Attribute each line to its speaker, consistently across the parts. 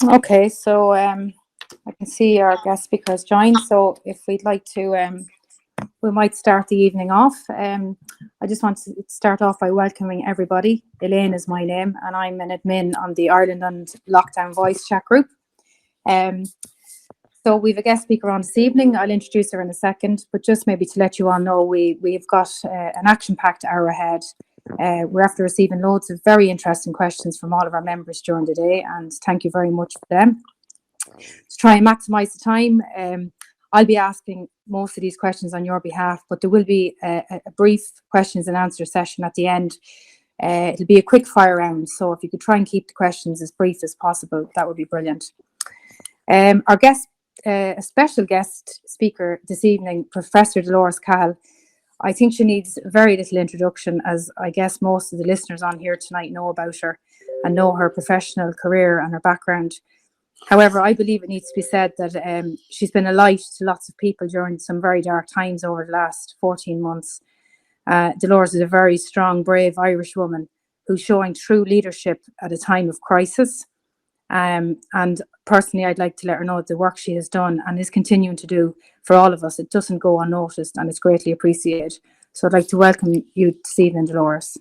Speaker 1: Okay, so I can see our guest speaker has joined. So if we'd like to, we might start the evening off. I just want to start off by welcoming everybody. Elaine is my name, and I'm an admin on the Ireland and Lockdown Voice chat group. Um, so we've a guest speaker on this evening. I'll introduce her in a second, but just maybe to let you all know, we've got an action-packed hour ahead. We're after receiving loads of very interesting questions from all of our members during the day, and thank you very much for them. To try and maximise the time, I'll be asking most of these questions on your behalf, but there will be a brief questions and answer session at the end. It'll be a quick fire round, so if you could try and keep the questions as brief as possible, that would be brilliant. Our guest, a special guest speaker this evening, Professor Delores Cahill. I think she needs very little introduction, as I guess most of the listeners on here tonight know about her and know her professional career and her background. However, I believe it needs to be said that she's been a light to lots of people during some very dark times over the last 14 months. Delores is a very strong, brave Irish woman who's showing true leadership at a time of crisis. And personally, I'd like to let her know the work she has done and is continuing to do for all of us. It doesn't go unnoticed, and it's greatly appreciated. So I'd like to welcome you this evening, Delores.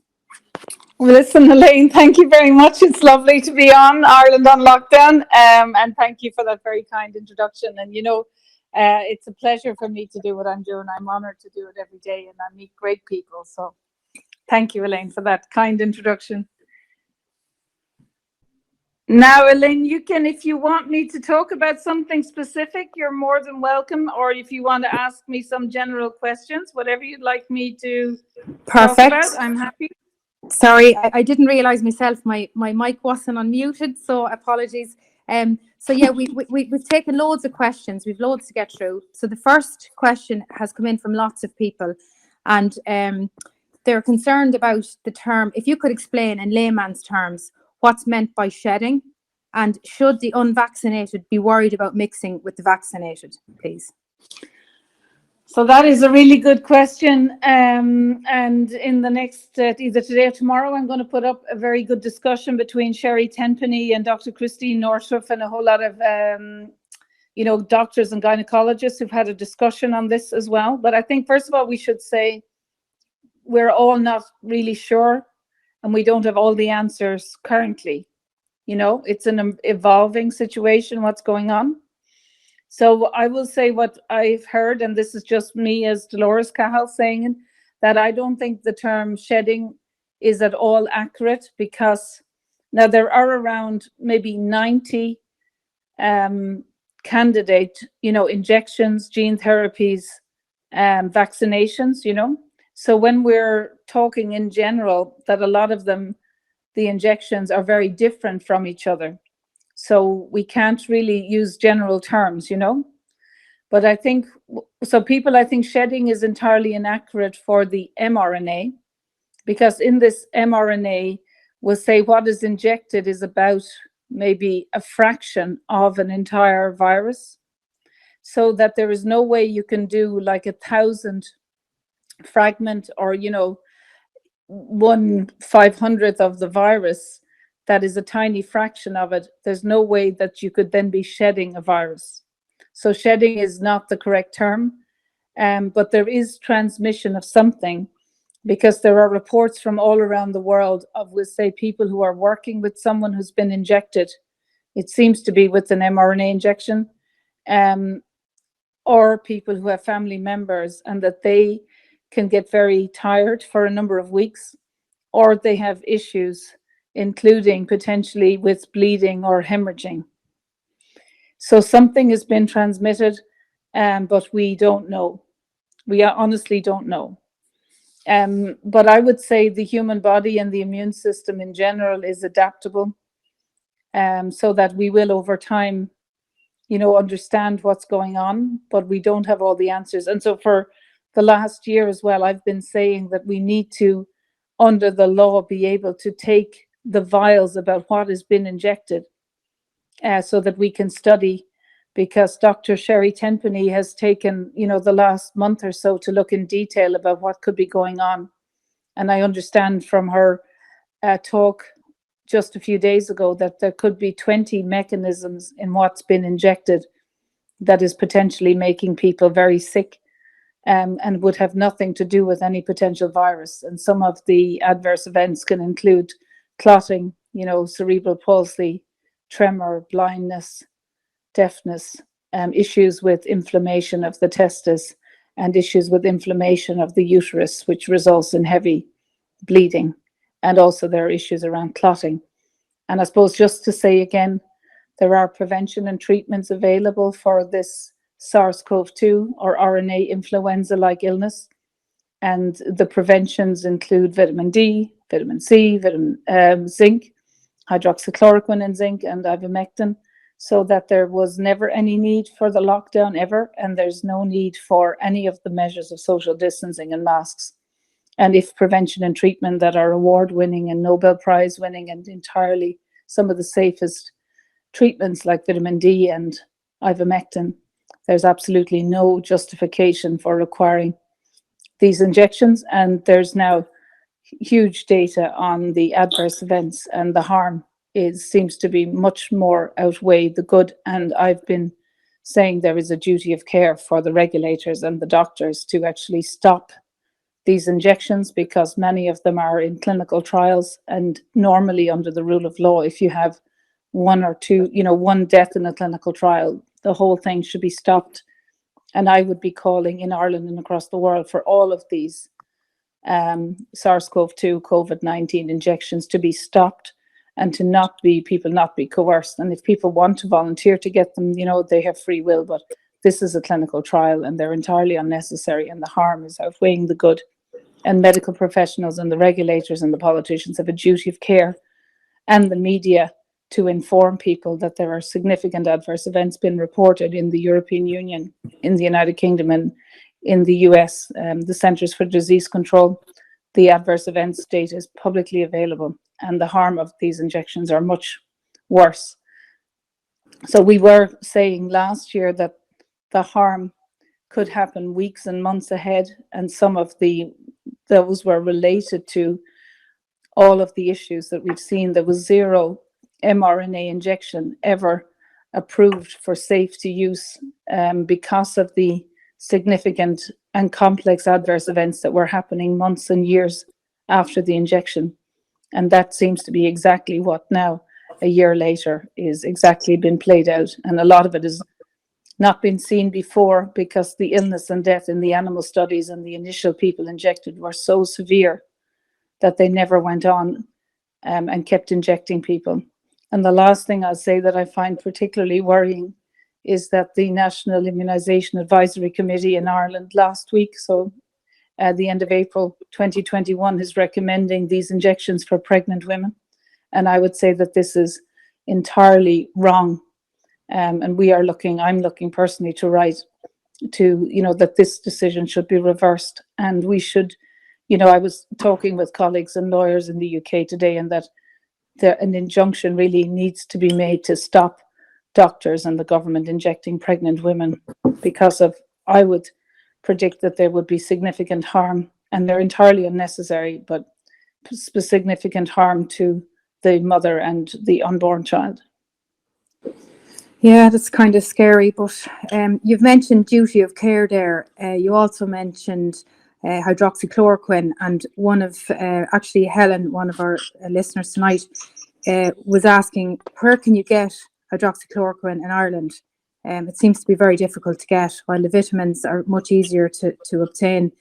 Speaker 2: Well, listen, Elaine, thank you very much. It's lovely to be on Ireland on Lockdown, and thank you for that very kind introduction. And it's a pleasure for me to do what I'm doing. I'm honoured to do it every day, and I meet great people. So thank you, Elaine, for that kind introduction. Now, Elaine, you can, if you want me to talk about something specific, you're more than welcome. Or if you want to ask me some general questions, whatever you'd like me to talk about, I'm happy.
Speaker 1: Sorry, I didn't realise myself, my mic wasn't unmuted, so apologies. So yeah, we've taken loads of questions, we've loads to get through. So the first question has come in from lots of people, and they're concerned about the term. If you could explain in layman's terms what's meant by shedding, and should the unvaccinated be worried about mixing with the vaccinated, please?
Speaker 2: So that is a really good question. And in the next, either today or tomorrow, I'm going to put up a very good discussion between Sherry Tenpenny and Dr. Christine Northuff and a whole lot of, doctors and gynecologists who've had a discussion on this as well. But I think, first of all, we should say we're all not really sure, and we don't have all the answers currently. It's an evolving situation, what's going on. So I will say what I've heard, and this is just me as Delores Cahill saying, that I don't think the term shedding is at all accurate, because now there are around maybe 90 candidate, injections, gene therapies, vaccinations, So when we're talking in general, that a lot of them, the injections are very different from each other. So we can't really use general terms, But I think, so people, I think shedding is entirely inaccurate for the mRNA, because in this mRNA, we'll say what is injected is about maybe a fraction of an entire virus. So that there is no way you can do like 1,000 fragment or, 1/500th of the virus. That is a tiny fraction of it. There's no way that you could then be shedding a virus. So shedding is not the correct term, but there is transmission of something, because there are reports from all around the world of, we'll say, people who are working with someone who's been injected. It seems to be with an mRNA injection, or people who have family members, and that they can get very tired for a number of weeks, or they have issues, including potentially with bleeding or hemorrhaging. So something has been transmitted, but we don't know. We honestly don't know. But I would say the human body and the immune system in general is adaptable, so that we will over time, understand what's going on, but we don't have all the answers. And so for the last year as well, I've been saying that we need to, under the law, be able to take the vials about what has been injected, so that we can study, because Dr. Sherry Tenpenny has taken, the last month or so to look in detail about what could be going on. And I understand from her talk just a few days ago that there could be 20 mechanisms in what's been injected that is potentially making people very sick, and would have nothing to do with any potential virus. And some of the adverse events can include clotting, cerebral palsy, tremor, blindness, deafness, issues with inflammation of the testis, and issues with inflammation of the uterus, which results in heavy bleeding. And also there are issues around clotting. And I suppose just to say again, there are prevention and treatments available for this SARS-CoV-2 or RNA influenza-like illness. And the preventions include vitamin D, vitamin C, zinc, hydroxychloroquine and zinc, and ivermectin, so that there was never any need for the lockdown ever, and there's no need for any of the measures of social distancing and masks. And if prevention and treatment that are award-winning and Nobel Prize winning and entirely some of the safest treatments like vitamin D and ivermectin, there's absolutely no justification for requiring these injections. And there's now huge data on the adverse events, and the harm seems to be much more outweigh the good. And I've been saying there is a duty of care for the regulators and the doctors to actually stop these injections, because many of them are in clinical trials, and normally under the rule of law, if you have one or two, one death in a clinical trial, the whole thing should be stopped. And I would be calling in Ireland and across the world for all of these SARS-CoV-2, COVID-19 injections to be stopped, and to people not be coerced. And if people want to volunteer to get them, they have free will, but this is a clinical trial and they're entirely unnecessary, and the harm is outweighing the good. And medical professionals and the regulators and the politicians have a duty of care, and the media, to inform people that there are significant adverse events been reported in the European Union, in the United Kingdom, and in the US. The Centers for Disease Control, the adverse events data is publicly available, and the harm of these injections are much worse. So we were saying last year that the harm could happen weeks and months ahead, and some of those were related to all of the issues that we've seen. There was zero mRNA injection ever approved for safety use because of the significant and complex adverse events that were happening months and years after the injection. And that seems to be exactly what now, a year later, is exactly been played out. And a lot of it has not been seen before, because the illness and death in the animal studies and the initial people injected were so severe that they never went on and kept injecting people. And the last thing I'll say that I find particularly worrying is that the National Immunisation Advisory Committee in Ireland last week, so at the end of April 2021, is recommending these injections for pregnant women. And I would say that this is entirely wrong. And I'm looking personally to write to, that this decision should be reversed. And we should, I was talking with colleagues and lawyers in the UK today, and that an injunction really needs to be made to stop doctors and the government injecting pregnant women, because I would predict that there would be significant harm, and they're entirely unnecessary, but significant harm to the mother and the unborn child.
Speaker 1: Yeah, that's kind of scary, but you've mentioned duty of care there. You also mentioned hydroxychloroquine, and one of actually Helen, one of our listeners tonight, was asking, where can you get hydroxychloroquine in Ireland? It seems to be very difficult to get, while the vitamins are much easier to obtain.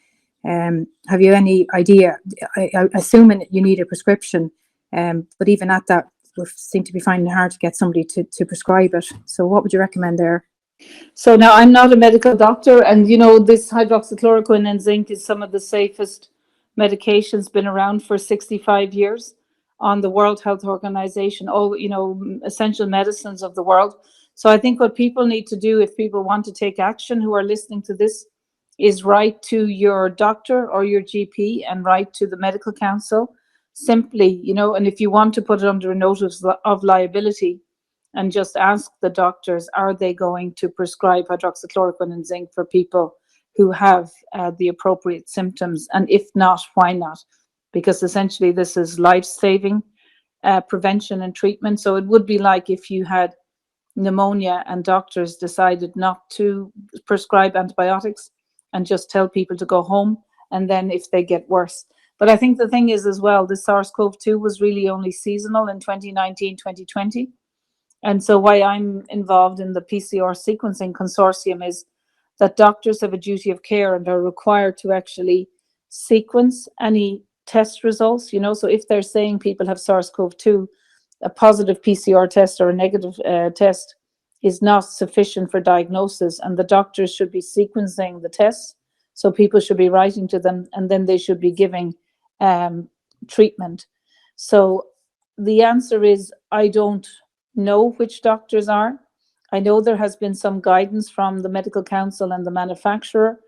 Speaker 1: Have you any idea? I assuming you need a prescription, but even at that, we seem to be finding it hard to get somebody to prescribe it. So what would you recommend there?
Speaker 2: So now, I'm not a medical doctor, and this hydroxychloroquine and zinc is some of the safest medications, been around for 65 years on the World Health Organization, essential medicines of the world. So I think what people need to do, if people want to take action who are listening to this, is write to your doctor or your GP and write to the medical council simply, and if you want to put it under a notice of liability, and just ask the doctors, are they going to prescribe hydroxychloroquine and zinc for people who have the appropriate symptoms? And if not, why not? Because essentially this is life-saving. prevention and treatment. So it would be like if you had pneumonia and doctors decided not to prescribe antibiotics and just tell people to go home, and then if they get worse. But I think the thing is as well, the SARS-CoV-2 was really only seasonal in 2019, 2020. And so why I'm involved in the PCR sequencing consortium is that doctors have a duty of care and are required to actually sequence any test results, you know. So if they're saying people have SARS-CoV-2, a positive PCR test or a negative test is not sufficient for diagnosis, and the doctors should be sequencing the tests. So people should be writing to them, and then they should be giving treatment. So the answer is, I don't know which doctors are. I know there has been some guidance from the Medical Council and the manufacturer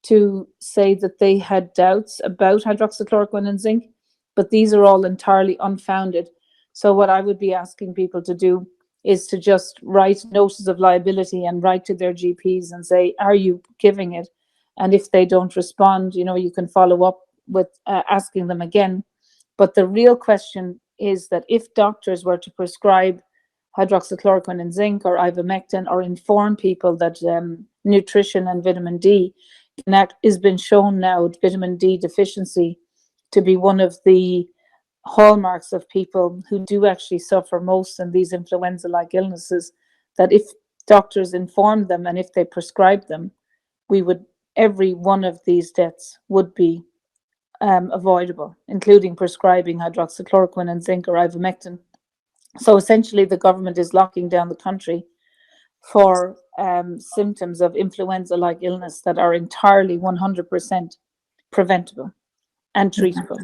Speaker 2: to say that they had doubts about hydroxychloroquine and zinc, but these are all entirely unfounded. So what I would be asking people to do is to just write notices of liability and write to their GPs and say, are you giving it? And if they don't respond, you know, you can follow up with asking them again. But the real question is that if doctors were to prescribe hydroxychloroquine and zinc or ivermectin, or inform people that nutrition and vitamin D, and that has been shown now, vitamin D deficiency, to be one of the hallmarks of people who do actually suffer most in these influenza-like illnesses, that if doctors inform them and if they prescribe them, we would, every one of these deaths would be avoidable, including prescribing hydroxychloroquine and zinc or ivermectin. So essentially, the government is locking down the country for symptoms of influenza-like illness that are entirely 100% preventable and treatable.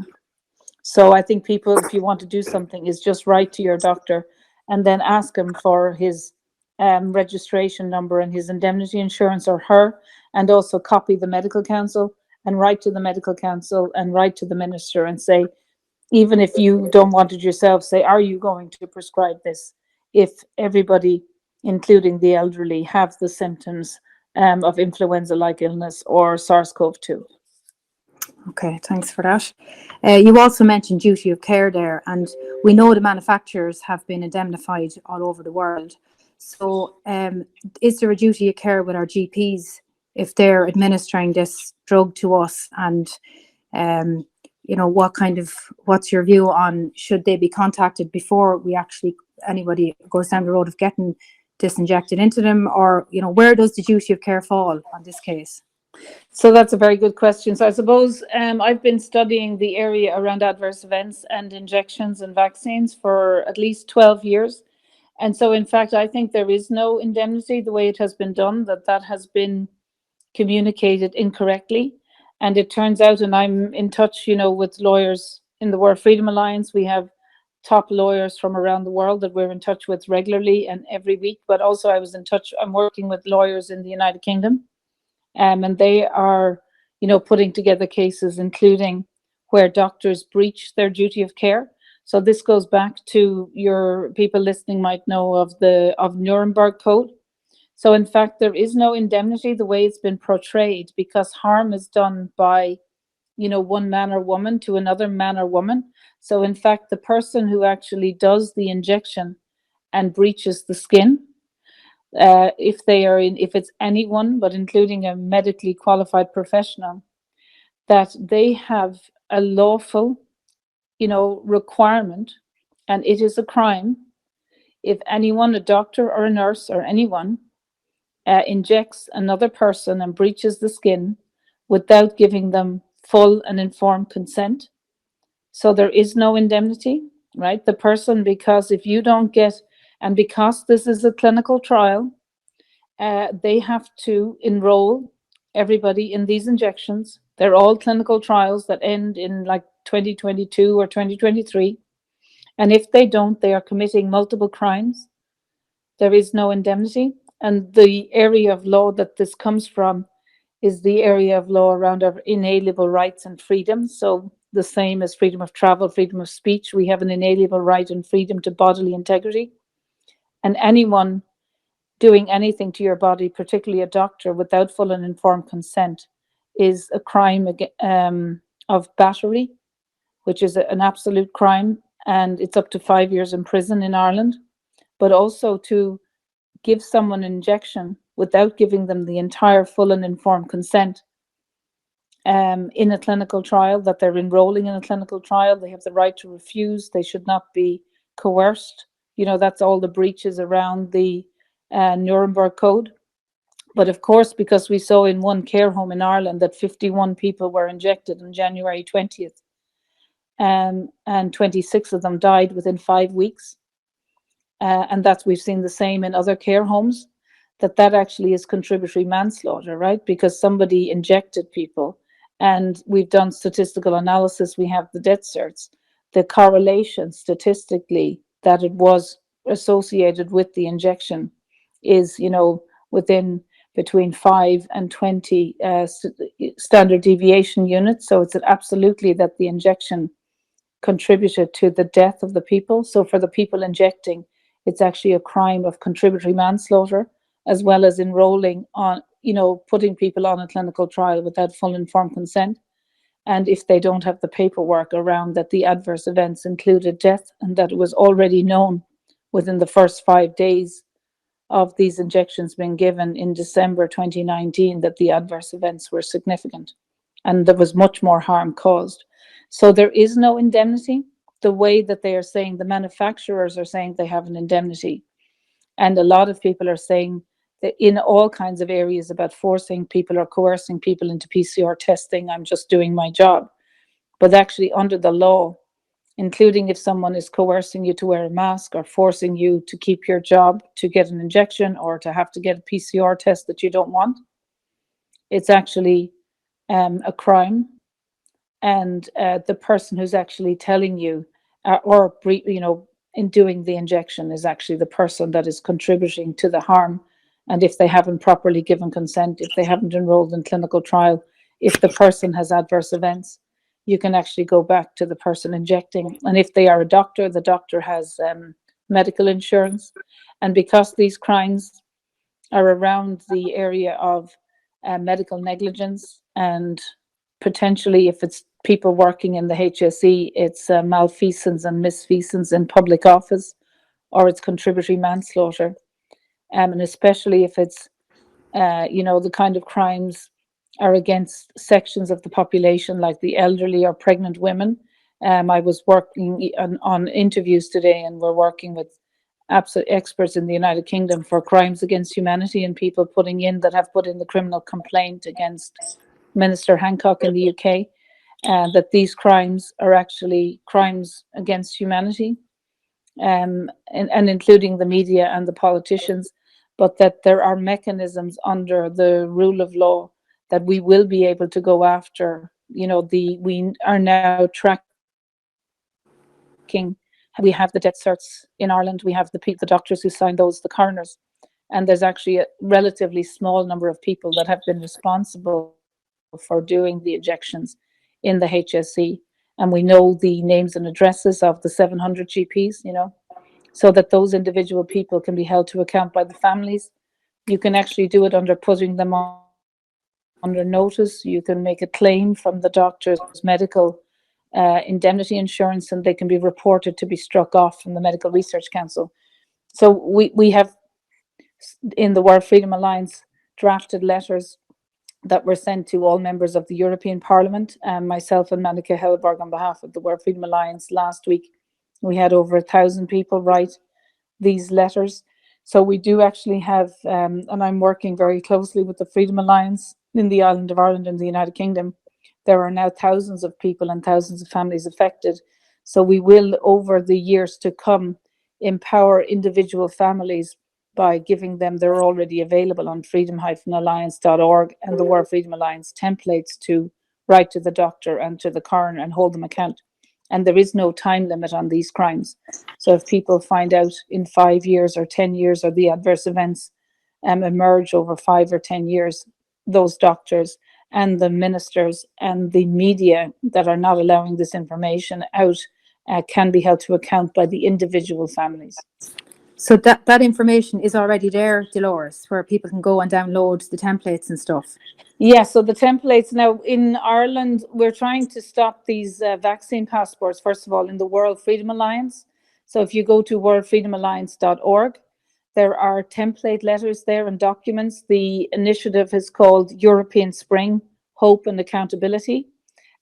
Speaker 2: So I think people, if you want to do something, is just write to your doctor and then ask him for his registration number and his indemnity insurance, or her, and also copy the Medical Council and write to the Medical Council and write to the minister and say, even if you don't want it yourself, say, are you going to prescribe this if everybody, including the elderly, have the symptoms of influenza-like illness or SARS-CoV-2?
Speaker 1: Okay, thanks for that. You also mentioned duty of care there, and we know the manufacturers have been indemnified all over the world. So is there a duty of care with our GPs if they're administering this drug to us? And you know, what's your view on, should they be contacted before we actually, anybody goes down the road of getting this injected into them? Or, you know, where does the duty of care fall on this case?
Speaker 2: So that's a very good question. So I suppose I've been studying the area around adverse events and injections and vaccines for at least 12 years. And so, in fact, I think there is no indemnity the way it has been done, that has been communicated incorrectly. And it turns out, and I'm in touch, you know, with lawyers in the World Freedom Alliance. We have top lawyers from around the world that we're in touch with regularly and every week. But also I'm working with lawyers in the United Kingdom. And they are, you know, putting together cases, including where doctors breach their duty of care. So this goes back to, your people listening might know of the Nuremberg Code. So in fact, there is no indemnity the way it's been portrayed, because harm is done by, you know, one man or woman to another man or woman. So in fact, the person who actually does the injection and breaches the skin, if it's anyone, but including a medically qualified professional, that they have a lawful, you know, requirement, and it is a crime if anyone, a doctor or a nurse or anyone, injects another person and breaches the skin without giving them full and informed consent. So there is no indemnity, right? The person, because if you don't get, and because this is a clinical trial, they have to enroll everybody in these injections. They're all clinical trials that end in like 2022 or 2023. And if they don't, they are committing multiple crimes. There is no indemnity. And the area of law that this comes from is the area of law around our inalienable rights and freedoms. So the same as freedom of travel, freedom of speech, we have an inalienable right and freedom to bodily integrity. And anyone doing anything to your body, particularly a doctor, without full and informed consent, is a crime of battery, which is an absolute crime. and it's up to 5 years in prison in Ireland. But also to give someone an injection without giving them the entire full and informed consent in a clinical trial, that they're enrolling in a clinical trial. They have the right to refuse. They should not be coerced. You know, that's all the breaches around the Nuremberg Code. But of course, because we saw in one care home in Ireland that 51 people were injected on January 20th, and 26 of them died within 5 weeks. And that's, we've seen the same in other care homes, that actually is contributory manslaughter, right? Because somebody injected people, and we've done statistical analysis. We have the death certs, the correlation statistically that it was associated with the injection is, you know, within between 5 and 20 standard deviation units. So it's absolutely that the injection contributed to the death of the people. So for the people injecting, it's actually a crime of contributory manslaughter, as well as enrolling on, you know, putting people on a clinical trial without full informed consent. And if they don't have the paperwork around that the adverse events included death, and that it was already known within the first 5 days of these injections being given in December 2019 that the adverse events were significant and there was much more harm caused. So there is no indemnity. The way that they are saying, the manufacturers are saying they have an indemnity. And a lot of people are saying that in all kinds of areas about forcing people or coercing people into PCR testing, I'm just doing my job. But actually under the law, including if someone is coercing you to wear a mask or forcing you to keep your job to get an injection or to have to get a PCR test that you don't want, it's actually a crime. And the person who's actually telling you you know, in doing the injection is actually the person that is contributing to the harm. And if they haven't properly given consent, if they haven't enrolled in clinical trial, if the person has adverse events, you can actually go back to the person injecting. And if they are a doctor, the doctor has medical insurance. And because these crimes are around the area of medical negligence, and potentially if it's people working in the HSE, it's malfeasance and misfeasance in public office, or it's contributory manslaughter. And especially if it's, you know, the kind of crimes are against sections of the population like the elderly or pregnant women. I was working on interviews today, and we're working with absolute experts in the United Kingdom for crimes against humanity, and people putting in that have put in the criminal complaint against Minister Hancock in the UK, that these crimes are actually crimes against humanity, and including the media and the politicians, but that there are mechanisms under the rule of law that we will be able to go after. You know, we are now tracking. We have the death certs in Ireland. We have the doctors who signed those, the coroners, and there's actually a relatively small number of people that have been responsible for doing the injections in the HSE, and we know the names and addresses of the 700 GPs. You know, so that those individual people can be held to account by the families. You can actually do it under putting them on under notice. You can make a claim from the doctor's medical indemnity insurance, and they can be reported to be struck off from the Medical Research Council. So we have, in the World Freedom Alliance, drafted letters that were sent to all members of the European Parliament, and myself and Monica Hellberg on behalf of the World Freedom Alliance last week. We had over 1,000 people write these letters. So we do actually have, and I'm working very closely with the Freedom Alliance in the island of Ireland and the United Kingdom. There are now thousands of people and thousands of families affected. So we will, over the years to come, empower individual families by giving them, they're already available on freedom-alliance.org and the World Freedom Alliance templates to write to the doctor and to the coroner and hold them account. And there is no time limit on these crimes. So if people find out in 5 years or 10 years, or the adverse events emerge over 5 or 10 years, those doctors and the ministers and the media that are not allowing this information out can be held to account by the individual families.
Speaker 1: So that information is already there, Dolores, where people can go and download the templates and stuff.
Speaker 2: Yeah, so the templates now in Ireland, we're trying to stop these vaccine passports, first of all, in the World Freedom Alliance. So if you go to worldfreedomalliance.org, there are template letters there and documents. The initiative is called European Spring, Hope and Accountability.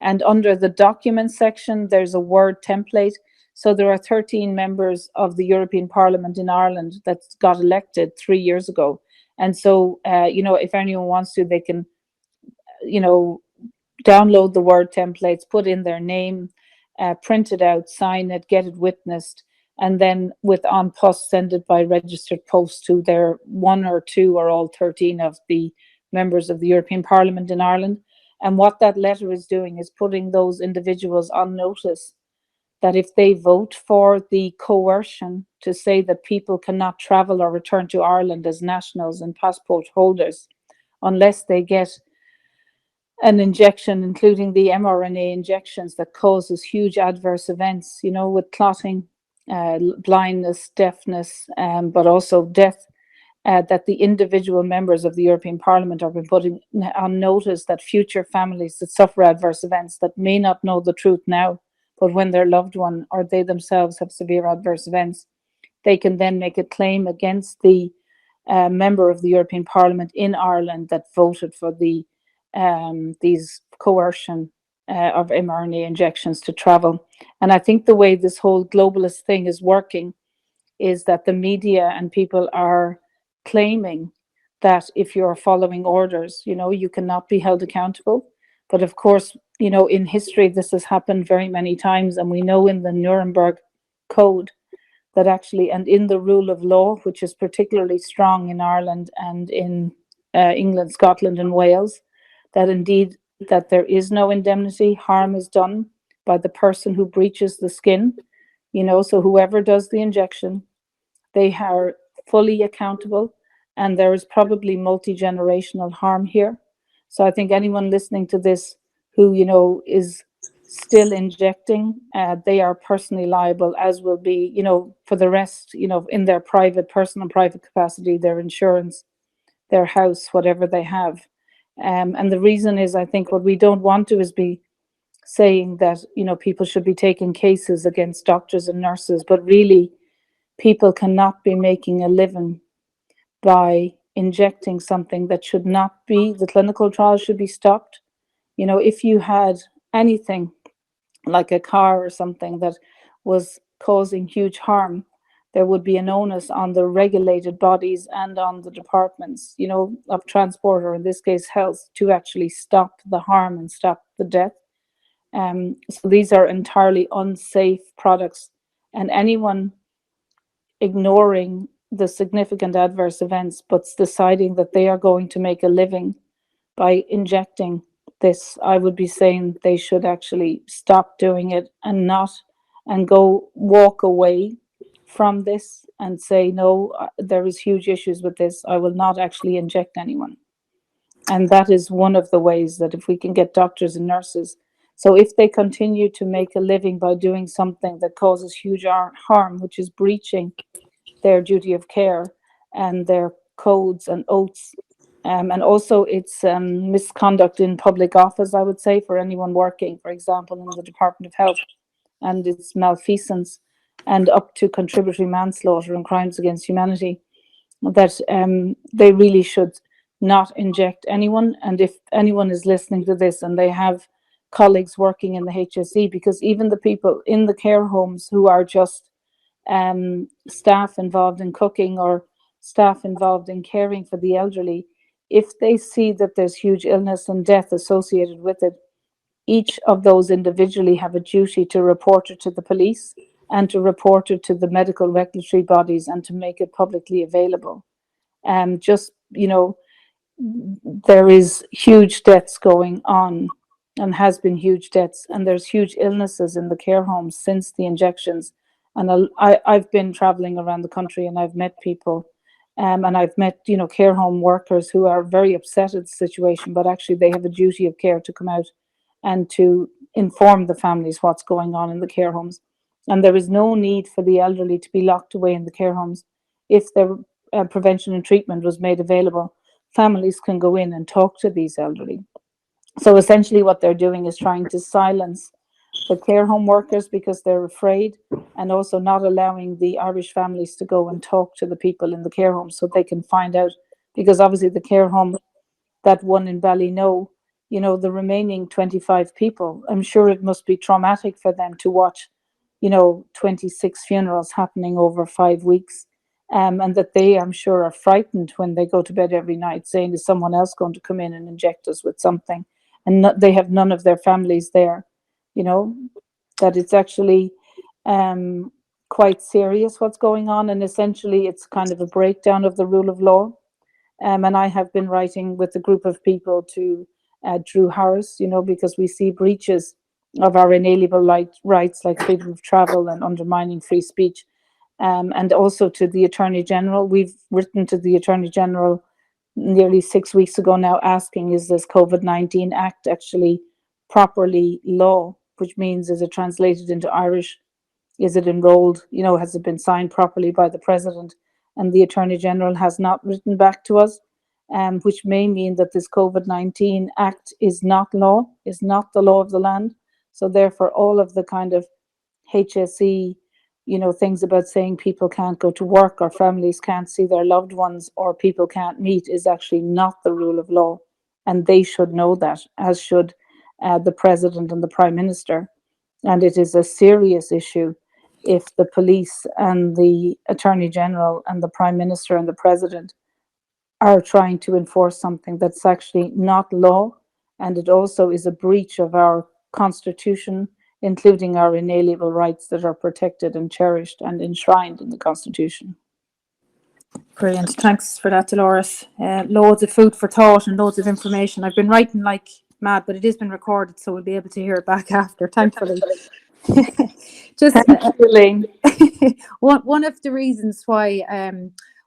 Speaker 2: And under the documents section, there's a Word template. So there are 13 members of the European Parliament in Ireland that got elected 3 years ago. And so, if anyone wants to, they can download the Word templates, put in their name, print it out, sign it, get it witnessed, and then with on post send it by registered post to their one or two or all 13 of the members of the European Parliament in Ireland. And what that letter is doing is putting those individuals on notice that if they vote for the coercion to say that people cannot travel or return to Ireland as nationals and passport holders unless they get an injection, including the mRNA injections that causes huge adverse events, with clotting, blindness, deafness, but also death, that the individual members of the European Parliament are being putting on notice that future families that suffer adverse events that may not know the truth now, but when their loved one or they themselves have severe adverse events, they can then make a claim against the member of the European Parliament in Ireland that voted for these coercion of mRNA injections to travel. And I think the way this whole globalist thing is working is that the media and people are claiming that if you're following orders, you cannot be held accountable. But of course, in history, this has happened very many times. And we know in the Nuremberg Code that actually, and in the rule of law, which is particularly strong in Ireland and in England, Scotland, and Wales, that indeed that there is no indemnity. Harm is done by the person who breaches the skin. So whoever does the injection, they are fully accountable, and there is probably multi-generational harm here. So I think anyone listening to this who is still injecting, they are personally liable, as will be for the rest, in their personal private capacity, their insurance, their house, whatever they have. And the reason is, I think what we don't want to is be saying that people should be taking cases against doctors and nurses, but really people cannot be making a living by injecting something that should not be. The clinical trials should be stopped. If you had anything like a car or something that was causing huge harm, there would be an onus on the regulated bodies and on the departments, of transport, or in this case, health, to actually stop the harm and stop the death. So these are entirely unsafe products, and anyone ignoring the significant adverse events, but deciding that they are going to make a living by injecting this, I would be saying they should actually stop doing it and go walk away from this and say, no, there is huge issues with this. I will not actually inject anyone. And that is one of the ways that if we can get doctors and nurses, so if they continue to make a living by doing something that causes huge harm, which is breaching their duty of care and their codes and oaths, and also it's misconduct in public office, I would say, for anyone working, for example, in the Department of Health, and it's malfeasance and up to contributory manslaughter and crimes against humanity, that they really should not inject anyone. And if anyone is listening to this and they have colleagues working in the HSE, because even the people in the care homes who are just staff involved in cooking or staff involved in caring for the elderly, if they see that there's huge illness and death associated with it, each of those individually have a duty to report it to the police and to report it to the medical regulatory bodies and to make it publicly available. There is huge deaths going on, and has been huge deaths, and there's huge illnesses in the care homes since the injections. And I've been traveling around the country, and I've met people, and I've met care home workers who are very upset at the situation, but actually they have a duty of care to come out and to inform the families what's going on in the care homes. And there is no need for the elderly to be locked away in the care homes. if the prevention and treatment was made available, families can go in and talk to these elderly. So essentially what they're doing is trying to silence the care home workers because they're afraid, and also not allowing the Irish families to go and talk to the people in the care home so they can find out, because obviously the care home, that one in Ballyknoe, you know, the remaining 25 people, I'm sure it must be traumatic for them to watch, you know, 26 funerals happening over 5 weeks. And that they, I'm sure, are frightened when they go to bed every night, saying, is someone else going to come in and inject us with something? And they have none of their families there, you know, that it's actually quite serious what's going on. And essentially, it's kind of a breakdown of the rule of law. And I have been writing with a group of people to Drew Harris, you know, because we see breaches of our inalienable rights like freedom of travel and undermining free speech. And also to the Attorney General. We've written to the Attorney General nearly 6 weeks ago now, asking, is this COVID-19 Act actually properly law, which means, is it translated into Irish? Is it enrolled? You know, has it been signed properly by the President? And the Attorney General has not written back to us, which may mean that this COVID-19 Act is not law, is not the law of the land. So therefore, all of the kind of HSE, you know, things about saying people can't go to work or families can't see their loved ones or people can't meet is actually not the rule of law. And they should know that, as should the President and the Prime Minister. And it is a serious issue if the police and the Attorney General and the Prime Minister and the President are trying to enforce something that's actually not law. And it also is a breach of our Constitution, including our inalienable rights that are protected and cherished and enshrined in the Constitution.
Speaker 1: Brilliant. Thanks for that, Dolores. Loads of food for thought and loads of information. I've been writing like mad, but it has been recorded, so we'll be able to hear it back after, thankfully. Just
Speaker 2: Elaine.
Speaker 1: one of the reasons why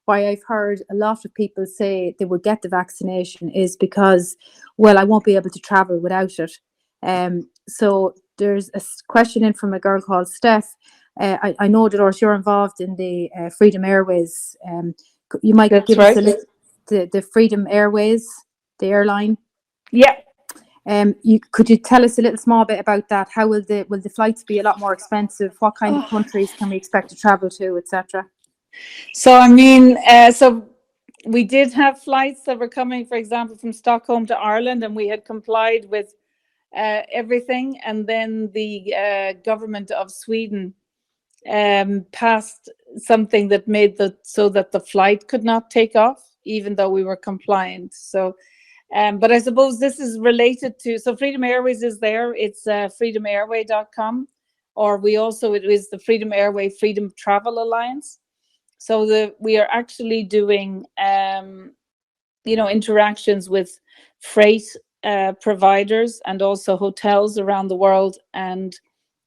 Speaker 1: I've heard a lot of people say they would get the vaccination is because, well, I won't be able to travel without it. So there's a question in from a girl called Steph. I know, Dolores, you're involved in the Freedom Airways. You might give us the Freedom Airways, the airline.
Speaker 2: Yeah.
Speaker 1: Could you tell us a little small bit about that? How will the flights be a lot more expensive? What kind of countries can we expect to travel to, etc.?
Speaker 2: So I mean, so we did have flights that were coming, for example, from Stockholm to Ireland, and we had complied with everything. And then the government of Sweden passed something that made so that the flight could not take off, even though we were compliant. So, but I suppose this is related to, so Freedom Airways is there. It's freedomairway.com, or it is the Freedom Airway Freedom Travel Alliance. So we are actually doing, interactions with freight providers and also hotels around the world. And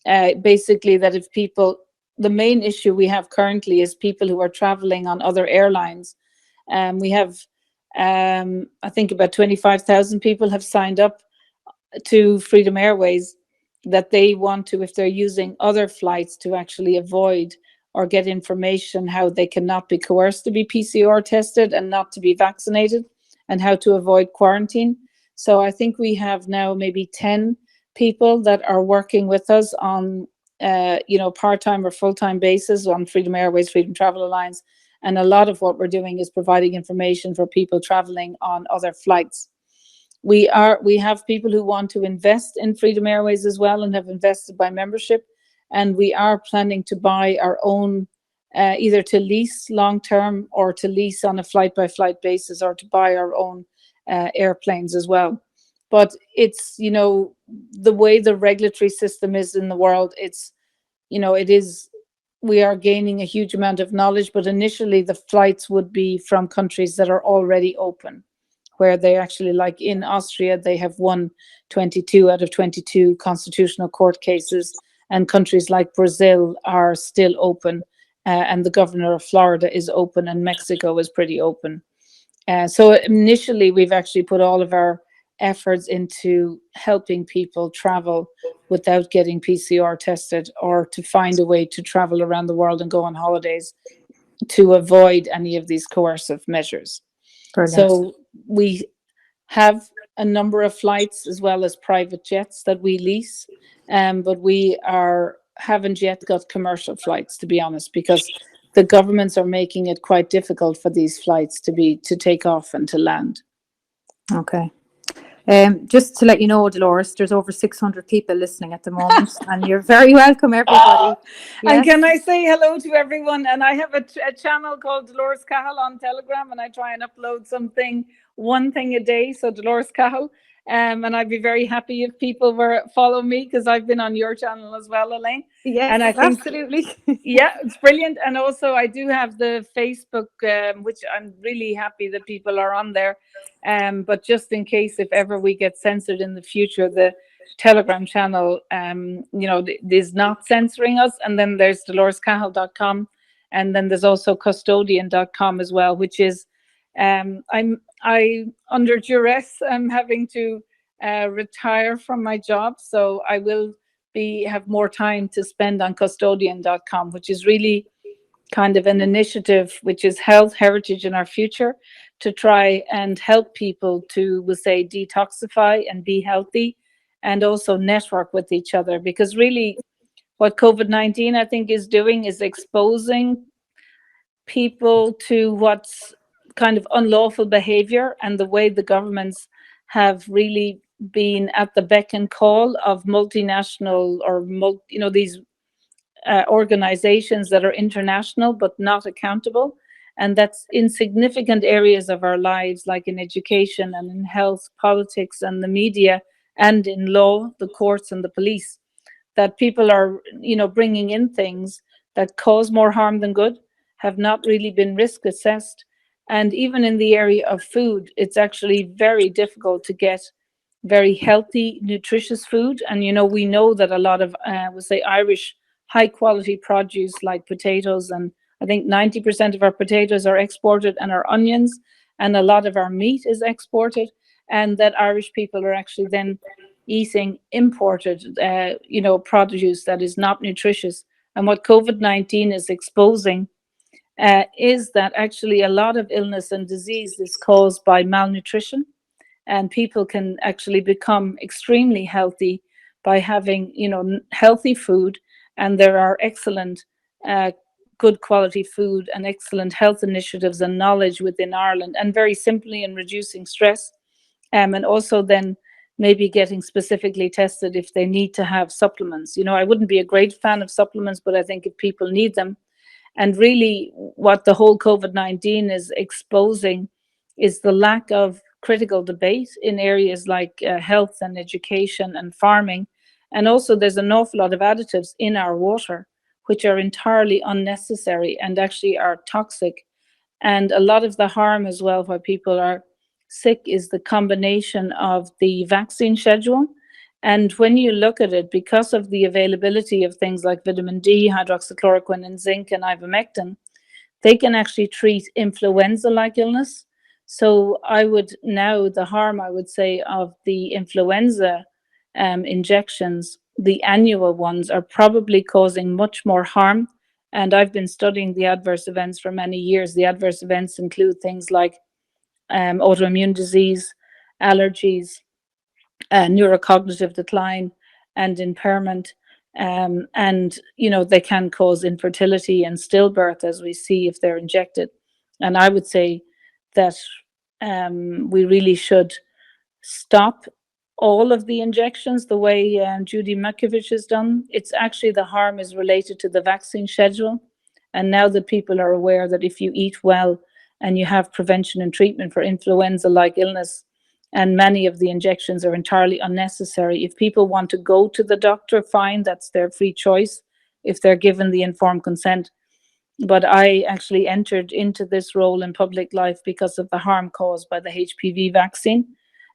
Speaker 2: basically that if people, the main issue we have currently is people who are traveling on other airlines. We have, I think about 25,000 people have signed up to Freedom Airways that they want to, if they're using other flights, to actually avoid or get information how they cannot be coerced to be PCR tested and not to be vaccinated, and how to avoid quarantine. So I think we have now maybe 10 people that are working with us on part-time or full-time basis on Freedom Airways, Freedom Travel Alliance. And a lot of what we're doing is providing information for people traveling on other flights. We have people who want to invest in Freedom Airways as well and have invested by membership. And we are planning to buy our own, either to lease long-term or to lease on a flight-by-flight basis, or to buy our own airplanes as well. But it's, the way the regulatory system is in the world, it's, we are gaining a huge amount of knowledge, but initially the flights would be from countries that are already open, where they actually, like in Austria, they have won 22 out of 22 constitutional court cases. And countries like Brazil are still open, and the governor of Florida is open, and Mexico is pretty open. So initially, we've actually put all of our efforts into helping people travel without getting PCR tested, or to find a way to travel around the world and go on holidays to avoid any of these coercive measures.
Speaker 1: Brilliant.
Speaker 2: So we have a number of flights as well as private jets that we lease, but we haven't yet got commercial flights, to be honest, because the governments are making it quite difficult for these flights to take off and to land.
Speaker 1: Okay. Just to let you know, Dolores, there's over 600 people listening at the moment, and you're very welcome, everybody.
Speaker 2: And
Speaker 1: Yes.
Speaker 2: can I say hello to everyone? And I have a channel called Delores Cahill on Telegram, and I try and upload one thing a day. So Delores Cahill. And I'd be very happy if people were follow me, because I've been on your channel as well, Elaine.
Speaker 1: Yes,
Speaker 2: And I think,
Speaker 1: absolutely.
Speaker 2: yeah, it's brilliant. And also I do have the Facebook, which I'm really happy that people are on there. But just in case, if ever we get censored in the future, the Telegram channel, is not censoring us. And then there's DoloresCahill.com. And then there's also custodian.com as well, which is, I under duress, I'm having to retire from my job. So I will have more time to spend on custodian.com, which is really kind of an initiative which is health, heritage, and our future, to try and help people to, we'll say, detoxify and be healthy, and also network with each other. Because really what COVID-19, I think, is doing is exposing people to what's kind of unlawful behavior, and the way the governments have really been at the beck and call of multinational or these organizations that are international but not accountable, and that's in significant areas of our lives, like in education and in health, politics, and the media, and in law, the courts, and the police. That people are, bringing in things that cause more harm than good, have not really been risk assessed. And even in the area of food, it's actually very difficult to get very healthy, nutritious food. And, we know that a lot of, we'll say, Irish high quality produce like potatoes, and I think 90% of our potatoes are exported, and our onions, and a lot of our meat is exported, and that Irish people are actually then eating imported, produce that is not nutritious. And what COVID-19 is exposing is that actually a lot of illness and disease is caused by malnutrition, and people can actually become extremely healthy by having, healthy food. And there are excellent, good quality food and excellent health initiatives and knowledge within Ireland, and very simply in reducing stress, and also then maybe getting specifically tested if they need to have supplements. I wouldn't be a great fan of supplements, but I think if people need them. And really what the whole COVID-19 is exposing is the lack of critical debate in areas like health and education and farming. And also there's an awful lot of additives in our water which are entirely unnecessary and actually are toxic. And a lot of the harm as well, why people are sick, is the combination of the vaccine schedule. And when you look at it, because of the availability of things like vitamin D, hydroxychloroquine, and zinc, and ivermectin, they can actually treat influenza-like illness. So the harm, I would say, of the influenza injections, the annual ones, are probably causing much more harm. And I've been studying the adverse events for many years. The adverse events include things like autoimmune disease, allergies, neurocognitive decline, and impairment. And, they can cause infertility and stillbirth, as we see if they're injected. And I would say that we really should stop all of the injections the way Judy Mikovich has done. It's actually, the harm is related to the vaccine schedule. And now that people are aware that if you eat well and you have prevention and treatment for influenza-like illness, and many of the injections are entirely unnecessary. If people want to go to the doctor, fine, that's their free choice if they're given the informed consent. But I actually entered into this role in public life because of the harm caused by the HPV vaccine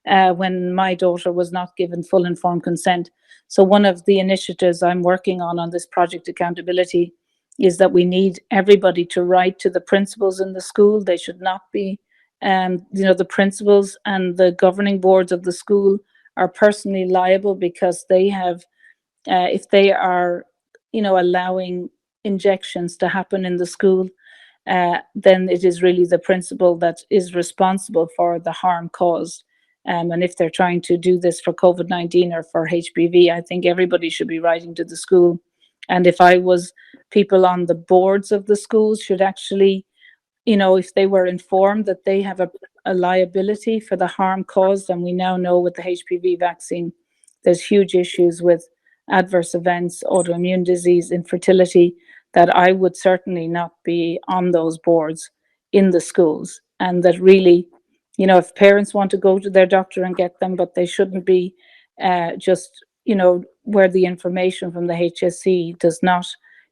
Speaker 2: when my daughter was not given full informed consent. So one of the initiatives I'm working on this Project Accountability is that we need everybody to write to the principals in the school. They should not be, the principals and the governing boards of the school are personally liable, because they have, if they are, allowing injections to happen in the school, then it is really the principal that is responsible for the harm caused. And if they're trying to do this for COVID-19 or for HPV, I think everybody should be writing to the school. And if I was people on the boards of the schools should actually, if they were informed that they have a liability for the harm caused, and we now know with the HPV vaccine, there's huge issues with adverse events, autoimmune disease, infertility, that I would certainly not be on those boards in the schools. And that really, if parents want to go to their doctor and get them, but they shouldn't be just, where the information from the HSE does not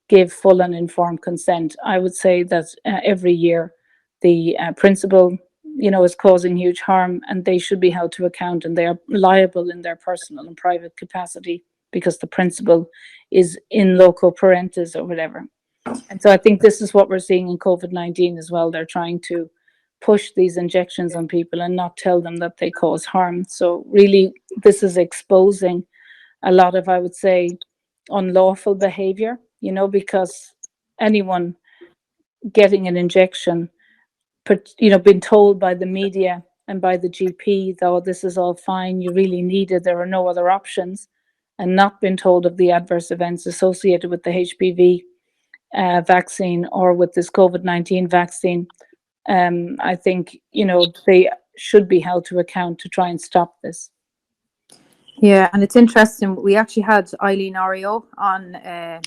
Speaker 2: give full and informed consent. I would say that every year the principal, is causing huge harm, and they should be held to account, and they are liable in their personal and private capacity because the principal is in loco parentis or whatever. And so I think this is what we're seeing in COVID-19 as well. They're trying to push these injections on people and not tell them that they cause harm. So really, this is exposing a lot of, I would say, unlawful behavior, because anyone getting an injection, been told by the media and by the GP, though this is all fine, you really need it, there are no other options, and not been told of the adverse events associated with the HPV vaccine or with this COVID-19 vaccine. I think, they should be held to account to try and stop this.
Speaker 1: Yeah, and it's interesting. We actually had Eileen Oreo on.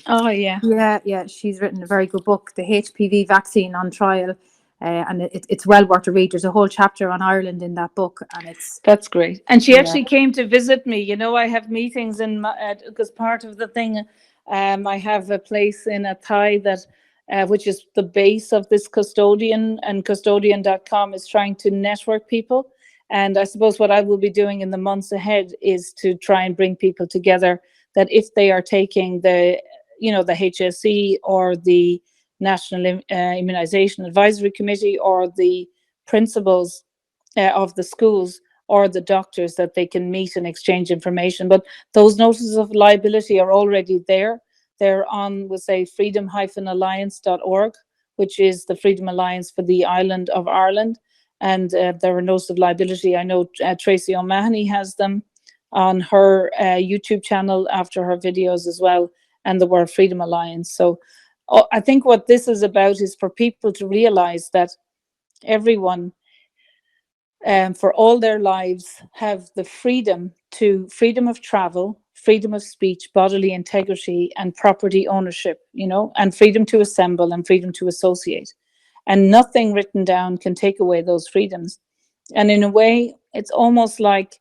Speaker 2: Oh, yeah.
Speaker 1: Yeah. She's written a very good book, The HPV Vaccine on Trial. And it's well worth a read. There's a whole chapter on Ireland in that book, and
Speaker 2: that's great. And she actually came to visit me. I have meetings in because part of the thing, I have a place in Athy that, which is the base of this custodian, and custodian.com is trying to network people. And I suppose what I will be doing in the months ahead is to try and bring people together that if they are taking the HSE or the National Immunization Advisory Committee or the principals of the schools or the doctors, that they can meet and exchange information. But those notices of liability are already there. They're on, we'll say, freedom-alliance.org, which is the Freedom Alliance for the island of Ireland. And there are notices of liability. I know Tracy O'Mahony has them on her YouTube channel after her videos as well, and the World Freedom Alliance. So I think what this is about is for people to realize that everyone, for all their lives, have the freedom of travel, freedom of speech, bodily integrity, and property ownership, and freedom to assemble and freedom to associate. And nothing written down can take away those freedoms. And in a way, it's almost like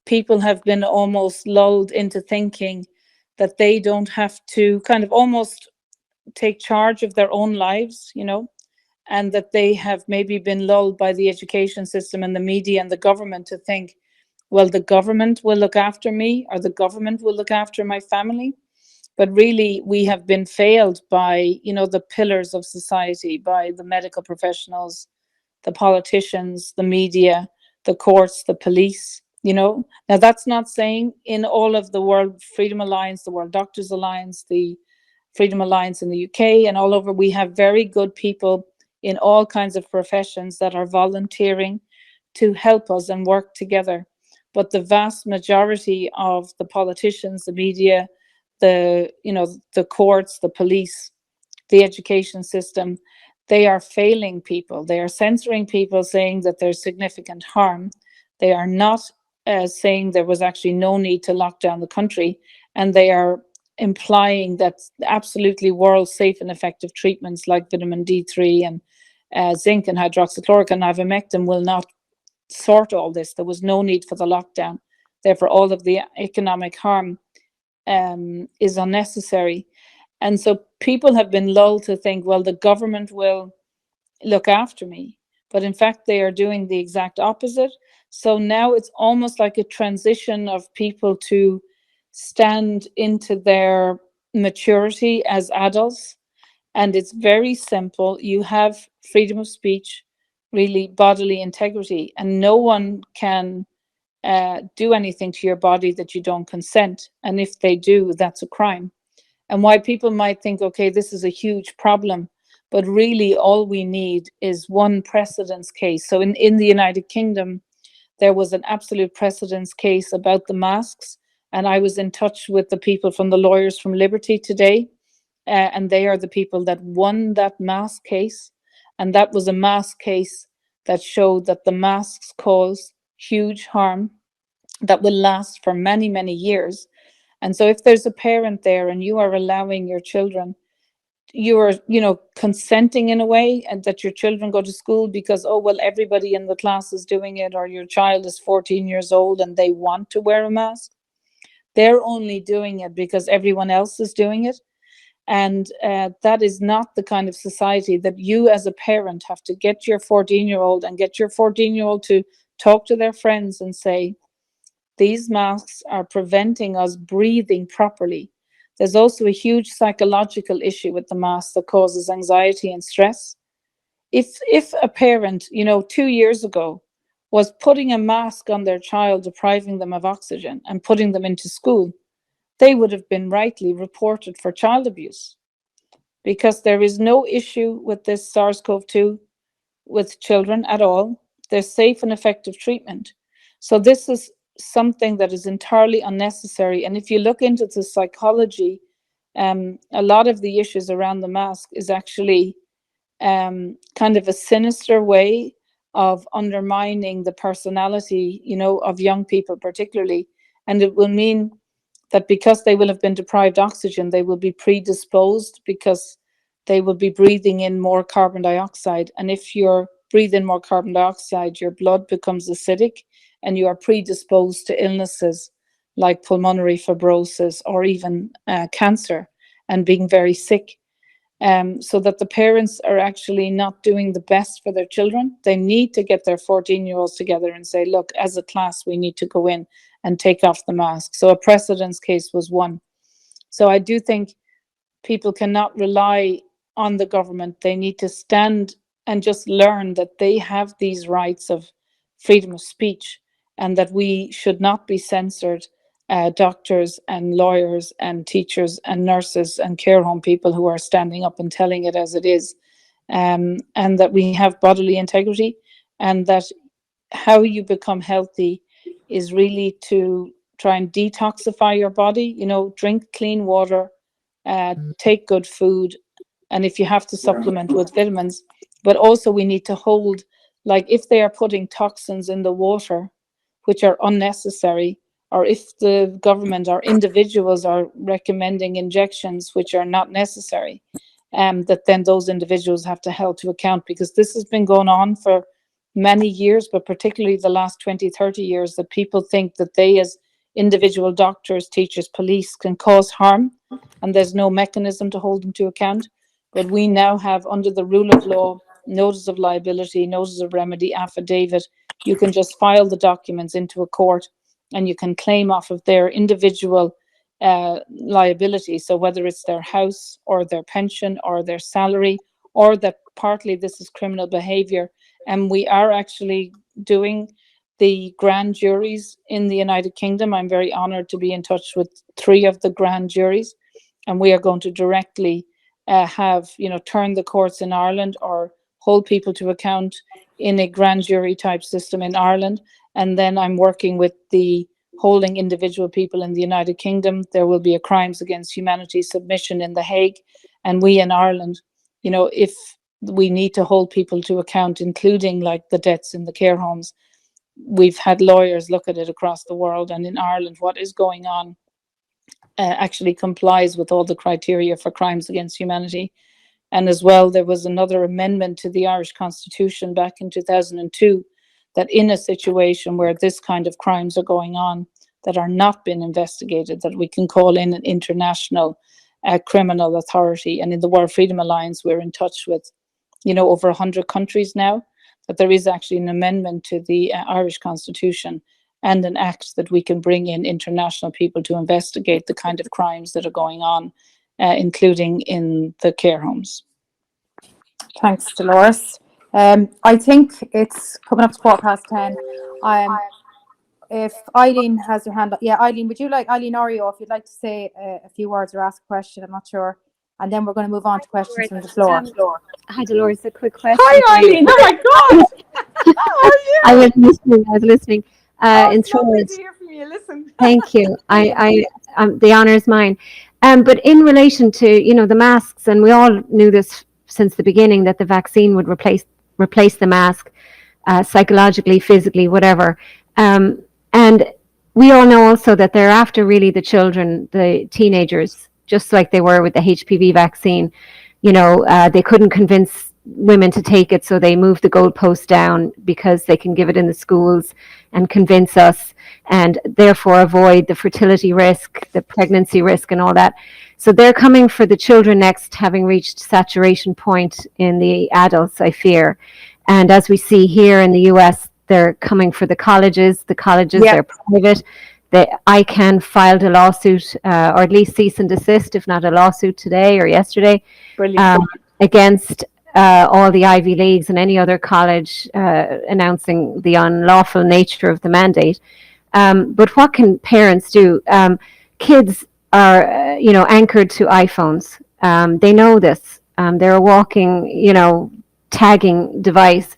Speaker 2: people have been almost lulled into thinking that they don't have to kind of almost take charge of their own lives, and that they have maybe been lulled by the education system and the media and the government to think, well, the government will look after me, or the government will look after my family. But really, we have been failed by, the pillars of society, by the medical professionals, the politicians, the media, the courts, the police, Now, that's not saying in all of the World Freedom Alliance, the World Doctors Alliance, the Freedom Alliance in the UK and all over, we have very good people in all kinds of professions that are volunteering to help us and work together. But the vast majority of the politicians, the media, the courts, the police, the education system, they are failing people. They are censoring people, saying that there's significant harm. They are not saying there was actually no need to lock down the country, and they are implying that absolutely world safe and effective treatments like vitamin D3 and zinc and hydroxychloroquine and ivermectin will not sort all this. There was no need for the lockdown. Therefore, all of the economic harm is unnecessary. And so people have been lulled to think, well, the government will look after me. But in fact, they are doing the exact opposite. So now it's almost like a transition of people to stand into their maturity as adults. And it's very simple. You have freedom of speech, really bodily integrity, and no one can do anything to your body that you don't consent. And if they do, that's a crime. And why people might think, okay, this is a huge problem, But really, all we need is one precedence case. So in the United Kingdom, there was an absolute precedence case about the masks. And I was in touch with the people from the Lawyers from Liberty today. And they are the people that won that mask case. And that was a mask case that showed that the masks cause huge harm that will last for many, many years. And so if there's a parent there and you are allowing your children, you are, consenting in a way, and that your children go to school because, oh, well, everybody in the class is doing it, or your child is 14 years old and they want to wear a mask. They're only doing it because everyone else is doing it. And that is not the kind of society that you as a parent have to get your 14-year-old and get your 14-year-old to talk to their friends and say, these masks are preventing us breathing properly. There's also a huge psychological issue with the mask that causes anxiety and stress. If a parent, 2 years ago, was putting a mask on their child, depriving them of oxygen and putting them into school, they would have been rightly reported for child abuse, because there is no issue with this SARS-CoV-2 with children at all. There's safe and effective treatment. So this is something that is entirely unnecessary. And if you look into the psychology, a lot of the issues around the mask is actually kind of a sinister way of undermining the personality, of young people particularly. And it will mean that because they will have been deprived oxygen, they will be predisposed, because they will be breathing in more carbon dioxide. And if you're breathing more carbon dioxide, your blood becomes acidic and you are predisposed to illnesses like pulmonary fibrosis or even cancer, and being very sick. So that the parents are actually not doing the best for their children. They need to get their 14-year-olds together and say, look, as a class, we need to go in and take off the mask. So a precedence case was one. So I do think people cannot rely on the government. They need to stand and just learn that they have these rights of freedom of speech, and that we should not be censored. Doctors and lawyers and teachers and nurses and care home people who are standing up and telling it as it is, and that we have bodily integrity, and that how you become healthy is really to try and detoxify your body, drink clean water, take good food, and if you have to supplement with vitamins. But also we need to hold, like if they are putting toxins in the water, which are unnecessary, or if the government or individuals are recommending injections which are not necessary, that then those individuals have to held to account, because this has been going on for many years, but particularly the last 20, 30 years, that people think that they as individual doctors, teachers, police can cause harm, and there's no mechanism to hold them to account. But we now have, under the rule of law, notice of liability, notice of remedy, affidavit. You can just file the documents into a court and you can claim off of their individual liability. So whether it's their house or their pension or their salary, or that partly this is criminal behavior. And we are actually doing the grand juries in the United Kingdom. I'm very honored to be in touch with 3 of the grand juries, and we are going to directly have, turn the courts in Ireland, or hold people to account in a grand jury type system in Ireland. And then I'm working with the holding individual people in the United Kingdom. There will be a crimes against humanity submission in The Hague. And we in Ireland, if we need to hold people to account, including like the deaths in the care homes, we've had lawyers look at it across the world. And in Ireland, what is going on actually complies with all the criteria for crimes against humanity. And as well, there was another amendment to the Irish Constitution back in 2002, that in a situation where this kind of crimes are going on that are not being investigated, that we can call in an international criminal authority. And in the World Freedom Alliance, we're in touch with, over 100 countries now, that there is actually an amendment to the Irish Constitution and an act that we can bring in international people to investigate the kind of crimes that are going on, including in the care homes.
Speaker 1: Thanks, Dolores. I think it's coming up to 10:15. If Eileen has her hand up, yeah, Eileen, would you like, Eileen Oreo, if you'd like to say a few words or ask a question? I'm not sure and then we're going to move on to questions
Speaker 3: Dolores,
Speaker 1: from the floor.
Speaker 3: hi, Dolores. A quick question
Speaker 2: Hi,
Speaker 3: for you.
Speaker 2: Eileen. Oh my God. How are you?
Speaker 3: I was listening. I was listening.
Speaker 2: Oh,
Speaker 3: In
Speaker 2: it's lovely to
Speaker 3: Thrones.
Speaker 2: hear from you. Listen.
Speaker 3: Thank you. The honor is mine. But in relation to, the masks, and we all knew this since the beginning that the vaccine would replace the mask, psychologically, physically, whatever. And we all know also that they're after really the children, the teenagers, just like they were with the HPV vaccine. They couldn't convince women to take it, so they moved the goalpost down because they can give it in the schools and convince us, and therefore avoid the fertility risk, the pregnancy risk, and all that. So they're coming for the children next, having reached saturation point in the adults, I fear. And as we see here in the US, they're coming for the colleges. The colleges,
Speaker 1: Yeah.
Speaker 3: they're private. The ICANN filed a lawsuit, or at least cease and desist, if not a lawsuit today or yesterday,
Speaker 2: Brilliant.
Speaker 3: against all the Ivy Leagues and any other college, announcing the unlawful nature of the mandate. But what can parents do? Kids are, anchored to iPhones. They know this. They're a walking, tagging device.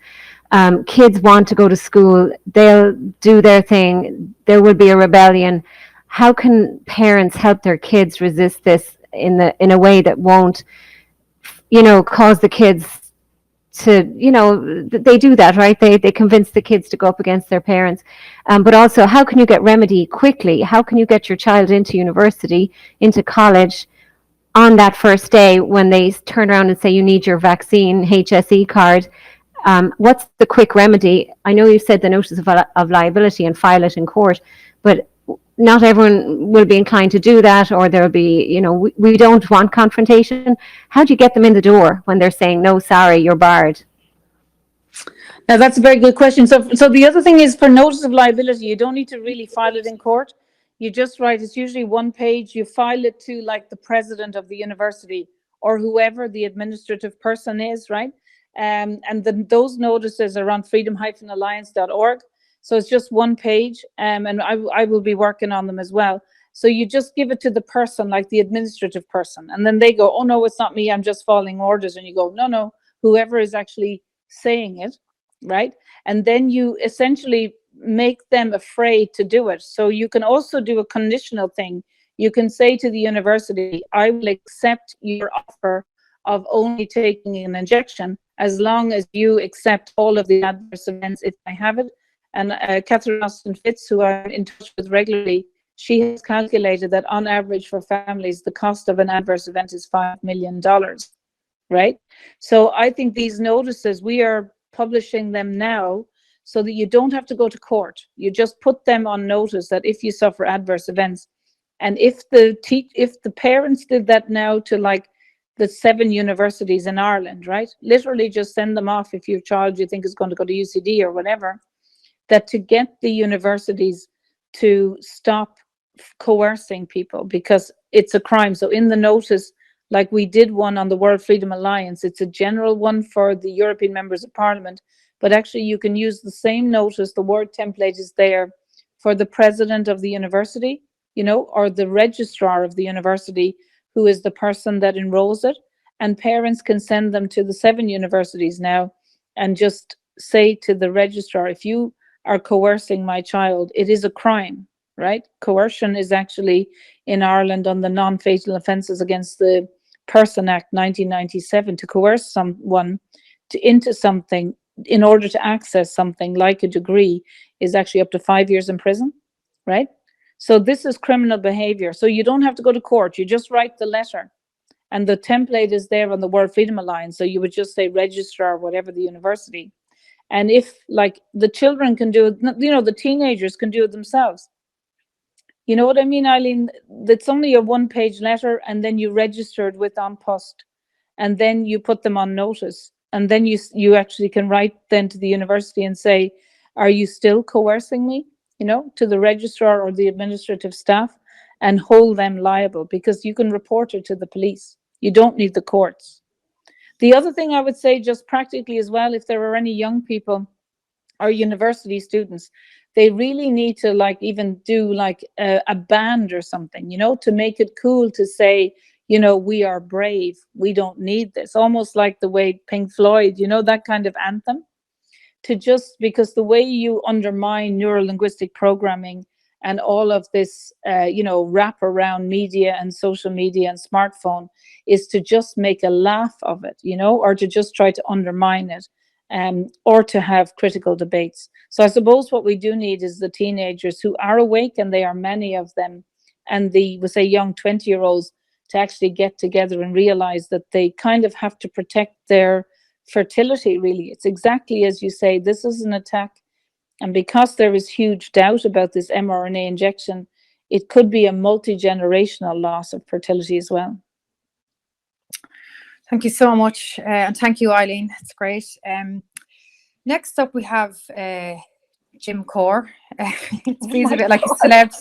Speaker 3: Kids want to go to school. They'll do their thing. There will be a rebellion. How can parents help their kids resist this in a way that won't, cause the kids to, they do that, right? They convince the kids to go up against their parents. But also, how can you get remedy quickly? How can you get your child into university, into college on that first day when they turn around and say you need your vaccine HSE card? What's the quick remedy? I know you said the notice of liability and file it in court, but not everyone will be inclined to do that, or there'll be, we don't want confrontation. How do you get them in the door when they're saying, no, sorry, you're barred?
Speaker 2: Now, that's a very good question. So the other thing is, for notice of liability, you don't need to really file it in court. You just write, it's usually one page. You file it to like the president of the university or whoever the administrative person is, right? And those notices are on freedom-alliance.org. So it's just one page, and I will be working on them as well. So you just give it to the person, like the administrative person, and then they go, oh no, it's not me, I'm just following orders. And you go, no, whoever is actually saying it, right? And then you essentially make them afraid to do it. So you can also do a conditional thing. You can say to the university, I will accept your offer of only taking an injection as long as you accept all of the adverse events if I have it. And Catherine Austin Fitz, who I'm in touch with regularly, she has calculated that on average for families, the cost of an adverse event is $5 million, right? So I think these notices, we are publishing them now so that you don't have to go to court. You just put them on notice that if you suffer adverse events, and if the parents did that now to like the 7 universities in Ireland, right? Literally just send them off if your child you think is going to go to UCD or whatever, that to get the universities to stop coercing people because it's a crime. So in the notice, like we did one on the World Freedom Alliance, it's a general one for the European members of parliament, but actually you can use the same notice, the word template is there for the president of the university, or the registrar of the university, who is the person that enrolls it. And parents can send them to the 7 universities now and just say to the registrar, if you are coercing my child, it is a crime, right? Coercion is actually in Ireland on the Non-Fatal Offences Against the Person Act 1997. To coerce someone into something in order to access something like a degree is actually up to 5 years in prison, right? So this is criminal behavior. So you don't have to go to court. You just write the letter. And the template is there on the World Freedom Alliance. So you would just say registrar, whatever the university. And if like the children can do it, the teenagers can do it themselves. You know what I mean, Eileen? It's only a 1-page letter, and then you registered with An Post, and then you put them on notice. And then you actually can write then to the university and say, are you still coercing me? To the registrar or the administrative staff, and hold them liable, because you can report it to the police. You don't need the courts. The other thing I would say, just practically as well, if there are any young people or university students, they really need to even do a band or something, to make it cool to say we are brave, we don't need this, almost like the way Pink Floyd, that kind of anthem, to just because the way you undermine neuro-linguistic programming and all of this, wrap around media and social media and smartphone is to just make a laugh of it, or to just try to undermine it, or to have critical debates. So I suppose what we do need is the teenagers who are awake, and they are many of them, and we say young 20-year-olds, to actually get together and realize that they kind of have to protect their fertility, really. It's exactly as you say, this is an attack. And because there is huge doubt about this mRNA injection, it could be a multi-generational loss of fertility as well.
Speaker 1: Thank you so much. And thank you, Eileen. It's great. Next up, we have Jim Core. It feels a bit like a celeb.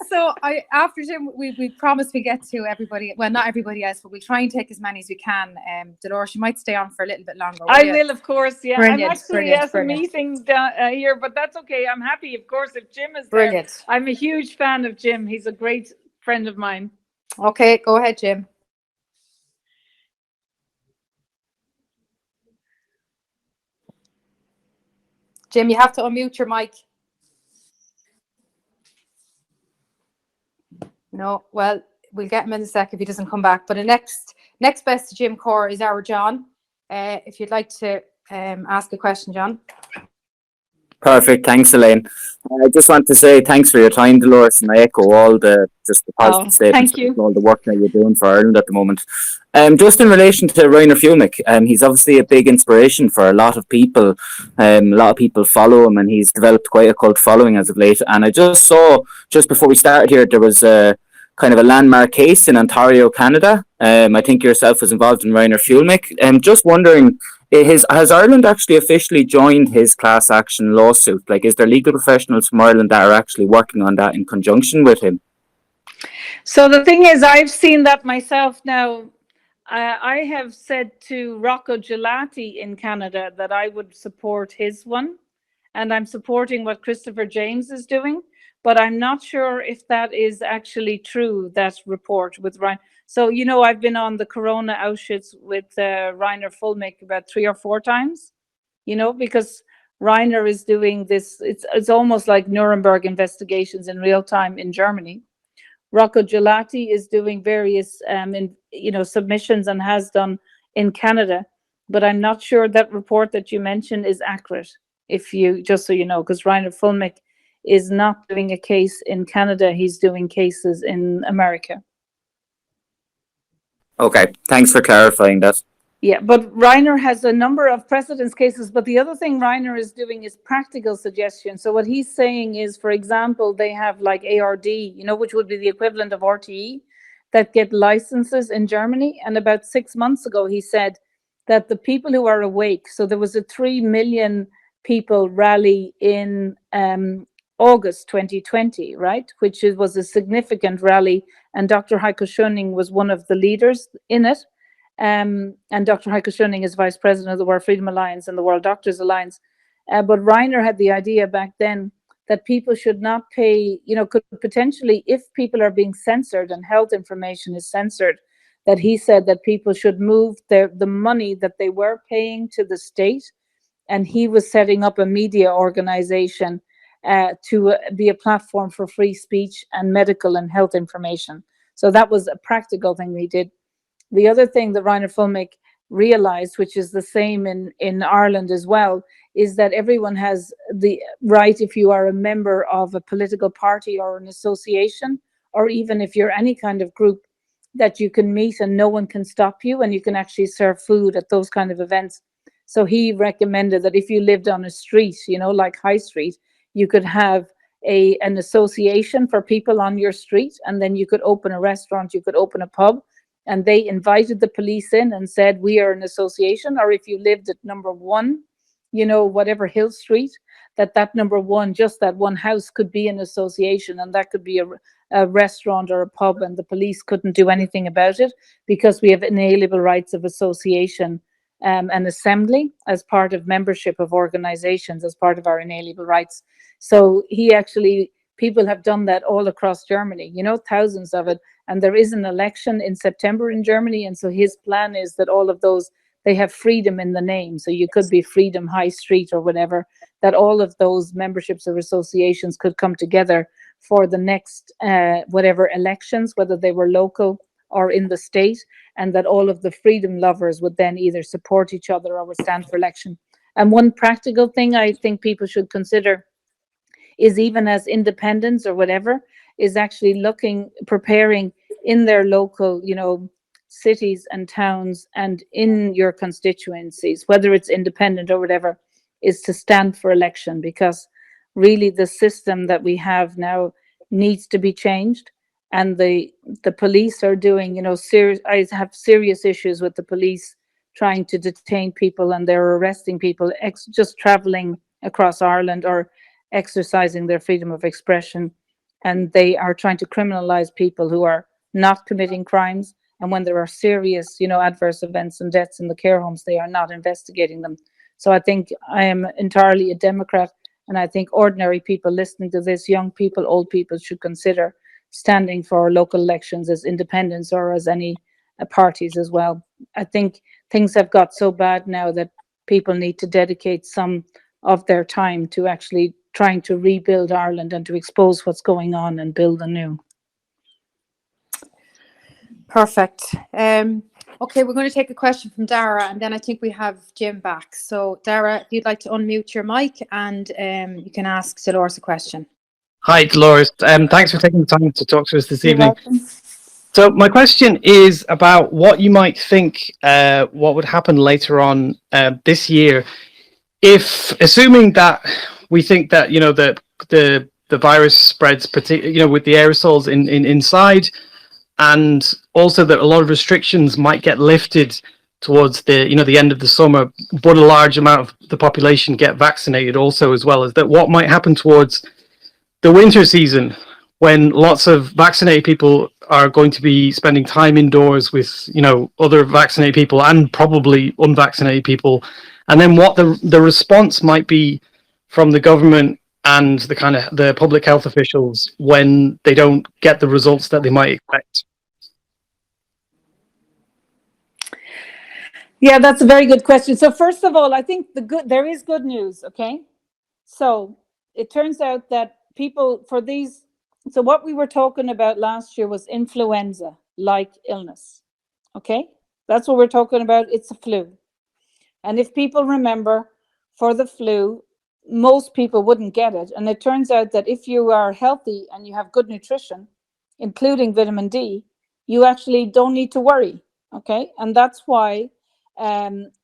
Speaker 1: So after Jim, we promised we get to everybody. Well, not everybody else, but we'll try and take as many as we can. Dolores, you might stay on for a little bit longer.
Speaker 2: I will, of course. Yeah,
Speaker 1: brilliant,
Speaker 2: I'm actually at a meeting here, but that's okay. I'm happy, of course, if Jim is there.
Speaker 1: Brilliant.
Speaker 2: I'm a huge fan of Jim. He's a great friend of mine.
Speaker 1: Okay, go ahead, Jim. Jim, you have to unmute your mic. No, well, we'll get him in a sec if he doesn't come back. But the next best to Jim Core is our John. If you'd like to ask a question, John.
Speaker 4: Perfect. Thanks, Elaine. I just want to say thanks for your time, Dolores, and I echo all the positive statements.
Speaker 2: Thank you.
Speaker 4: All the work that you're doing for Ireland at the moment. Just in relation to Rainer Fuellmich, he's obviously a big inspiration for a lot of people. A lot of people follow him, and he's developed quite a cult following as of late. And I just saw, just before we started here, there was a kind of a landmark case in Ontario, Canada. I think yourself was involved in Rainer Fuellmich. Just wondering, has Ireland actually officially joined his class action lawsuit? Like, is there legal professionals from Ireland that are actually working on that in conjunction with him?
Speaker 2: So the thing is, I've seen that myself now. I have said to Rocco Gelati in Canada that I would support his one, and I'm supporting what Christopher James is doing, but I'm not sure if that is actually true, that report with Ryan. So, I've been on the Corona Auschwitz with Rainer Fuellmich about 3 or 4 times, because Rainer is doing this. It's almost like Nuremberg investigations in real time in Germany. Rocco Gelati is doing various, submissions and has done in Canada, but I'm not sure that report that you mentioned is accurate. Just so you know, because Rainer Fuellmich is not doing a case in Canada, he's doing cases in America.
Speaker 4: Okay, thanks for clarifying that.
Speaker 2: Yeah, but Rainer has a number of precedence cases, but the other thing Rainer is doing is practical suggestions. So what he's saying is, for example, they have like ARD, which would be the equivalent of RTE, that get licenses in Germany. And about 6 months ago, he said that the people who are awake, so there was a 3 million people rally in August 2020, right? Which was a significant rally. And Dr. Heiko Schöning was one of the leaders in it. And Dr. Heiko Schöning is vice president of the World Freedom Alliance and the World Doctors Alliance. But Rainer had the idea back then that people should not pay, could potentially, if people are being censored and health information is censored, that he said that people should move the money that they were paying to the state. And he was setting up a media organization to be a platform for free speech and medical and health information. So that was a practical thing we did. The other thing that Rainer Fuellmich realized, which is the same in Ireland as well, is that everyone has the right, if you are a member of a political party or an association, or even if you're any kind of group, that you can meet and no one can stop you, and you can actually serve food at those kind of events. So he recommended that if you lived on a street, like High Street, you could have an association for people on your street, and then you could open a restaurant, you could open a pub, and they invited the police in and said, we are an association. Or if you lived at number 1, whatever Hill Street, that number 1, just that one house could be an association, and that could be a restaurant or a pub, and the police couldn't do anything about it because we have inalienable rights of association and assembly as part of membership of organizations, as part of our inalienable rights. So people have done that all across Germany, you know, thousands of it. And there is an election in September in Germany. And so his plan is that all of those, they have freedom in the name. So you could be Freedom High Street or whatever, that all of those memberships or associations could come together for the next whatever elections, whether they were local or in the state, and that all of the freedom lovers would then either support each other or would stand for election. And one practical thing I think people should consider is, even as independents or whatever, is actually preparing in their local, you know, cities and towns and in your constituencies, whether it's independent or whatever, is to stand for election, because really the system that we have now needs to be changed. And the police are doing, you know, I have serious issues with the police trying to detain people, and they're arresting people just traveling across Ireland or exercising their freedom of expression. And they are trying to criminalize people who are not committing crimes. And when there are serious, you know, adverse events and deaths in the care homes, they are not investigating them. So I think I am entirely a Democrat. And I think ordinary people listening to this, young people, old people, should consider standing for local elections as independents or as any parties as well. I think things have got so bad now that people need to dedicate some of their time to actually trying to rebuild Ireland and to expose what's going on and build anew.
Speaker 1: Perfect. Okay, we're going to take a question from Dara, and then I think we have Jim back. So Dara, if you'd like to unmute your mic, and you can ask Delores a question.
Speaker 5: Hi, Delores. Thanks for taking the time to talk to us this
Speaker 2: You're
Speaker 5: evening.
Speaker 2: welcome.
Speaker 5: So my question is about what you might think what would happen later on this year, if, assuming that we think that, you know, the virus spreads, you know, with the aerosols inside, and also that a lot of restrictions might get lifted towards the, you know, the end of the summer, but a large amount of the population get vaccinated also, as well as that, what might happen towards the winter season, when lots of vaccinated people are going to be spending time indoors with, you know, other vaccinated people and probably unvaccinated people, and then what the response might be from the government and the kind of the public health officials when they don't get the results that they might expect.
Speaker 2: Yeah, that's a very good question. So first of all, I think there is good news, okay? So it turns out that people for these, so what we were talking about last year was influenza-like illness, okay? That's what we're talking about. It's a flu. And if people remember, for the flu, most people wouldn't get it. And it turns out that if you are healthy and you have good nutrition, including vitamin D, you actually don't need to worry, okay? And that's why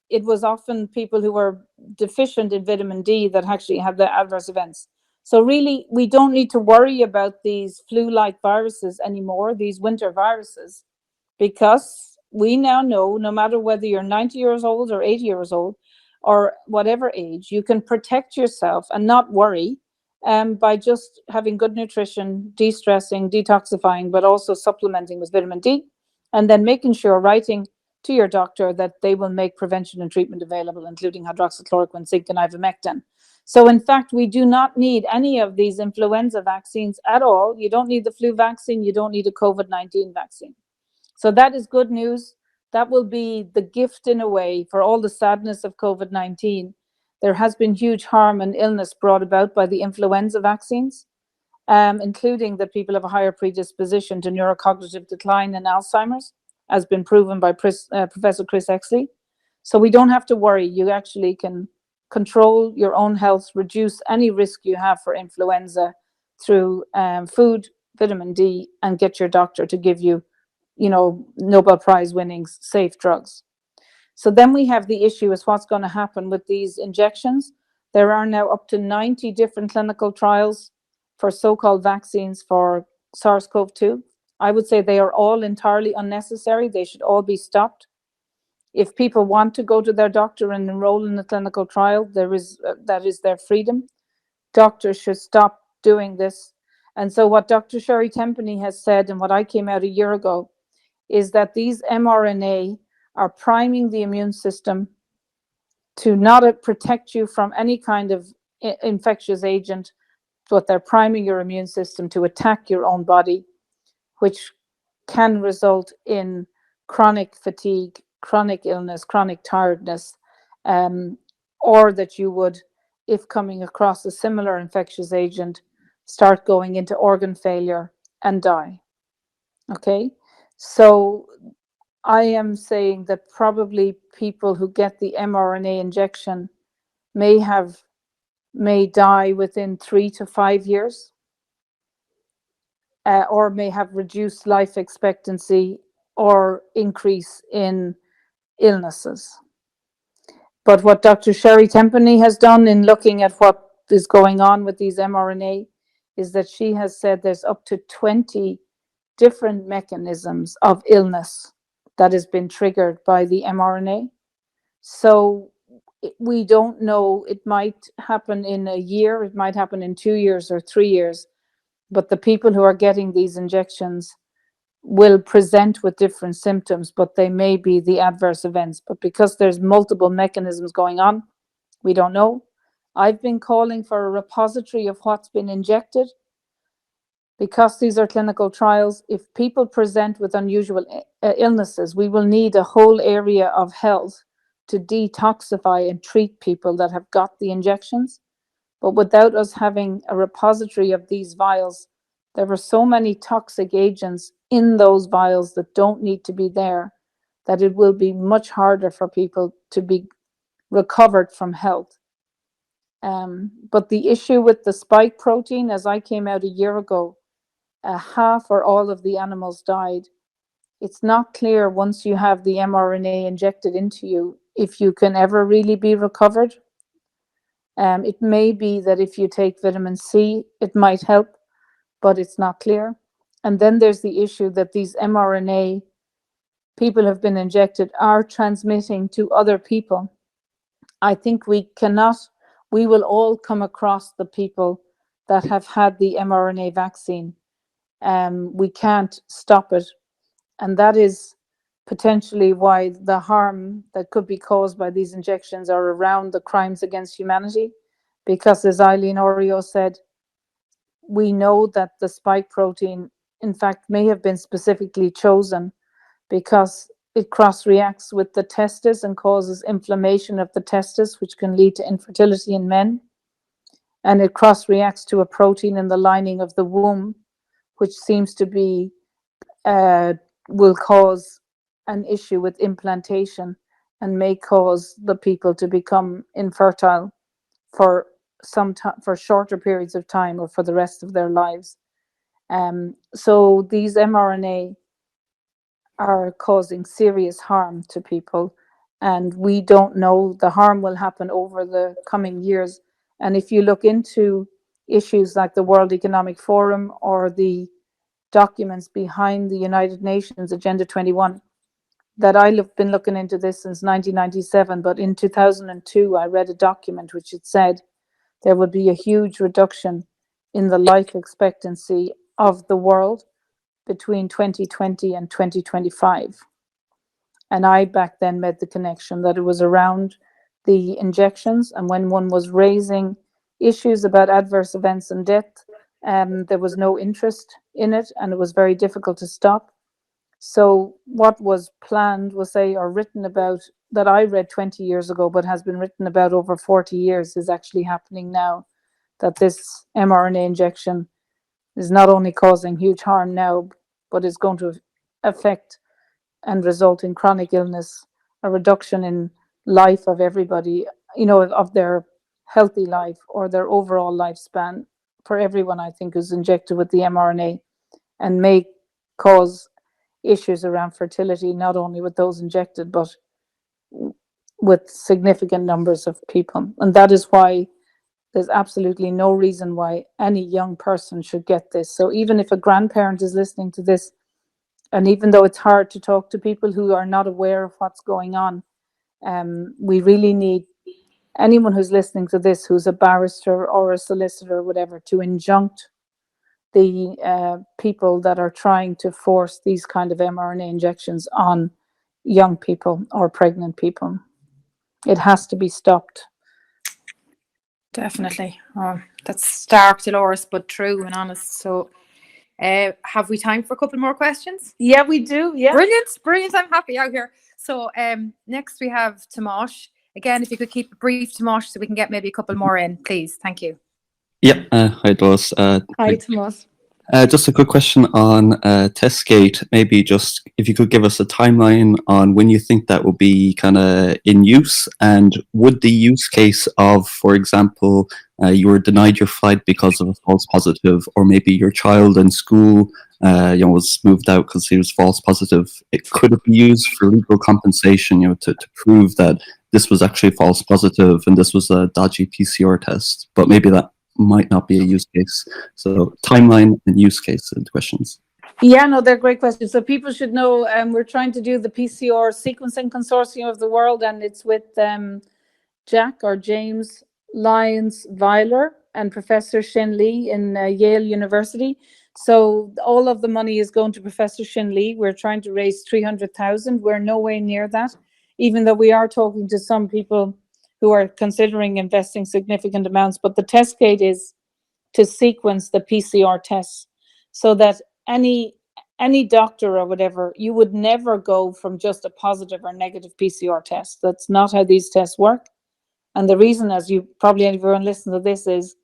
Speaker 2: it was often people who were deficient in vitamin D that actually had the adverse events. So really, we don't need to worry about these flu-like viruses anymore, these winter viruses, because we now know, no matter whether you're 90 years old or 80 years old or whatever age, you can protect yourself and not worry by just having good nutrition, de-stressing, detoxifying, but also supplementing with vitamin D, and then making sure, writing to your doctor, that they will make prevention and treatment available, including hydroxychloroquine, zinc, and ivermectin. So in fact, we do not need any of these influenza vaccines at all. You don't need the flu vaccine. You don't need a COVID-19 vaccine. So that is good news. That will be the gift, in a way, for all the sadness of COVID-19. There has been huge harm and illness brought about by the influenza vaccines, including that people have a higher predisposition to neurocognitive decline and Alzheimer's, has been proven by Professor Chris Exley. So we don't have to worry. You actually can control your own health, reduce any risk you have for influenza through food, vitamin D, and get your doctor to give you, you know, Nobel Prize winning safe drugs. So then we have the issue is what's going to happen with these injections. There are now up to 90 different clinical trials for so-called vaccines for SARS-CoV-2. I would say they are all entirely unnecessary. They should all be stopped. If people want to go to their doctor and enroll in a clinical trial, that is their freedom. Doctors should stop doing this. And so what Dr. Sherry Tempany has said, and what I came out a year ago, is that these mRNA are priming the immune system to not protect you from any kind of infectious agent but they're priming your immune system to attack your own body, which can result in chronic fatigue, chronic illness, chronic tiredness, or that you would, if coming across a similar infectious agent, start going into organ failure and die. Okay, so I am saying that probably people who get the mRNA injection may die within 3 to 5 years, or may have reduced life expectancy or increase in illnesses. But what Dr. Sherry Tempany has done in looking at what is going on with these mRNA is that she has said there's up to 20 different mechanisms of illness that has been triggered by the mRNA. So we don't know, it might happen in a year, it might happen in 2 years or 3 years, but the people who are getting these injections will present with different symptoms, but they may be the adverse events. But because there's multiple mechanisms going on, we don't know. I've been calling for a repository of what's been injected. Because these are clinical trials, if people present with unusual illnesses, we will need a whole area of health to detoxify and treat people that have got the injections. But without us having a repository of these vials, there are so many toxic agents in those vials that don't need to be there, that it will be much harder for people to be recovered from health. But the issue with the spike protein, as I came out a year ago, half or all of the animals died. It's not clear once you have the mRNA injected into you if you can ever really be recovered. It may be that if you take vitamin C, it might help, but it's not clear. And then there's the issue that these mRNA people have been injected are transmitting to other people. I think we will all come across the people that have had the mRNA vaccine. We can't stop it. And that is potentially why the harm that could be caused by these injections are around the crimes against humanity. Because as Eileen Oreo said, we know that the spike protein, in fact, may have been specifically chosen because it cross-reacts with the testis and causes inflammation of the testis, which can lead to infertility in men. And it cross-reacts to a protein in the lining of the womb, which seems to be, will cause an issue with implantation and may cause the people to become infertile for some time, for shorter periods of time or for the rest of their lives. So these mRNA are causing serious harm to people, and we don't know, the harm will happen over the coming years. And if you look into issues like the World Economic Forum or the documents behind the United Nations Agenda 21, that I've been looking into this since 1997, but in 2002 I read a document which had said there would be a huge reduction in the life expectancy of the world between 2020 and 2025. And I back then made the connection that it was around the injections, and when one was raising issues about adverse events and death, there was no interest in it, and it was very difficult to stop. So what was planned was, say, or written about, that I read 20 years ago, but has been written about over 40 years, is actually happening now, that this mRNA injection is not only causing huge harm now, but is going to affect and result in chronic illness, a reduction in life of everybody, of their healthy life or their overall lifespan for everyone, I think, who's injected with the mRNA, and may cause issues around fertility, not only with those injected, but with significant numbers of people. And that is why there's absolutely no reason why any young person should get this. So even if a grandparent is listening to this, and even though it's hard to talk to people who are not aware of what's going on, we really need anyone who's listening to this, who's a barrister or a solicitor or whatever, to injunct the people that are trying to force these kind of mRNA injections on young people or pregnant people. It has to be stopped.
Speaker 1: Definitely. Oh, that's stark, Dolores, but true and honest. So, have we time for a couple more questions?
Speaker 2: Yeah, we do. Yeah.
Speaker 1: Brilliant, brilliant. I'm happy out here. So, next we have Tomash. Again, if you could keep it brief, Tomash, so we can get maybe a couple more in, please. Thank you.
Speaker 6: Yeah, hi, Doris.
Speaker 2: Hi, Tomas.
Speaker 6: Just a quick question on Testgate. Maybe just if you could give us a timeline on when you think that will be kind of in use, and would the use case of, for example, you were denied your flight because of a false positive, or maybe your child in school, was moved out because he was false positive. It could it be used for legal compensation, to prove that this was actually false positive and this was a dodgy PCR test, but maybe that might not be a use case. So timeline and use case and questions.
Speaker 2: Yeah, no, they're great questions. So people should know we're trying to do the PCR sequencing consortium of the world, and it's with Jack or James Lyons Weiler and Professor Shin Lee in Yale University. So all of the money is going to Professor Shin Lee. We're trying to raise 300,000. We're no way near that, even though we are talking to some people who are considering investing significant amounts. But the test gate is to sequence the PCR tests so that any doctor or whatever, you would never go from just a positive or negative PCR test. That's not how these tests work. And the reason, as you probably everyone listening to this, is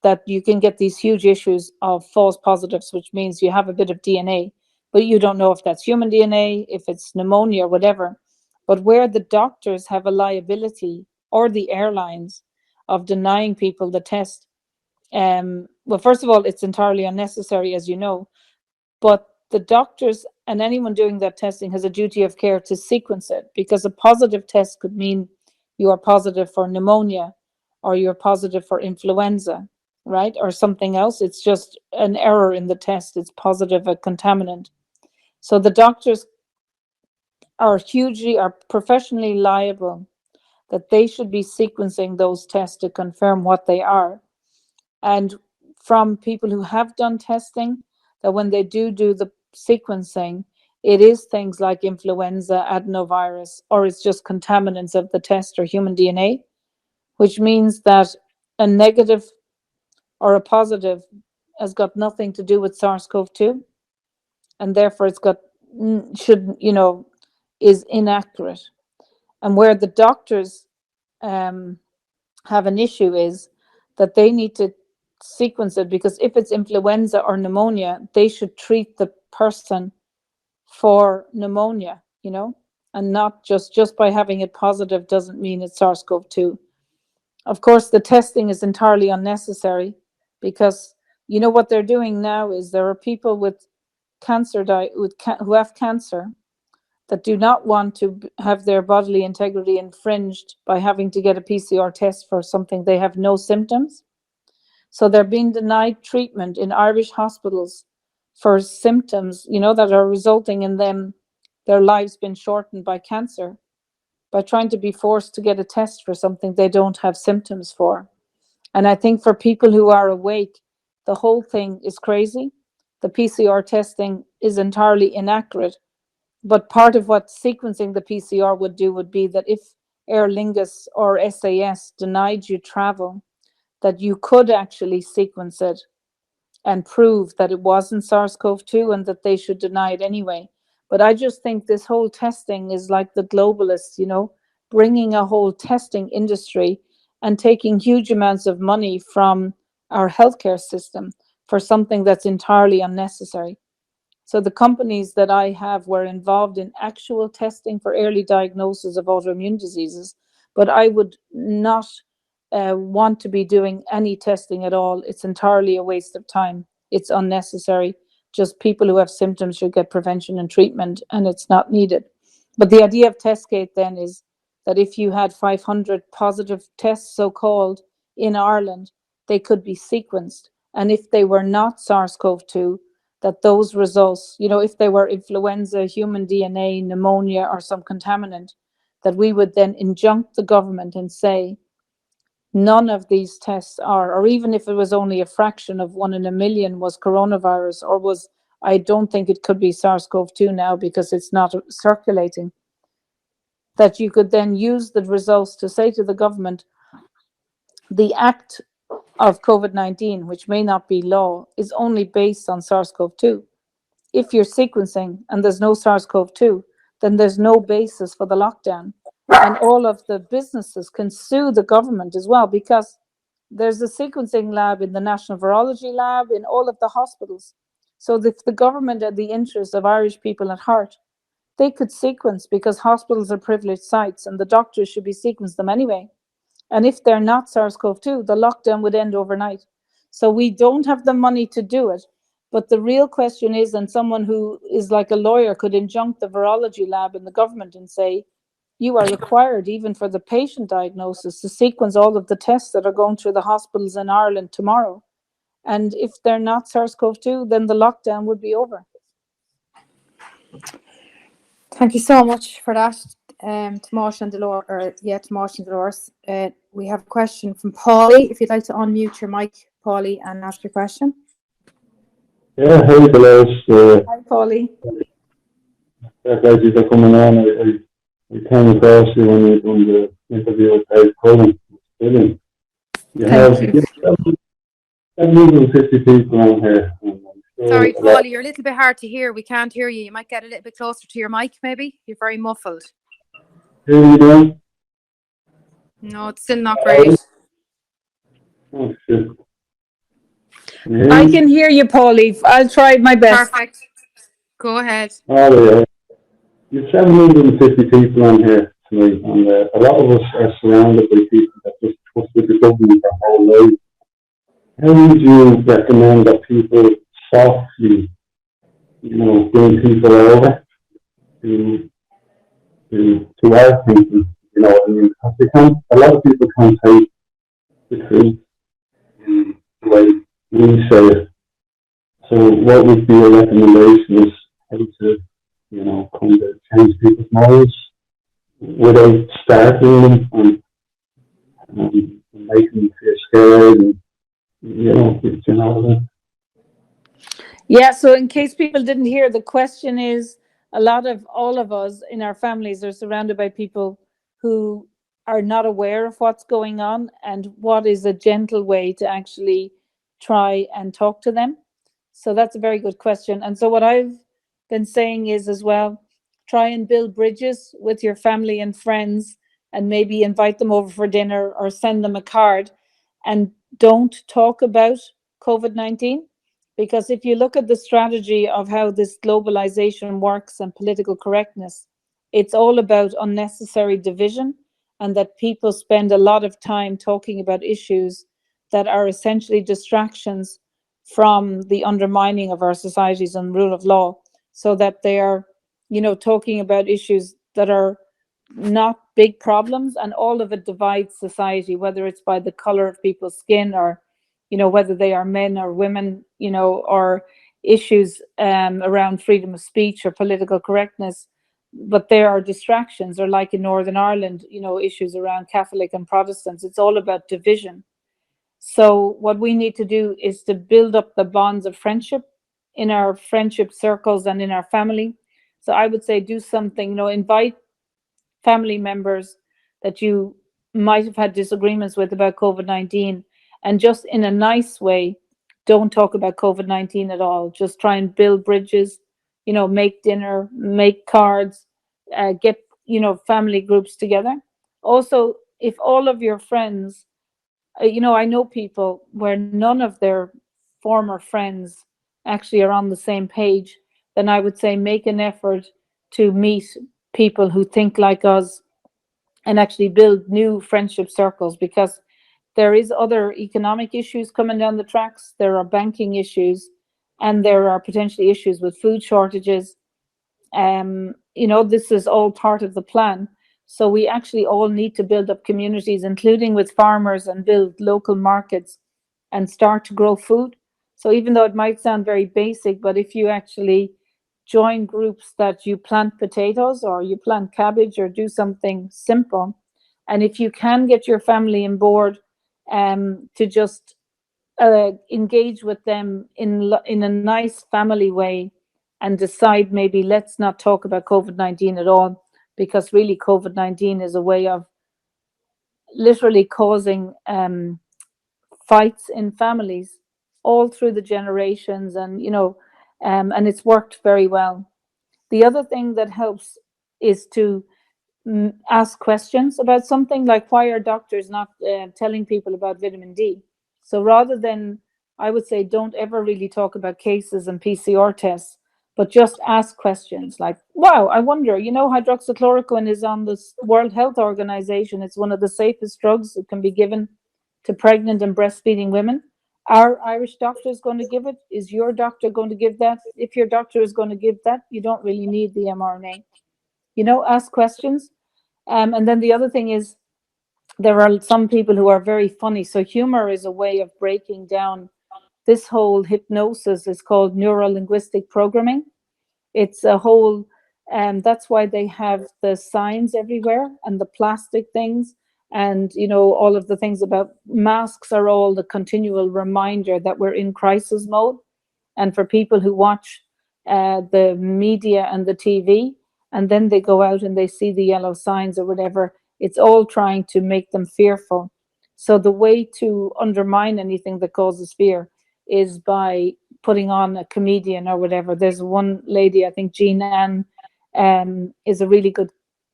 Speaker 2: that you can get these huge issues of false positives, which means you have a bit of DNA, but you don't know if that's human DNA, if it's pneumonia or whatever. But where the doctors have a liability, or the airlines, of denying people the test, well, first of all, it's entirely unnecessary, as you know, but the doctors and anyone doing that testing has a duty of care to sequence it, because a positive test could mean you are positive for pneumonia, or you're positive for influenza, right? Or something else. It's just an error in the test. It's positive a contaminant. So the doctors are professionally liable, that they should be sequencing those tests to confirm what they are. And from people who have done testing, that when they do the sequencing, it is things like influenza, adenovirus, or it's just contaminants of the test or human DNA, which means that a negative or a positive has got nothing to do with SARS-CoV-2, and therefore it's got is inaccurate. And where the doctors have an issue is that they need to sequence it, because if it's influenza or pneumonia, they should treat the person for pneumonia, and not just by having it positive doesn't mean it's SARS-CoV-2. Of course, the testing is entirely unnecessary, because what they're doing now is there are people with cancer who have cancer that do not want to have their bodily integrity infringed by having to get a PCR test for something they have no symptoms. So they're being denied treatment in Irish hospitals for symptoms, that are resulting in their lives being shortened by cancer, by trying to be forced to get a test for something they don't have symptoms for. And I think for people who are awake, the whole thing is crazy. The PCR testing is entirely inaccurate. But part of what sequencing the PCR would do would be that if Aer Lingus or SAS denied you travel, that you could actually sequence it and prove that it wasn't SARS-CoV-2 and that they should deny it anyway. But I just think this whole testing is like the globalists, bringing a whole testing industry and taking huge amounts of money from our healthcare system for something that's entirely unnecessary. So the companies that I have were involved in actual testing for early diagnosis of autoimmune diseases, but I would not want to be doing any testing at all. It's entirely a waste of time. It's unnecessary. Just people who have symptoms should get prevention and treatment, and it's not needed. But the idea of Testgate then is that if you had 500 positive tests, so-called, in Ireland, they could be sequenced. And if they were not SARS-CoV-2, that those results, if they were influenza, human DNA, pneumonia, or some contaminant, that we would then injunct the government and say, none of these tests are, or even if it was only a fraction of 1 in a million was coronavirus, or was, I don't think it could be SARS-CoV-2 now because it's not circulating, that you could then use the results to say to the government, the act of COVID-19, which may not be law, is only based on SARS-CoV-2. If you're sequencing and there's no SARS-CoV-2, then there's no basis for the lockdown. And all of the businesses can sue the government as well, because there's a sequencing lab in the National Virology Lab, in all of the hospitals. So if the government had the interest of Irish people at heart, they could sequence, because hospitals are privileged sites and the doctors should be sequenced them anyway. And if they're not SARS-CoV-2, the lockdown would end overnight. So we don't have the money to do it. But the real question is, and someone who is like a lawyer could injunct the virology lab in the government and say, you are required, even for the patient diagnosis, to sequence all of the tests that are going through the hospitals in Ireland tomorrow. And if they're not SARS-CoV-2, then the lockdown would be over.
Speaker 1: Thank you so much for that, Tomáš and Delores. We have a question from Paulie. If you'd like to unmute your mic, Paulie, and ask your question.
Speaker 7: Yeah, hey Delores.
Speaker 2: Hi, Paulie.
Speaker 7: Thank you for coming on. I came across you when you done the interview with Dave Cullen. Brilliant. You have 750 people on here.
Speaker 1: Sorry, Paulie, you're a little bit hard to hear. We can't hear you. You might get a little bit closer to your mic, maybe. You're very muffled.
Speaker 7: Hear me doing?
Speaker 1: No, it's still not great.
Speaker 7: Oh, shit.
Speaker 2: I can hear you, Paulie. I'll try my best.
Speaker 1: Perfect. Go ahead.
Speaker 7: Oh, yeah. You've 750 people on here tonight, and a lot of us are surrounded by people that just trusted the government their whole life. How would you recommend that people softly, bring people over to our thinking? You know what I mean? Because a lot of people can't take the truth in the way we say it. So what would be a recommendation is how to, kind of change people's minds without startling them and making them feel scared and, what I mean?
Speaker 2: Yeah, so in case people didn't hear, the question is, all of us in our families are surrounded by people who are not aware of what's going on, and what is a gentle way to actually try and talk to them. So that's a very good question. And so what I've been saying is as well, try and build bridges with your family and friends, and maybe invite them over for dinner or send them a card, and don't talk about COVID-19. Because if you look at the strategy of how this globalization works and political correctness, it's all about unnecessary division, and that people spend a lot of time talking about issues that are essentially distractions from the undermining of our societies and rule of law, so that they are, talking about issues that are not big problems, and all of it divides society, whether it's by the color of people's skin, or whether they are men or women, or issues around freedom of speech or political correctness. But there are distractions, or like in Northern Ireland, issues around Catholic and Protestants. It's all about division. So what we need to do is to build up the bonds of friendship in our friendship circles and in our family. So I would say do something, invite family members that you might have had disagreements with about COVID-19, and just in a nice way, don't talk about COVID-19 at all. Just try and build bridges, make dinner, make cards, get, family groups together. Also, if all of your friends, I know people where none of their former friends actually are on the same page, then I would say make an effort to meet people who think like us and actually build new friendship circles, because there is other economic issues coming down the tracks. There are banking issues, and there are potentially issues with food shortages. This is all part of the plan. So we actually all need to build up communities, including with farmers, and build local markets and start to grow food. So even though it might sound very basic, but if you actually join groups that you plant potatoes or you plant cabbage or do something simple, and if you can get your family on board to just engage with them in a nice family way, and decide maybe let's not talk about COVID-19 at all, because really COVID-19 is a way of literally causing fights in families all through the generations, and and it's worked very well. The other thing that helps is to ask questions about something, like why are doctors not telling people about vitamin D? So rather than, I would say, don't ever really talk about cases and PCR tests, but just ask questions like, wow, I wonder, hydroxychloroquine is on the World Health Organization. It's one of the safest drugs that can be given to pregnant and breastfeeding women. Are Irish doctors going to give it? Is your doctor going to give that? If your doctor is going to give that, you don't really need the mRNA. Ask questions. And then the other thing is, there are some people who are very funny. So humor is a way of breaking down this whole hypnosis. Is called neuro-linguistic programming. It's a whole, that's why they have the signs everywhere and the plastic things, and all of the things about masks are all the continual reminder that we're in crisis mode. And for people who watch the media and the TV, and then they go out and they see the yellow signs or whatever, it's all trying to make them fearful. So the way to undermine anything that causes fear is by putting on a comedian or whatever. There's one lady, I think Jean Ann, is a really good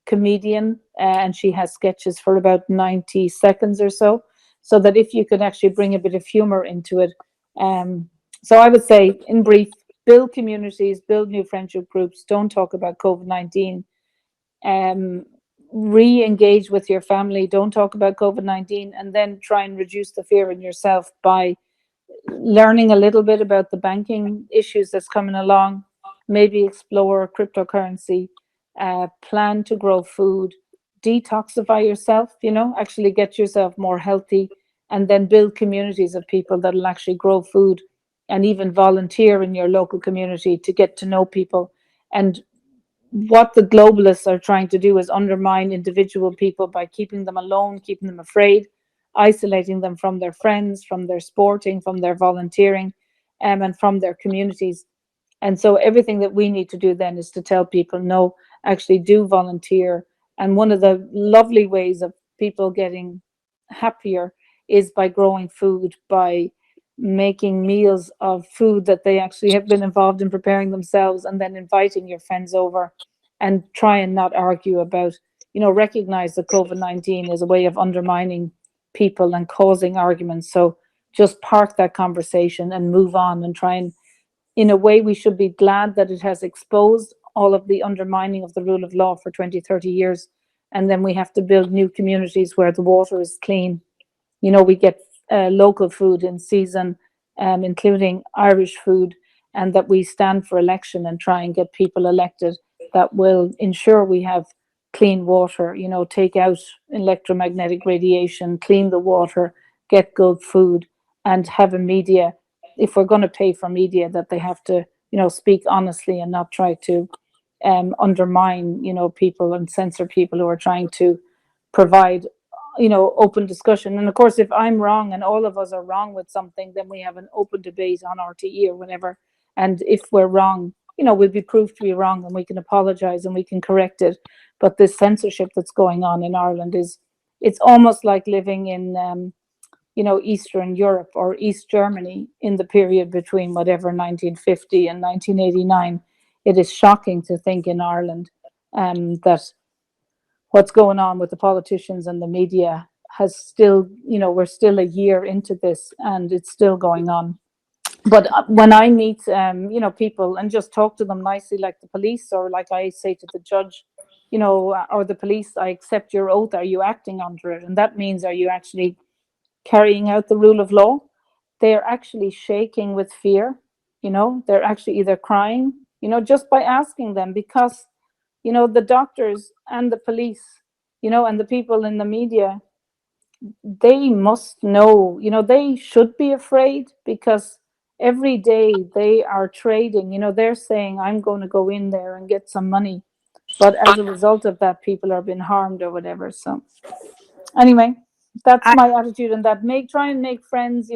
Speaker 2: comedian, and she has sketches for about 90 seconds or so, so that if you could actually bring a bit of humor into it. So I would say, in brief, build communities, build new friendship groups, don't talk about COVID-19. Re-engage with your family, don't talk about COVID-19, and then try and reduce the fear in yourself by learning a little bit about the banking issues that's coming along, maybe explore cryptocurrency, plan to grow food, detoxify yourself, actually get yourself more healthy, and then build communities of people that will actually grow food, and even volunteer in your local community to get to know people. And what the globalists are trying to do is undermine individual people by keeping them alone, keeping them afraid, isolating them from their friends, from their sporting, from their volunteering, and from their communities. And so everything that we need to do then is to tell people, no, actually do volunteer. And one of the lovely ways of people getting happier is by growing food, by making meals of food that they actually have been involved in preparing themselves, and then inviting your friends over, and try and not argue about, recognize that COVID-19 is a way of undermining people and causing arguments. So just park that conversation and move on, and try and, in a way, we should be glad that it has exposed all of the undermining of the rule of law for 20, 30 years. And then we have to build new communities where the water is clean. We get local food in season, including Irish food, and that we stand for election and try and get people elected that will ensure we have clean water, take out electromagnetic radiation, clean the water, get good food, and have a media, if we're going to pay for media, that they have to, speak honestly and not try to undermine, people and censor people who are trying to provide, open discussion. And of course, if I'm wrong and all of us are wrong with something, then we have an open debate on RTE or whatever. And if we're wrong, we'll be proved to be wrong, and we can apologize and we can correct it. But this censorship that's going on in Ireland it's almost like living in, Eastern Europe or East Germany in the period between whatever 1950 and 1989. It is shocking to think in Ireland that what's going on with the politicians and the media has still, we're still a year into this and it's still going on. But when I meet, people and just talk to them nicely, like the police, or like I say to the judge, or the police, I accept your oath. Are you acting under it? And that means, are you actually carrying out the rule of law? They're actually shaking with fear. They're actually either crying, just by asking them, because, the doctors and the police, and the people in the media, they must know, they should be afraid, because every day they are trading, they're saying, I'm going to go in there and get some money. But as a result of that, people are being harmed or whatever. So anyway, that's my attitude on that. Try and make friends,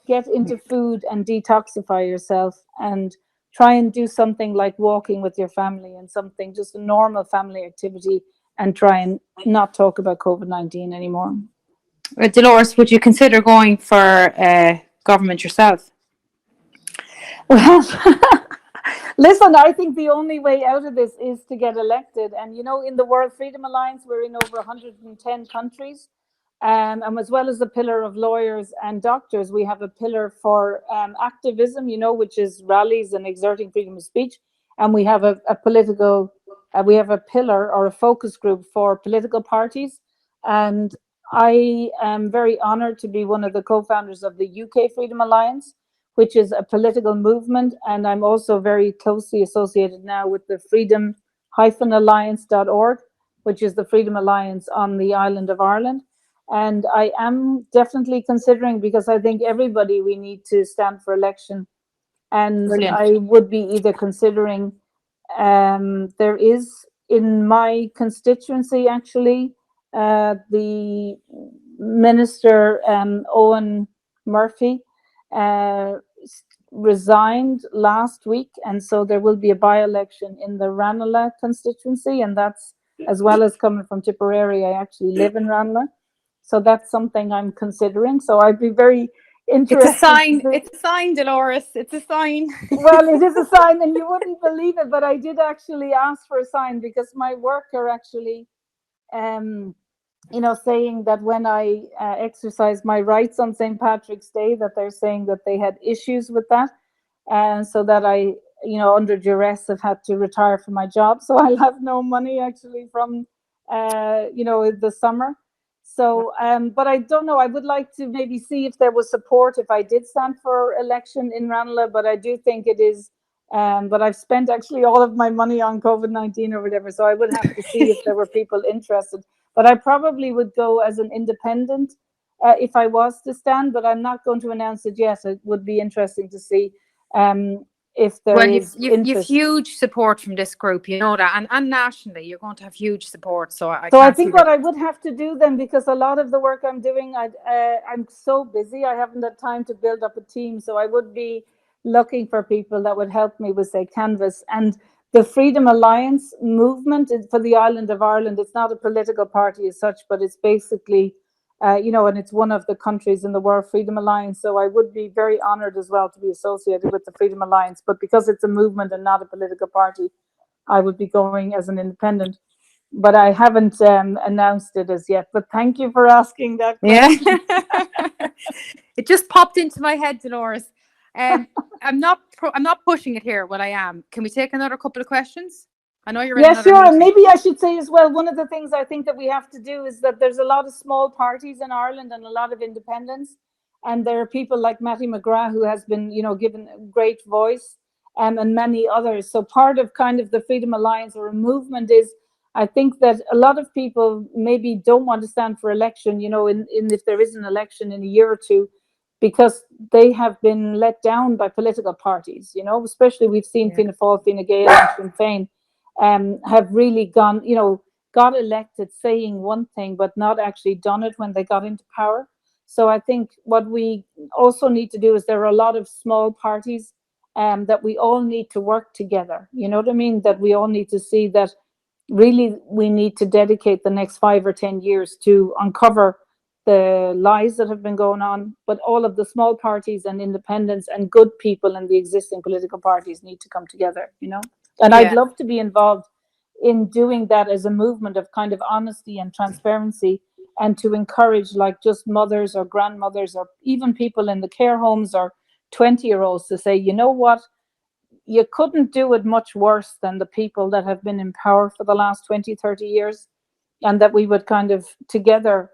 Speaker 2: get into food and detoxify yourself, and try and do something like walking with your family, and something, just a normal family activity, and try and not talk about COVID-19 anymore.
Speaker 1: Dolores, would you consider going for government yourself?
Speaker 2: Well, listen, I think the only way out of this is to get elected. And, you know, in the World Freedom Alliance, we're in over 110 countries. And as well as the pillar of lawyers and doctors, we have a pillar for activism, you know, which is rallies and exerting freedom of speech. And we have a political, we have a pillar or a focus group for political parties. And I am very honored to be one of the co-founders of the UK Freedom Alliance, which is a political movement. And I'm also very closely associated now with the freedom-alliance.org, which is the Freedom Alliance on the island of Ireland. And I am definitely considering, because I think everybody, we need to stand for election. And
Speaker 1: Brilliant.
Speaker 2: I would be either considering, there is in my constituency, actually, the Minister Owen Murphy resigned last week. And so there will be a by-election in the Ranelagh constituency. And that's, as well as coming from Tipperary, I actually live in Ranelagh. So that's something I'm considering. So I'd be very interested.
Speaker 1: It's a sign. It's a sign, Dolores. It's a sign.
Speaker 2: Well, it is a sign, and you wouldn't believe it, but I did actually ask for a sign, because my worker actually, you know, saying that when I exercised my rights on St. Patrick's Day, that they're saying that they had issues with that. And so that I, you know, under duress have had to retire from my job. So I'll have no money actually from, you know, the summer. So, but I don't know, I would like to maybe see if there was support if I did stand for election in Ranelagh, but I do think it is, but I've spent actually all of my money on COVID-19 or whatever, so I would have to see if there were people interested. But I probably would go as an independent if I was to stand, but I'm not going to announce it yet. It would be interesting to see if there is
Speaker 1: you've
Speaker 2: interest.
Speaker 1: huge support from this group, you know that, and nationally you're going to have huge support. So I
Speaker 2: think what I would have to do then, because a lot of the work I'm doing, I'm so busy, I haven't had time to build up a team. So I would be looking for people that would help me with, say, Canvas. And the Freedom Alliance movement for the island of Ireland, it's not a political party as such, but it's basically, you know, and it's one of the countries in the World Freedom Alliance. So I would be very honored as well to be associated with the Freedom Alliance. But because it's a movement and not a political party, I would be going as an independent. But I haven't announced it as yet. But thank you for asking that question.
Speaker 1: Yeah. It just popped into my head, Dolores. I'm not pushing it here, but I am. Can we take another couple of questions? I know you're in another
Speaker 2: sure.
Speaker 1: meeting.
Speaker 2: And maybe I should say as well, one of the things I think that we have to do is that there's a lot of small parties in Ireland and a lot of independents. And there are people like Mattie McGrath, who has been, you know, given a great voice, and many others. So part of kind of the Freedom Alliance or a movement is, I think that a lot of people maybe don't want to stand for election, you know, in if there is an election in a year or two, because they have been let down by political parties, you know, especially we've seen Fianna Fáil, Fine Gael and Sinn Féin have really gone, you know, got elected saying one thing, but not actually done it when they got into power. So I think what we also need to do is, there are a lot of small parties that we all need to work together. You know what I mean? That we all need to see that really we need to dedicate the next 5 or 10 years to uncover the lies that have been going on. But all of the small parties and independents and good people in the existing political parties need to come together, you know? And I'd love to be involved in doing that as a movement of kind of honesty and transparency, and to encourage like just mothers or grandmothers or even people in the care homes or 20-year-olds to say, you know what, you couldn't do it much worse than the people that have been in power for the last 20, 30 years. And that we would kind of together,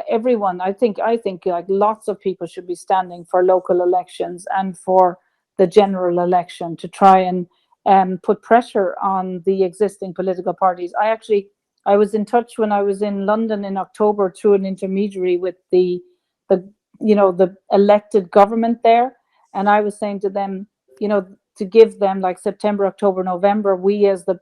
Speaker 2: everyone, I think like lots of people should be standing for local elections and for the general election to try and put pressure on the existing political parties. I was in touch when I was in London in October through an intermediary with the you know, the elected government there. And I was saying to them, you know, to give them like September, October, November, we as the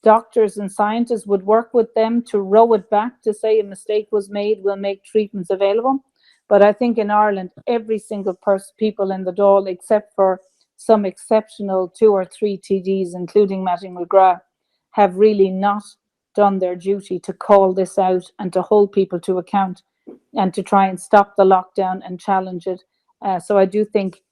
Speaker 2: doctors and scientists would work with them to row it back, to say a mistake was made, we'll make treatments available. But I think in Ireland, every single people in the Dáil, except for some exceptional 2 or 3 TDs, including Mattie McGrath, have really not done their duty to call this out and to hold people to account. and to try and stop the lockdown and challenge it. So I do think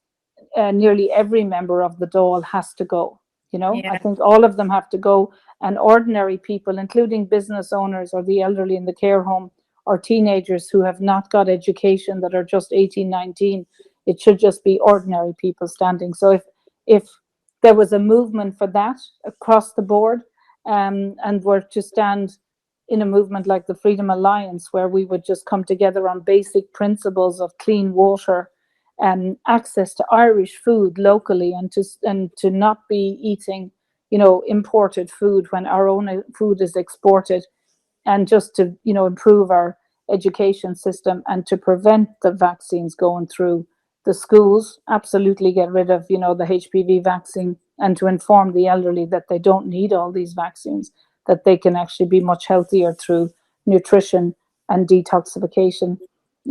Speaker 2: nearly every member of the Dáil has to go. I
Speaker 1: Yeah.
Speaker 2: think all of them have to go, and ordinary people, including business owners or the elderly in the care home or teenagers who have not got education that are just 18, 19, it should just be ordinary people standing. So if there was a movement for that across the board, and were to stand in a movement like the Freedom Alliance, where we would just come together on basic principles of clean water and access to Irish food locally, and to not be eating, imported food when our own food is exported, and just to, improve our education system and to prevent the vaccines going through the schools, absolutely get rid of, the HPV vaccine, and to inform the elderly that they don't need all these vaccines, that they can actually be much healthier through nutrition and detoxification.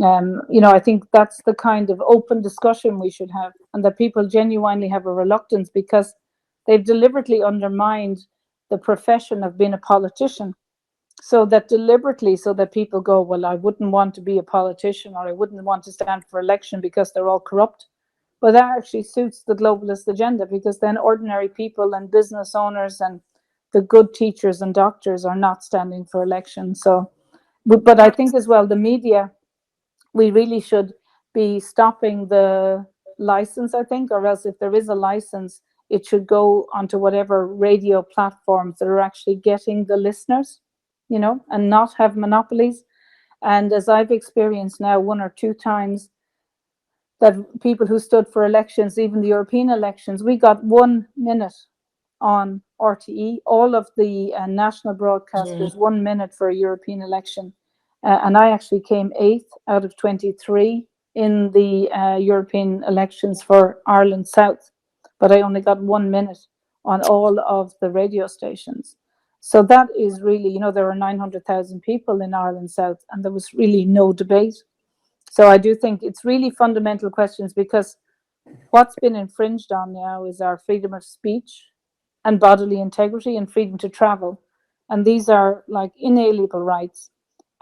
Speaker 2: I think that's the kind of open discussion we should have, and that people genuinely have a reluctance because they've deliberately undermined the profession of being a politician. So that deliberately, so that people go, well, I wouldn't want to be a politician, or I wouldn't want to stand for election because they're all corrupt. But that actually suits the globalist agenda, because then ordinary people and business owners and the good teachers and doctors are not standing for election. So, but I think as well, the media, we really should be stopping the license, I think, or else if there is a license, it should go onto whatever radio platforms that are actually getting the listeners, and not have monopolies. And as I've experienced now 1 or 2 times, that people who stood for elections, even the European elections, we got 1 minute on RTE, all of the national broadcasters, 1 minute for a European election. And I actually came 8th out of 23 in the European elections for Ireland South, but I only got 1 minute on all of the radio stations. So that is really, there are 900,000 people in Ireland South, and there was really no debate. So I do think it's really fundamental questions, because what's been infringed on now is our freedom of speech and bodily integrity and freedom to travel. And these are like inalienable rights.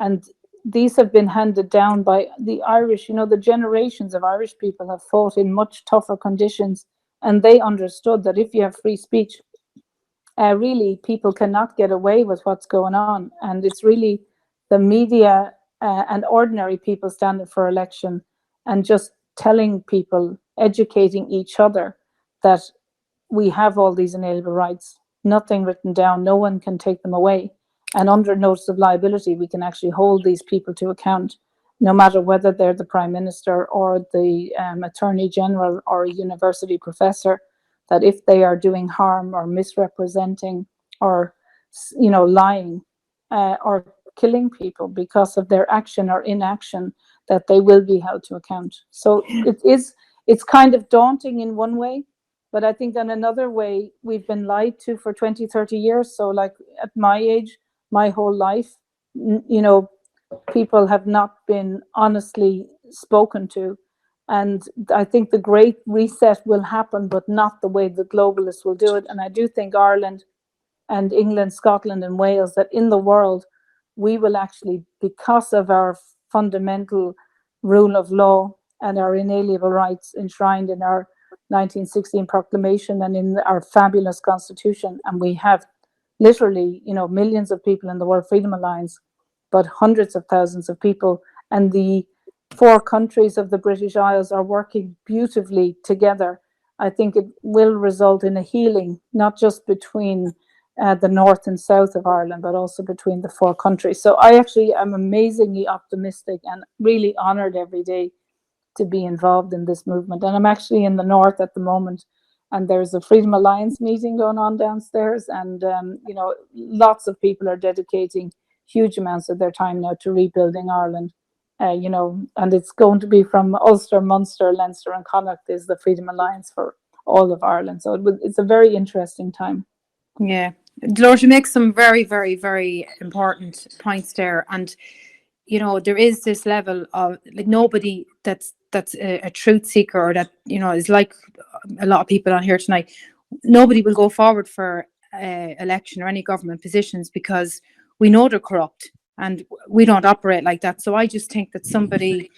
Speaker 2: And these have been handed down by the Irish. The generations of Irish people have fought in much tougher conditions, and they understood that if you have free speech, really people cannot get away with what's going on. And it's really the media and ordinary people standing for election and just telling people, educating each other that we have all these inalienable rights, nothing written down, no one can take them away. And under notice of liability, we can actually hold these people to account, no matter whether they're the Prime Minister or the Attorney General or a university professor, that if they are doing harm or misrepresenting or, lying or killing people because of their action or inaction, that they will be held to account. So it's kind of daunting in one way, but I think in another way, we've been lied to for 20, 30 years. So like at my age, my whole life, people have not been honestly spoken to. And I think the great reset will happen, but not the way the globalists will do it. And I do think Ireland and England, Scotland and Wales, that in the world, we will actually, because of our fundamental rule of law and our inalienable rights enshrined in our 1916 proclamation and in our fabulous constitution, and we have literally, millions of people in the World Freedom Alliance, but hundreds of thousands of people, and the 4 countries of the British Isles are working beautifully together. I think it will result in a healing, not just between the north and south of Ireland, but also between the 4 countries. So I actually am amazingly optimistic and really honoured every day to be involved in this movement. And I'm actually in the north at the moment, and there's a Freedom Alliance meeting going on downstairs, and lots of people are dedicating huge amounts of their time now to rebuilding Ireland. And it's going to be from Ulster, Munster, Leinster and Connacht is the Freedom Alliance for all of Ireland. So it's a very interesting time.
Speaker 1: Yeah. Delores, you make some very, very, very important points there. And, there is this level of like nobody that's a truth seeker, or that, is like a lot of people on here tonight. Nobody will go forward for election or any government positions because we know they're corrupt. and we don't operate like that. So I just think that somebody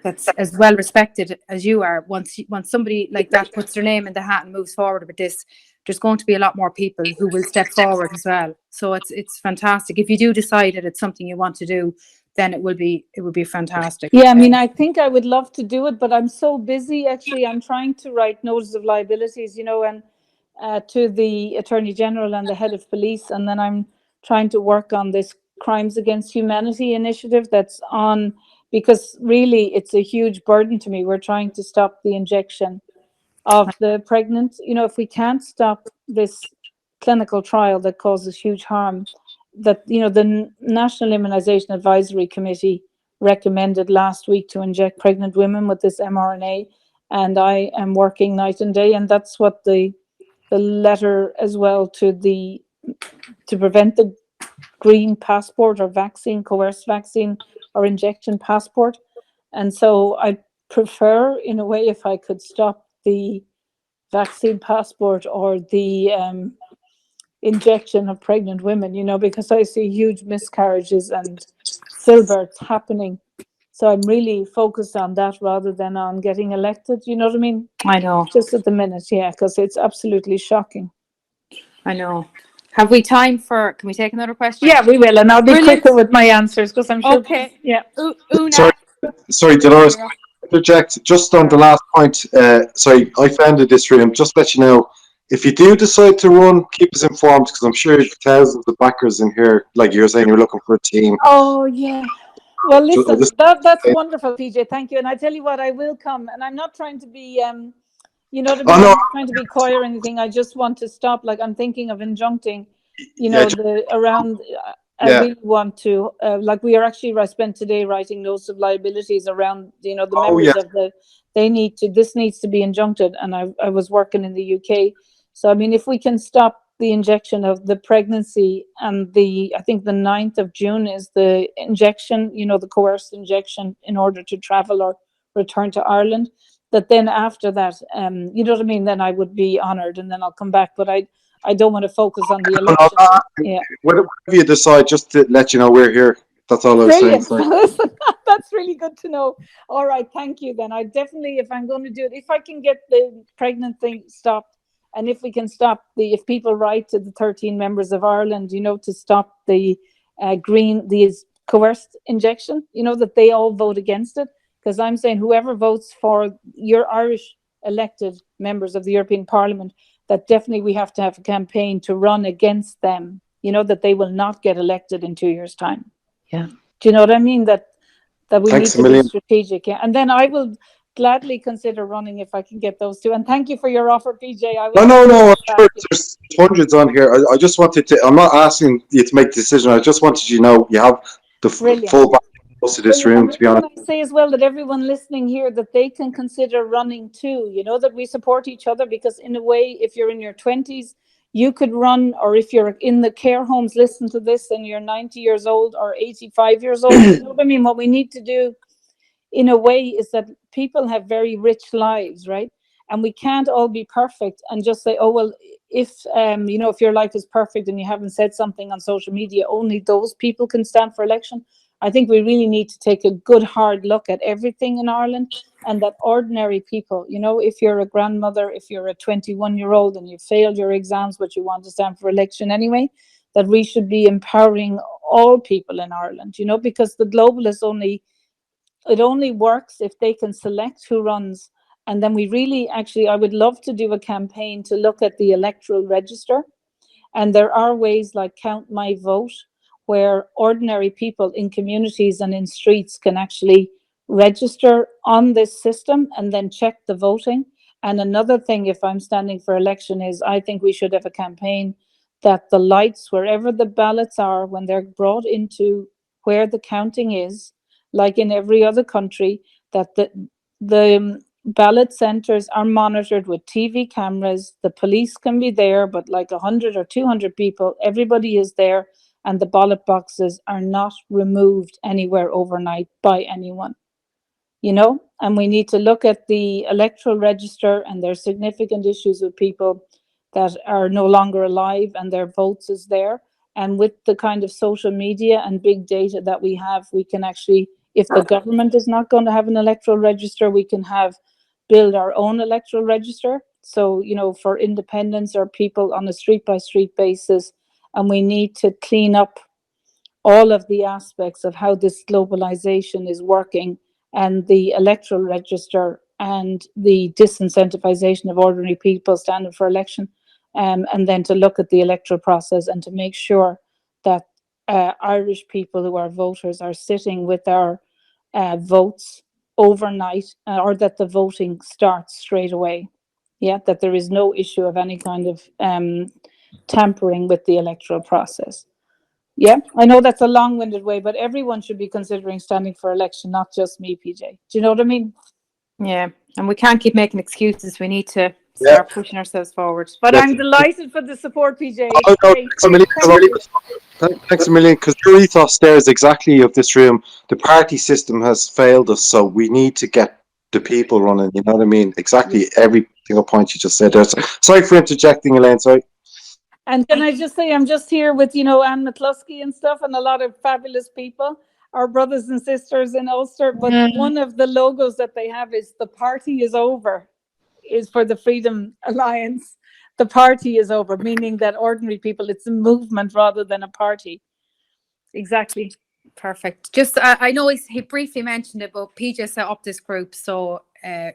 Speaker 1: that's as well respected as you are, once somebody like that puts their name in the hat and moves forward with this, there's going to be a lot more people who will step forward as well. So it's fantastic. If you do decide that it's something you want to do, then it would be fantastic.
Speaker 2: Yeah, I mean, I think I would love to do it, but I'm so busy. Actually, I'm trying to write notice of liabilities, and to the Attorney General and the head of police, and then I'm trying to work on this Crimes Against Humanity initiative that's on, because really it's a huge burden to me. We're trying to stop the injection of the pregnant. If we can't stop this clinical trial that causes huge harm, that the National Immunization Advisory Committee recommended last week to inject pregnant women with this mRNA, and I am working night and day, and that's what the letter as well to prevent the green passport or vaccine, coerced vaccine or injection passport. And so I prefer, in a way, if I could stop the vaccine passport or the injection of pregnant women, because I see huge miscarriages and stillbirths happening. So I'm really focused on that rather than on getting elected. You know what I mean?
Speaker 1: I know.
Speaker 2: Just at the minute, yeah, because it's absolutely shocking.
Speaker 1: I know. Have we time for, can we take another question?
Speaker 2: Yeah, we will, and I'll be
Speaker 1: Brilliant.
Speaker 2: quicker with my answers because I'm sure.
Speaker 1: Okay.
Speaker 2: Yeah.
Speaker 1: Una.
Speaker 8: Sorry, Delores, interject just on the last point. Sorry, I founded this room. Just to let you know, if you do decide to run, keep us informed, because I'm sure thousands of backers in here, like you're saying, you're looking for a team.
Speaker 2: Oh, yeah. Well, listen, that's wonderful, PJ. Thank you. And I tell you what, I will come. And I'm not trying to be, you know what I mean?
Speaker 8: Oh, no.
Speaker 2: I'm not trying to be coy or anything. I just want to stop. Like, I'm thinking of injuncting, around. I really want to, like, we are actually, I spent today writing notes of liabilities around, the members of this needs to be injuncted. And I was working in the UK. So, I mean, if we can stop the injection of the pregnancy, and I think the 9th of June is the injection, the coerced injection in order to travel or return to Ireland, that then after that, you know what I mean, then I would be honoured and then I'll come back. But I don't want to focus on the election. Yeah.
Speaker 8: Whatever you decide, just to let you know, we're here. That's all I was saying.
Speaker 2: Listen, that's really good to know. All right, thank you then. I definitely, if I'm going to do it, if I can get the pregnant thing stopped, and if we can stop if people write to the 13 members of Ireland, to stop the these coerced injection, that they all vote against it. Because I'm saying whoever votes for your Irish elected members of the European Parliament, that definitely we have to have a campaign to run against them, that they will not get elected in 2 years' time. Yeah. Do you know what I mean? That we need to be strategic. Yeah. And then I will gladly consider running if I can get those two. And thank you for your offer, PJ.
Speaker 8: No. I'm sure there's hundreds on here. I just wanted to. I'm not asking you to make a decision. I just wanted you have the full back to this room. To be honest,
Speaker 2: I say as well that everyone listening here, that they can consider running too. That we support each other, because in a way, if you're in your 20s, you could run, or if you're in the care homes, listen to this, and you're 90 years old or 85 years old. You know what I mean? What we need to do, in a way, is that people have very rich lives, right? And we can't all be perfect and just say, oh, well, if your life is perfect and you haven't said something on social media, only those people can stand for election. I think we really need to take a good hard look at everything in Ireland, and that ordinary people, if you're a grandmother, if you're a 21-year-old and you failed your exams, but you want to stand for election anyway, that we should be empowering all people in Ireland, because the globalists it only works if they can select who runs. And then we really, actually, I would love to do a campaign to look at the electoral register. And there are ways like Count My Vote, where ordinary people in communities and in streets can actually register on this system and then check the voting. And another thing, if I'm standing for election, is I think we should have a campaign that the lights, wherever the ballots are, when they're brought into where the counting is, like in every other country, that the ballot centers are monitored with TV cameras. The police can be there, but like 100 or 200 people, everybody is there, and the ballot boxes are not removed anywhere overnight by anyone. And we need to look at the electoral register, and there's significant issues with people that are no longer alive and their votes is there. And with the kind of social media and big data that we have, we can actually, if the government is not going to have an electoral register, we can build our own electoral register. So, you know, for independents or people on a street by street basis, and we need to clean up all of the aspects of how this globalization is working, and the electoral register and the disincentivization of ordinary people standing for election, and then to look at the electoral process and to make sure that Irish people who are voters are sitting with our votes overnight, or that the voting starts straight away. Yeah, that there is no issue of any kind of tampering with the electoral process. Yeah, I know that's a long-winded way, but everyone should be considering standing for election, not just me, PJ. Do you know what I mean?
Speaker 1: Yeah, and we can't keep making excuses. We need to
Speaker 8: Yeah.
Speaker 1: start pushing ourselves forward.
Speaker 2: But
Speaker 8: Yes.
Speaker 2: I'm delighted for the support, PJ.
Speaker 8: Oh,
Speaker 2: It's
Speaker 8: no,
Speaker 2: great.
Speaker 8: thanks a million.
Speaker 2: Thank you.
Speaker 8: Thanks a million, because your ethos there is exactly of this room. The party system has failed us, so we need to get the people running. You know what I mean? Exactly every single point you just said there. So, sorry for interjecting, Elaine. Sorry.
Speaker 2: And can I just say, I'm just here with, you know, Anne McCluskey and stuff, and a lot of fabulous people, our brothers and sisters in Ulster. But one of the logos that they have is "The party is over," is for the Freedom Alliance. The party is over, meaning that ordinary people, it's a movement rather than a party. Exactly.
Speaker 1: Perfect. Just, I know he briefly mentioned it, but PJ set up this group, so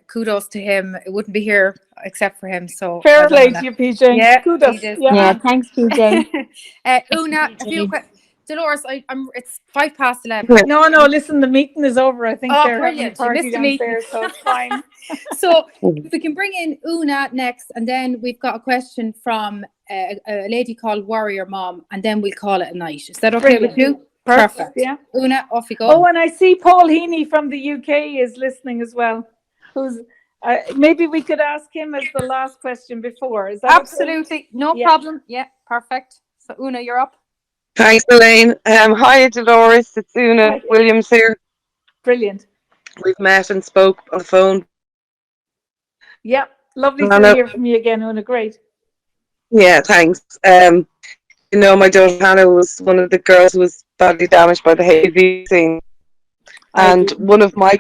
Speaker 1: kudos to him. It wouldn't be here except for him. So
Speaker 2: Fair
Speaker 1: well done
Speaker 2: play
Speaker 1: on
Speaker 2: to
Speaker 1: that.
Speaker 2: you, PJ.
Speaker 1: Yeah,
Speaker 2: Kudos.
Speaker 1: PJ.
Speaker 3: Yeah, thanks, PJ.
Speaker 1: Una, a few Dolores, it's 11:05.
Speaker 2: No, listen, the meeting is over. I think
Speaker 1: Oh,
Speaker 2: they're having a
Speaker 1: brilliant. You
Speaker 2: party
Speaker 1: missed the meeting.
Speaker 2: downstairs, so it's fine.
Speaker 1: So if we can bring in Una next, and then we've got a question from a lady called Warrior Mom, and then we'll call it a night. Is that okay with you? Perfect.
Speaker 2: Yeah.
Speaker 1: Una, off you go.
Speaker 2: Oh, and I see Paul Heaney from the UK is listening as well. Who's maybe we could ask him as the last question before. Is that
Speaker 1: absolutely
Speaker 2: okay?
Speaker 1: no problem? Yeah, perfect. So Una, you're up.
Speaker 9: Thanks, Elaine. Hi, Delores. It's Una
Speaker 2: Hi.
Speaker 9: Williams here.
Speaker 2: Brilliant.
Speaker 9: We've met and spoke on the phone.
Speaker 2: Yeah, lovely to hear from you again, Una. Great.
Speaker 9: Yeah, thanks. You know, my daughter Hannah was one of the girls who was badly damaged by the HIV vaccine, and one of my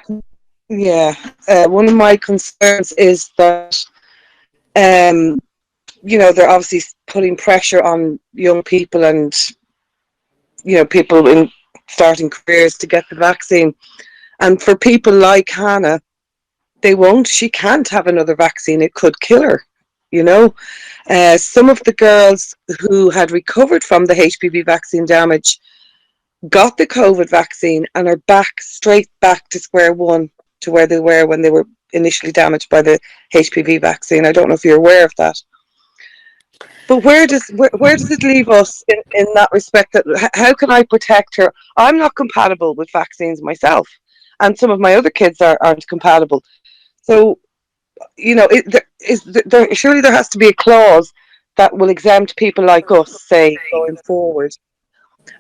Speaker 9: concerns is that you know, they're obviously putting pressure on young people and, you know, people in starting careers to get the vaccine. And for people like Hannah, she can't have another vaccine. It could kill her, you know. Some of the girls who had recovered from the HPV vaccine damage got the COVID vaccine and are straight back to square one, to where they were when they were initially damaged by the HPV vaccine. I don't know if you're aware of that. But where does it leave us in that respect? That how can I protect her? I'm not compatible with vaccines myself, and some of my other kids aren't compatible. So, you know, surely there has to be a clause that will exempt people like us, say, going forward.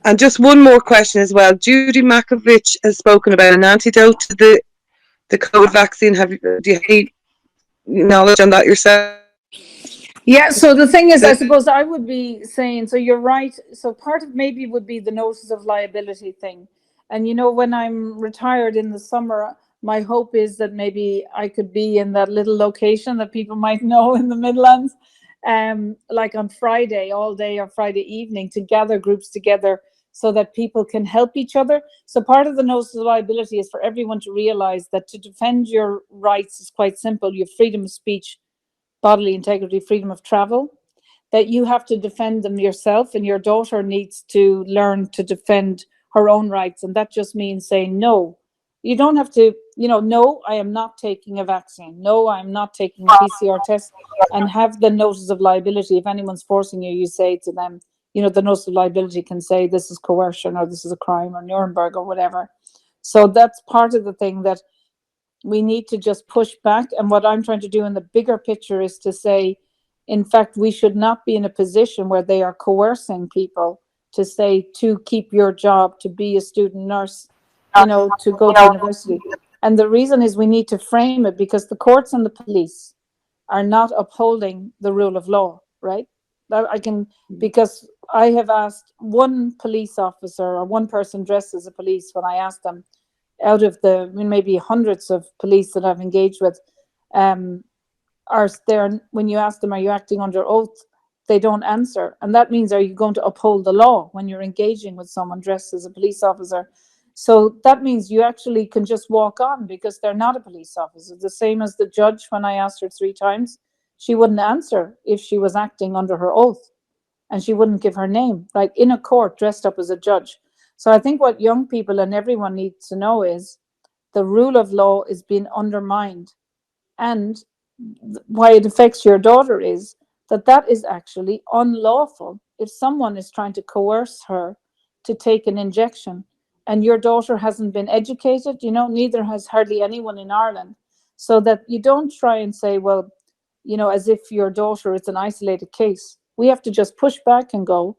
Speaker 9: And just one more question as well. Judy Makovich has spoken about an antidote to the COVID vaccine. Do you have any knowledge on that yourself?
Speaker 2: Yeah, so the thing is, I suppose I would be saying, so you're right. So part of maybe would be the notice of liability thing. And, you know, when I'm retired in the summer, my hope is that maybe I could be in that little location that people might know in the Midlands, like on Friday all day or Friday evening, to gather groups together so that people can help each other. So part of the notice of liability is for everyone to realize that to defend your rights is quite simple. You have freedom of speech, bodily integrity, freedom of travel, that you have to defend them yourself, and your daughter needs to learn to defend her own rights. And that just means saying, no, you don't have to, you know, no, I am not taking a vaccine. No, I'm not taking a PCR test, and have the notice of liability. If anyone's forcing you, you say to them, you know, the notice of liability can say this is coercion, or this is a crime, or Nuremberg, or whatever. So that's part of the thing that we need to just push back. And what I'm trying to do in the bigger picture is to say, in fact, we should not be in a position where they are coercing people to say, to keep your job, to be a student nurse, you know, to go to university. And the reason is we need to frame it because the courts and the police are not upholding the rule of law, right? That I can, because I have asked one police officer or one person dressed as a police, when I asked them, out of the, I mean, maybe hundreds of police that I've engaged with, are there, when you ask them, are you acting under oath? They don't answer. And that means, are you going to uphold the law when you're engaging with someone dressed as a police officer? So that means you actually can just walk on, because they're not a police officer. The same as the judge, when I asked her 3 times, she wouldn't answer if she was acting under her oath, and she wouldn't give her name, right, in a court dressed up as a judge. So I think what young people and everyone needs to know is the rule of law is being undermined. And why it affects your daughter is that is actually unlawful. If someone is trying to coerce her to take an injection, and your daughter hasn't been educated, neither has hardly anyone in Ireland, so that you don't try and say, well, as if your daughter is an isolated case. We have to just push back and go,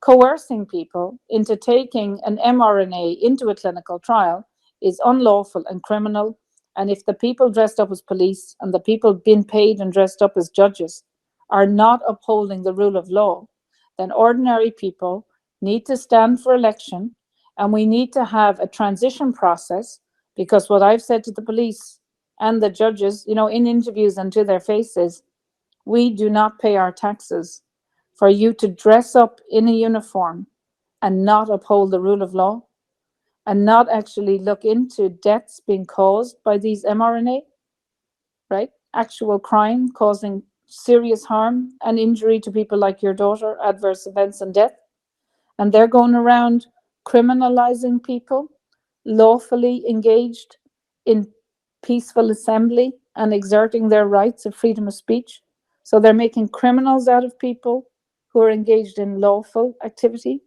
Speaker 2: coercing people into taking an mRNA into a clinical trial is unlawful and criminal. And if the people dressed up as police and the people being paid and dressed up as judges are not upholding the rule of law, then ordinary people need to stand for election, and we need to have a transition process. Because what I've said to the police and the judges, in interviews and to their faces, we do not pay our taxes for you to dress up in a uniform and not uphold the rule of law, and not actually look into deaths being caused by these mRNA, right? Actual crime causing serious harm and injury to people like your daughter, adverse events and death. And they're going around criminalizing people lawfully engaged in peaceful assembly and exerting their rights of freedom of speech. So they're making criminals out of people who are engaged in lawful activity,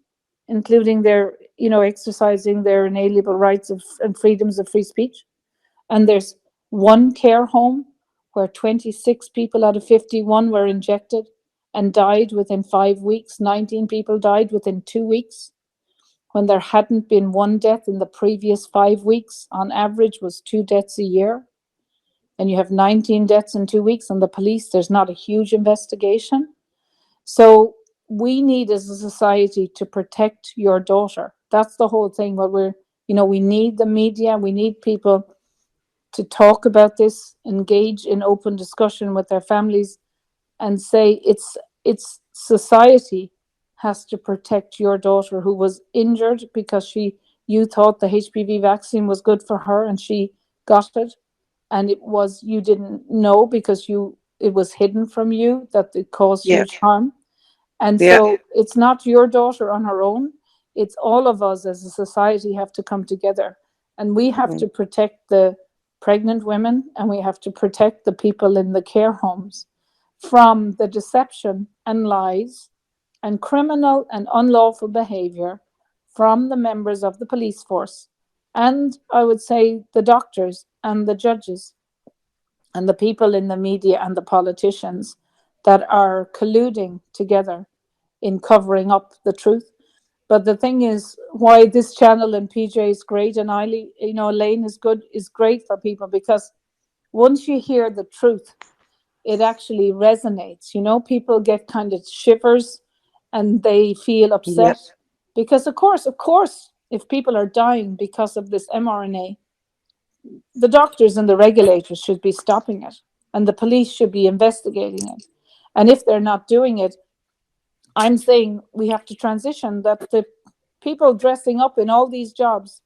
Speaker 2: including their, exercising their inalienable rights and freedoms of free speech. And there's one care home where 26 people out of 51 were injected and died within 5 weeks. 19 people died within 2 weeks, when there hadn't been one death in the previous 5 weeks. On average was 2 deaths a year. And you have 19 deaths in 2 weeks, and the police, there's not a huge investigation. So we need, as a society, to protect your daughter. That's the whole thing. What we need the media, we need people to talk about this, engage in open discussion with their families, and say it's society has to protect your daughter, who was injured because you thought the HPV vaccine was good for her and she got it, and you didn't know because it was hidden from you that it caused huge harm. And so it's not your daughter on her own. It's all of us as a society have to come together, and we have to protect the pregnant women, and we have to protect the people in the care homes from the deception and lies and criminal and unlawful behavior from the members of the police force, and I would say the doctors and the judges and the people in the media and the politicians that are colluding together in covering up the truth. But the thing is, why this channel and PJ is great, and Elaine is great for people, because once you hear the truth, it actually resonates. People get kind of shivers and they feel upset because, of course, if people are dying because of this mRNA, the doctors and the regulators should be stopping it, and the police should be investigating it. And if they're not doing it, I'm saying we have to transition, that the people dressing up in all these jobs,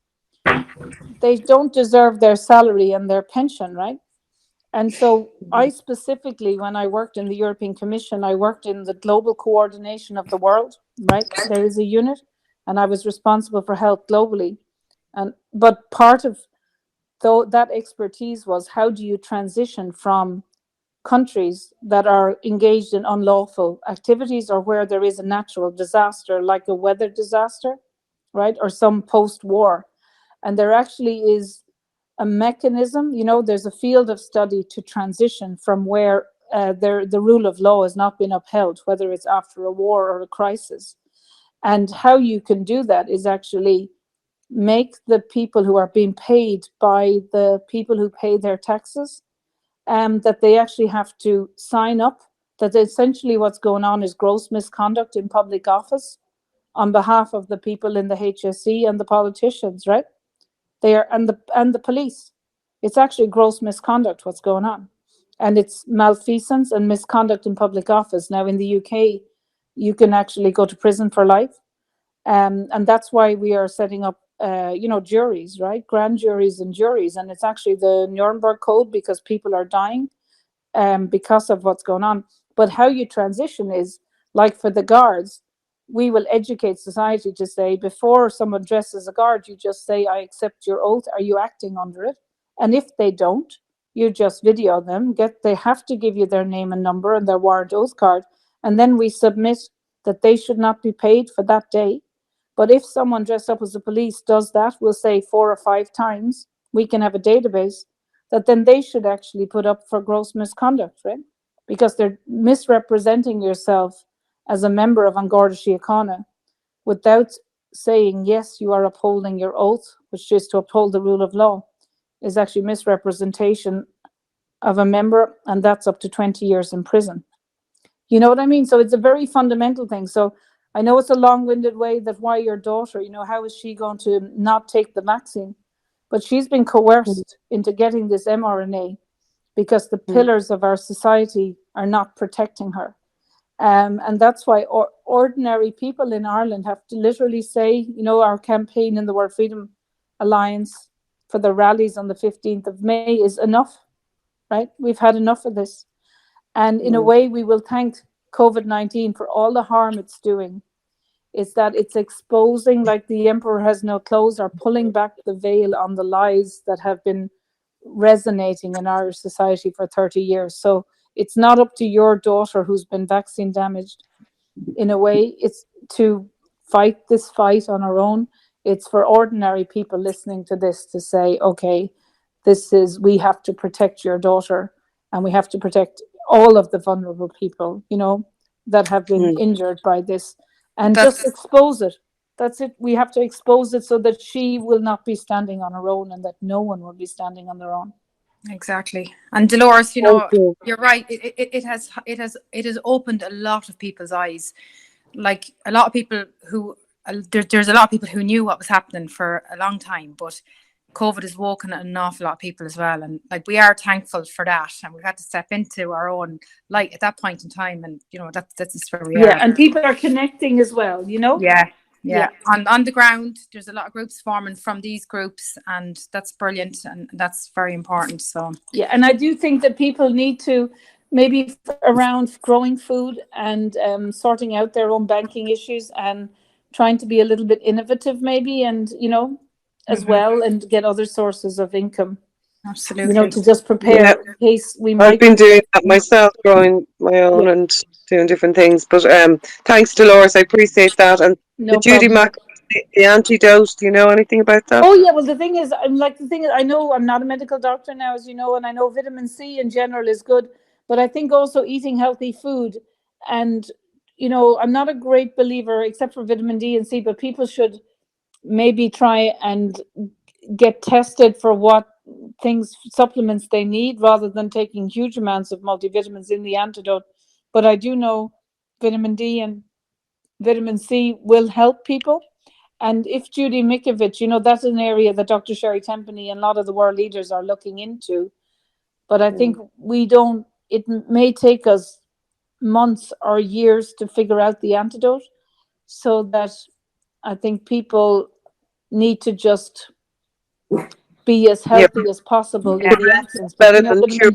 Speaker 2: they don't deserve their salary and their pension, right? And so I specifically, when I worked in the European Commission, I worked in the global coordination of the world, right? There is a unit, and I was responsible for health globally. But part of that expertise was, how do you transition from countries that are engaged in unlawful activities, or where there is a natural disaster like a weather disaster, right, or some post-war, and there actually is a mechanism, there's a field of study to transition from where the rule of law has not been upheld, whether it's after a war or a crisis. And how you can do that is actually make the people who are being paid by the people who pay their taxes, that they actually have to sign up that essentially what's going on is gross misconduct in public office on behalf of the people in the HSE and the politicians, right? They are, and the police. It's actually gross misconduct what's going on. And it's malfeasance and misconduct in public office. Now in the UK, you can actually go to prison for life. And that's why we are setting up, juries, right? Grand juries and juries. And it's actually the Nuremberg Code, because people are dying because of what's going on. But how you transition is, like for the guards, we will educate society to say, before someone dresses a guard, you just say, I accept your oath. Are you acting under it? And if they don't, you just video them. They have to give you their name and number and their warrant oath card. And then we submit that they should not be paid for that day. But if someone dressed up as the police does that, we'll say 4 or 5 times, we can have a database that then they should actually put up for gross misconduct, right? Because they're misrepresenting yourself as a member of An Garda Síochána without saying, yes, you are upholding your oath, which is to uphold the rule of law, is actually misrepresentation of a member, and that's up to 20 years in prison. You know what I mean? So it's a very fundamental thing. So I know it's a long-winded way that why your daughter, how is she going to not take the vaccine? But she's been coerced into getting this mRNA because the pillars of our society are not protecting her. And that's why ordinary people in Ireland have to literally say, our campaign in the World Freedom Alliance for the rallies on the 15th of May is enough, right? We've had enough of this. And in a way, we will thank COVID-19 for all the harm it's doing. Is that it's exposing, like the emperor has no clothes, or pulling back the veil on the lies that have been resonating in Irish society for 30 years. So it's not up to your daughter who's been vaccine damaged. In a way, it's to fight this fight on her own. It's for ordinary people listening to this to say, okay, we have to protect your daughter, and we have to protect all of the vulnerable people, that have been injured by this, and just expose it. That's it. We have to expose it so that she will not be standing on her own, and that no one will be standing on their own.
Speaker 1: Exactly. And Delores, you're right. It has opened a lot of people's eyes. Like a lot of people who there's a lot of people who knew what was happening for a long time, but COVID has woken an awful lot of people as well. And like, we are thankful for that. And we've had to step into our own light at that point in time. And, that's just where we are.
Speaker 2: Yeah. And people are connecting as well,
Speaker 1: Yeah. On the ground, there's a lot of groups forming from these groups, and that's brilliant. And that's very important. So,
Speaker 2: yeah. And I do think that people need to maybe around growing food and sorting out their own banking issues and trying to be a little bit innovative maybe, and, as well, and get other sources of income.
Speaker 1: Absolutely.
Speaker 2: To just prepare in case we might.
Speaker 9: I've been doing that myself, growing my own and doing different things. But thanks, Delores. I appreciate that. And the Judy Mac, the antidote. Do you know anything about that?
Speaker 2: Oh yeah. Well, the thing is, I know I'm not a medical doctor now, as you know, and I know vitamin C in general is good, but I think also eating healthy food, and I'm not a great believer, except for vitamin D and C, but people should maybe try and get tested for what supplements they need, rather than taking huge amounts of multivitamins in the antidote. But I do know vitamin D and vitamin C will help people. And if Judy Mikovich, that's an area that Dr. Sherry Tempany and a lot of the world leaders are looking into. But I think it may take us months or years to figure out the antidote, so that I think people need to just be as healthy as possible in the absence.
Speaker 9: Better than cure.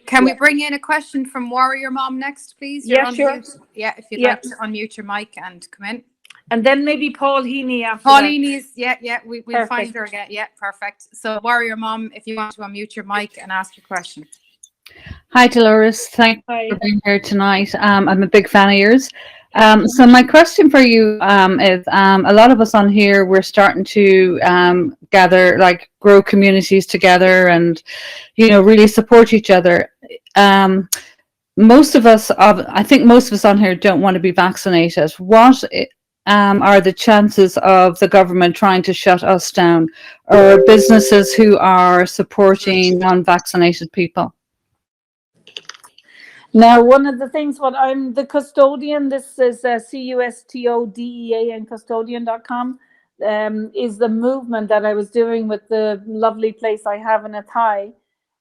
Speaker 1: Can we bring in a question from Warrior Mom next, please?
Speaker 2: You're on
Speaker 1: sure.
Speaker 2: mute.
Speaker 1: Yeah, if you'd like to unmute your mic and come in.
Speaker 2: And then maybe Paul Heaney after
Speaker 1: Paul
Speaker 2: that.
Speaker 1: Heaney's, we'll find her again. Yeah, perfect. So Warrior Mom, if you want to unmute your mic and ask your question.
Speaker 10: Hi, Delores. Thanks for being here tonight. I'm a big fan of yours. So my question for you is, a lot of us on here, we're starting to gather, like grow communities together and, really support each other. I think most of us on here don't want to be vaccinated. What are the chances of the government trying to shut us down, or businesses who are supporting non-vaccinated people?
Speaker 2: Now, one of the things, what I'm the custodian, this is CUSTODEA and custodian.com, is the movement that I was doing with the lovely place I have in Athy,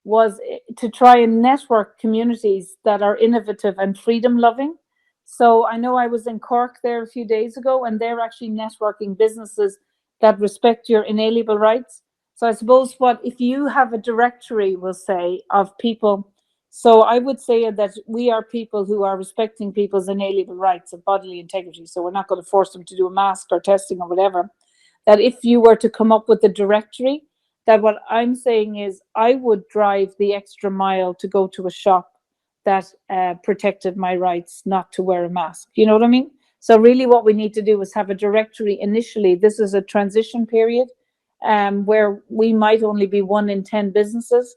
Speaker 2: was to try and network communities that are innovative and freedom loving. So I know I was in Cork there a few days ago, and they're actually networking businesses that respect your inalienable rights. So I suppose what if you have a directory, we'll say, of people. So I would say that we are people who are respecting people's inalienable rights of bodily integrity. So we're not going to force them to do a mask or testing or whatever. That if you were to come up with a directory, that what I'm saying is I would drive the extra mile to go to a shop that protected my rights not to wear a mask. You know what I mean? So really what we need to do is have a directory initially. This is a transition period where we might only be 1 in 10 businesses.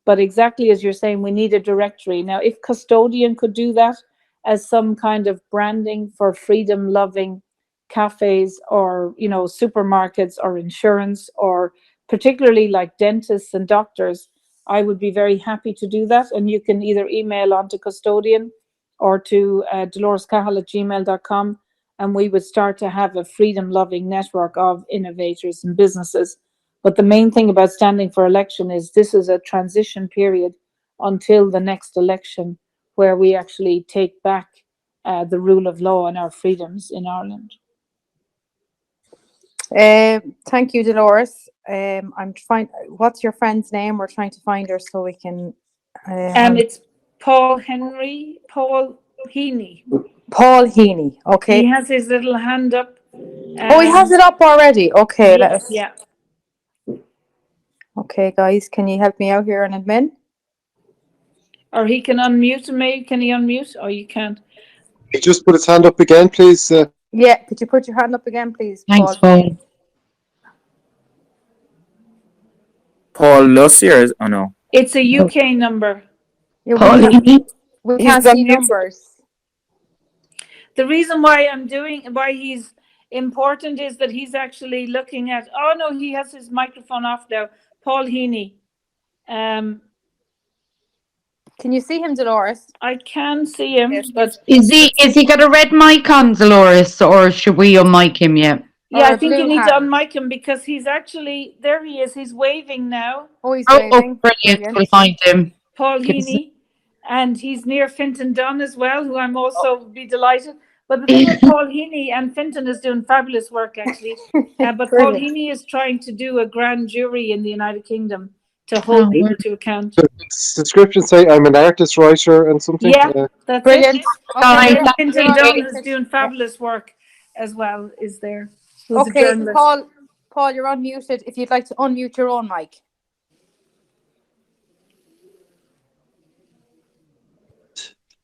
Speaker 2: But exactly as you're saying, we need a directory. Now, if Custodian could do that as some kind of branding for freedom-loving cafes or, you know, supermarkets or insurance, or particularly like dentists and doctors, I would be very happy to do that. And you can either email on to Custodian or to DoloresCahill@gmail.com, and we would start to have a freedom-loving network of innovators and businesses. But the main thing about standing for election is this is a transition period until the next election, where we actually take back the rule of law and our freedoms in Ireland.
Speaker 1: Thank you, Dolores. I'm trying. What's your friend's name? We're trying to find her so we can.
Speaker 2: It's Paul Heaney.
Speaker 1: Paul Heaney. Okay.
Speaker 2: He has his little hand up.
Speaker 1: Oh, he has it up already. Okay.
Speaker 2: Yes, yeah.
Speaker 1: Okay, guys, can you help me out here on admin?
Speaker 2: Or he can unmute me. Can he unmute? Oh, you can't.
Speaker 8: Just put his hand up again, please.
Speaker 1: Yeah, could you put your hand up again, please,
Speaker 11: Thanks,
Speaker 1: Paul?
Speaker 11: Paul.
Speaker 4: Paul Lussier is, oh no.
Speaker 2: It's a UK number.
Speaker 1: Yeah,
Speaker 11: Paul Heaney.
Speaker 1: we
Speaker 4: He's
Speaker 1: can't see
Speaker 4: unmuted.
Speaker 1: numbers.
Speaker 2: The reason why why he's important is that he's actually looking at, oh no, he has his microphone off now. Paul Heaney.
Speaker 1: Can you see him, Dolores?
Speaker 2: I can see him,
Speaker 1: Yes.
Speaker 2: but
Speaker 11: Is he got a red mic on, Dolores, or should we unmic him yet?
Speaker 2: yeah,
Speaker 1: Or
Speaker 2: I think you
Speaker 1: blue
Speaker 2: need to
Speaker 1: hand.
Speaker 2: unmic him because he's actually, there he is, he's waving now.
Speaker 1: Oh, he's
Speaker 11: Oh,
Speaker 1: waving.
Speaker 11: brilliant. We'll find him.
Speaker 2: Paul
Speaker 11: Give us
Speaker 2: Heaney, and he's near Finton Dunn as well, who I'm also be delighted. But the thing with Paul Heaney, and Finton is doing fabulous work actually, but Paul
Speaker 1: Brilliant.
Speaker 2: Heaney is trying to do a grand jury in the United Kingdom to hold people to account.
Speaker 8: Does the description say I'm an artist, writer, and something?
Speaker 2: Yeah, that's
Speaker 1: Brilliant.
Speaker 2: it.
Speaker 11: Sorry,
Speaker 2: And
Speaker 11: that's
Speaker 2: Finton
Speaker 11: great.
Speaker 2: Dunn is doing fabulous work as well, is there? Who's a
Speaker 1: Okay,
Speaker 2: journalist.
Speaker 1: Paul, you're unmuted. If you'd like to unmute your own mic.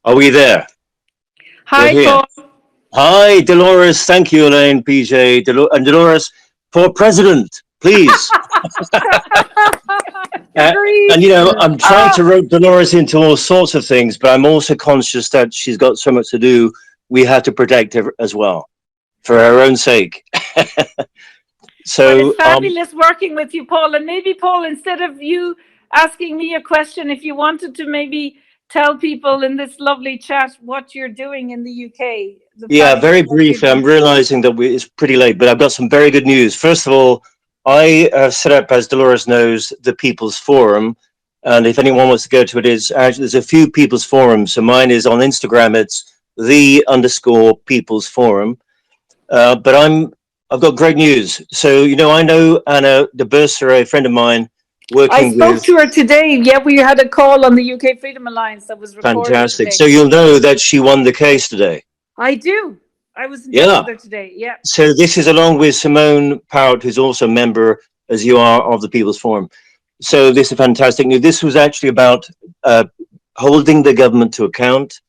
Speaker 12: Are we there?
Speaker 2: Hi,
Speaker 12: We're here.
Speaker 2: Paul.
Speaker 12: Hi, Delores. Thank you, Elaine, PJ. And Delores, for president, please. And, you know, I'm trying to rope Delores into all sorts of things, but I'm also conscious that she's got so much to do. We have to protect her as well, for her own sake.
Speaker 2: Well, it's fabulous working with you, Paul. And maybe, Paul, instead of you asking me a question, if you wanted to maybe tell people in this lovely chat what you're doing in the UK.
Speaker 12: Yeah, very briefly. I'm realizing that it's pretty late, but I've got some very good news. First of all, I set up, as Dolores knows, the People's Forum. And if anyone wants to go to it, there's a few People's Forums. So mine is on Instagram. It's _People's Forum. But I've got great news. So, you know, I know Anna de Bursera, a friend of mine,
Speaker 2: I spoke to her today. Yeah, we had a call on the UK Freedom Alliance that was recorded
Speaker 12: Fantastic.
Speaker 2: today.
Speaker 12: So you'll know that she won the case today.
Speaker 2: I do. I was in touch with her today. Yeah.
Speaker 12: So this is along with Simone Parrott, who's also a member, as you are, of the People's Forum. So this is fantastic news. This was actually about holding the government to account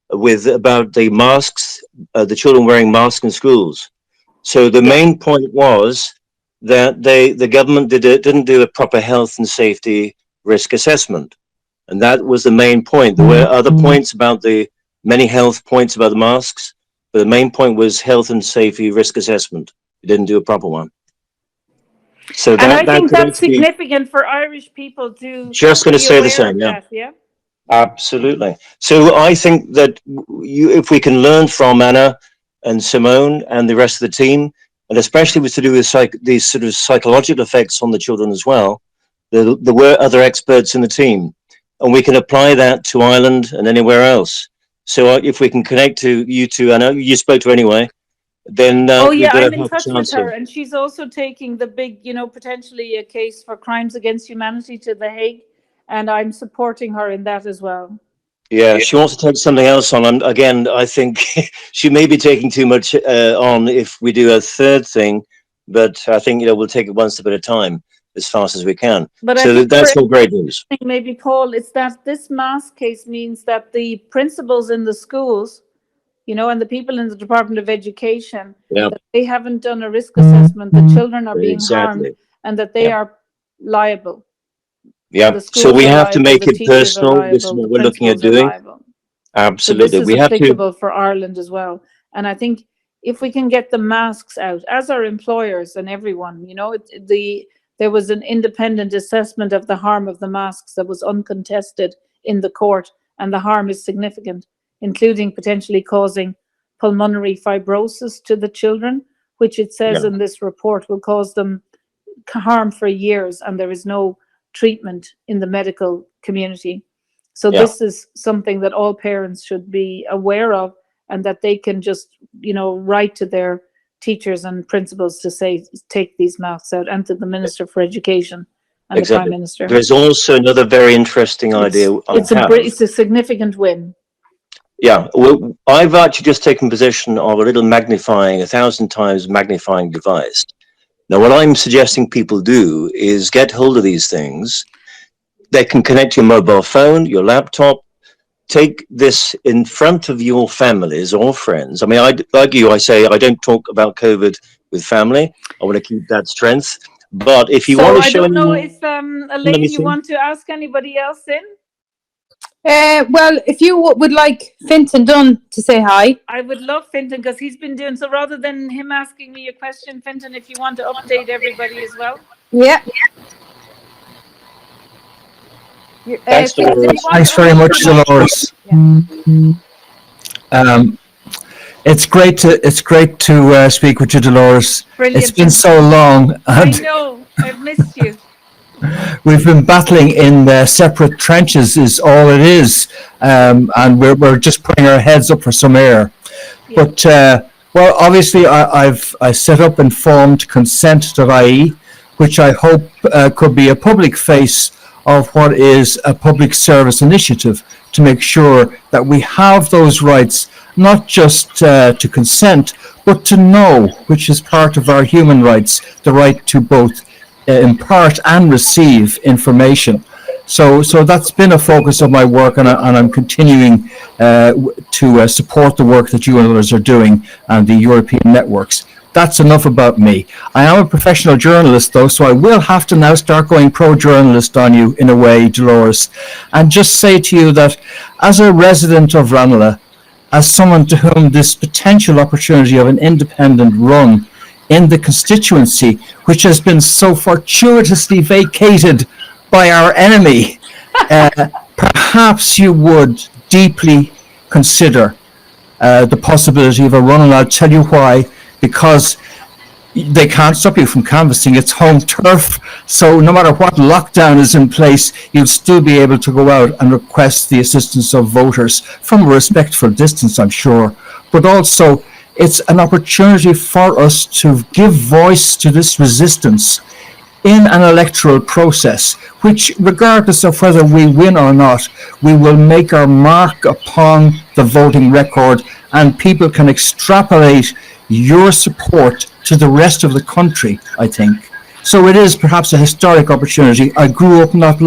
Speaker 12: about the masks, the children wearing masks in schools. So the main point was that the government didn't do a proper health and safety risk assessment. And that was the main point. There were other points about the many health points about the masks, but the main point was health and safety risk assessment. It didn't do a proper one. So
Speaker 2: and I think that's significant for Irish people to
Speaker 12: just going to
Speaker 2: be
Speaker 12: say the
Speaker 2: aware
Speaker 12: same,
Speaker 2: of
Speaker 12: yeah.
Speaker 2: that, yeah.
Speaker 12: Absolutely. So I think that if we can learn from Anna and Simone and the rest of the team, and especially with to do with these sort of psychological effects on the children as well, there were other experts in the team, and we can apply that to Ireland and anywhere else. So if we can connect to you two, I know you spoke to anyway, then
Speaker 2: Oh
Speaker 12: we've
Speaker 2: yeah,
Speaker 12: got
Speaker 2: I'm
Speaker 12: a
Speaker 2: in
Speaker 12: have a
Speaker 2: touch with
Speaker 12: chance
Speaker 2: her,
Speaker 12: here.
Speaker 2: and she's also taking the big, potentially a case for crimes against humanity to The Hague, and I'm supporting her in that as well.
Speaker 12: Yeah, she wants to take something else on. Again, I think she may be taking too much on if we do a third thing, but I think we'll take it one step at a time as fast as we can.
Speaker 2: But I
Speaker 12: So
Speaker 2: think
Speaker 12: that's all great news.
Speaker 2: maybe, Paul, it's that this mask case means that the principals in the schools, and the people in the Department of Education,
Speaker 12: Yeah,
Speaker 2: that they haven't done a risk assessment, that children are being harmed,
Speaker 12: exactly.
Speaker 2: and that they
Speaker 12: Yeah.
Speaker 2: are liable.
Speaker 12: Yeah.
Speaker 2: The
Speaker 12: So
Speaker 2: schools
Speaker 12: we
Speaker 2: are
Speaker 12: have to
Speaker 2: liable,
Speaker 12: make
Speaker 2: the
Speaker 12: it
Speaker 2: teachers are
Speaker 12: personal. This is
Speaker 2: liable,
Speaker 12: what
Speaker 2: the
Speaker 12: we're looking at
Speaker 2: principals are
Speaker 12: doing.
Speaker 2: liable. So
Speaker 12: Absolutely.
Speaker 2: this is
Speaker 12: We have to.
Speaker 2: applicable for Ireland as well. And I think if we can get the masks out, as our employers and everyone, there was an independent assessment of the harm of the masks that was uncontested in the court, and the harm is significant, including potentially causing pulmonary fibrosis to the children, which it says
Speaker 12: Yeah.
Speaker 2: in this report will cause them harm for years, and there is no treatment in the medical community. So
Speaker 12: Yeah.
Speaker 2: this is something that all parents should be aware of, and that they can just, write to their teachers and principals to say, take these masks out, and to the Minister for Education and the Prime
Speaker 12: Exactly.
Speaker 2: Minister.
Speaker 12: There's also another very interesting idea I have.
Speaker 2: It's a significant win.
Speaker 12: Yeah, well, I've actually just taken possession of a little 1,000 times magnifying device. Now, what I'm suggesting people do is get hold of these things. They can connect your mobile phone, your laptop, take this in front of your families or friends. I mean, I say I don't talk about COVID with family. I want to keep that strength. But if you want to
Speaker 2: I
Speaker 12: show
Speaker 2: don't know
Speaker 12: anyone,
Speaker 2: if Elaine, you want to ask anybody else in?
Speaker 1: Well, if you would like Fintan Dunn to say hi.
Speaker 2: I would love Fintan, because he's been doing so. Rather than him asking me a question, Fintan, if you want to update everybody as well.
Speaker 1: Yeah.
Speaker 12: Thanks, Delores.
Speaker 13: Thanks very much, Delores. It's great to speak with you, Delores.
Speaker 2: Brilliant.
Speaker 13: It's been so long,
Speaker 2: I
Speaker 13: and
Speaker 2: know, I've missed you.
Speaker 13: we've been battling in separate trenches. Is all it is, and we're just putting our heads up for some air.
Speaker 2: Yeah.
Speaker 13: But well, obviously, I set up informedconsent.ie, which I hope could be a public face of what is a public service initiative to make sure that we have those rights, not just to consent, but to know, which is part of our human rights, the right to both impart and receive information. So that's been a focus of my work, and I'm continuing to support the work that you and others are doing and the European networks. That's enough about me. I am a professional journalist, though, so I will have to now start going pro-journalist on you in a way, Delores, and just say to you that as a resident of Ranelagh, as someone to whom this potential opportunity of an independent run in the constituency, which has been so fortuitously vacated by our enemy, perhaps you would deeply consider the possibility of a run, and I'll tell you why. Because they can't stop you from canvassing. It's home turf. So no matter what lockdown is in place, you'll still be able to go out and request the assistance of voters from a respectful distance, I'm sure. But also, it's an opportunity for us to give voice to this resistance in an electoral process, which, regardless of whether we win or not, we will make our mark upon the voting record, and people can extrapolate your support to the rest of the country, I think. So it is perhaps a historic opportunity. I grew up not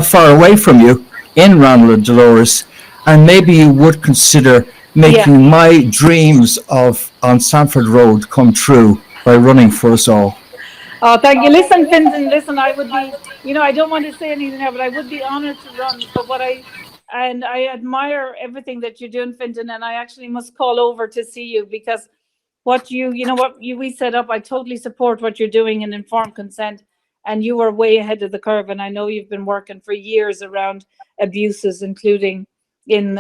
Speaker 13: far away from you in Ranelagh, Delores, and maybe you would consider making my dreams on Sanford Road come true by running for us all.
Speaker 2: Oh, thank you. Listen, Fintan, listen, I would be, I don't want to say anything now, but I would be honored to run. But I admire everything that you're doing, Fintan, and I actually must call over to see you, because we set up, I totally support what you're doing in informed consent. and you were way ahead of the curve. And I know you've been working for years around abuses, including in,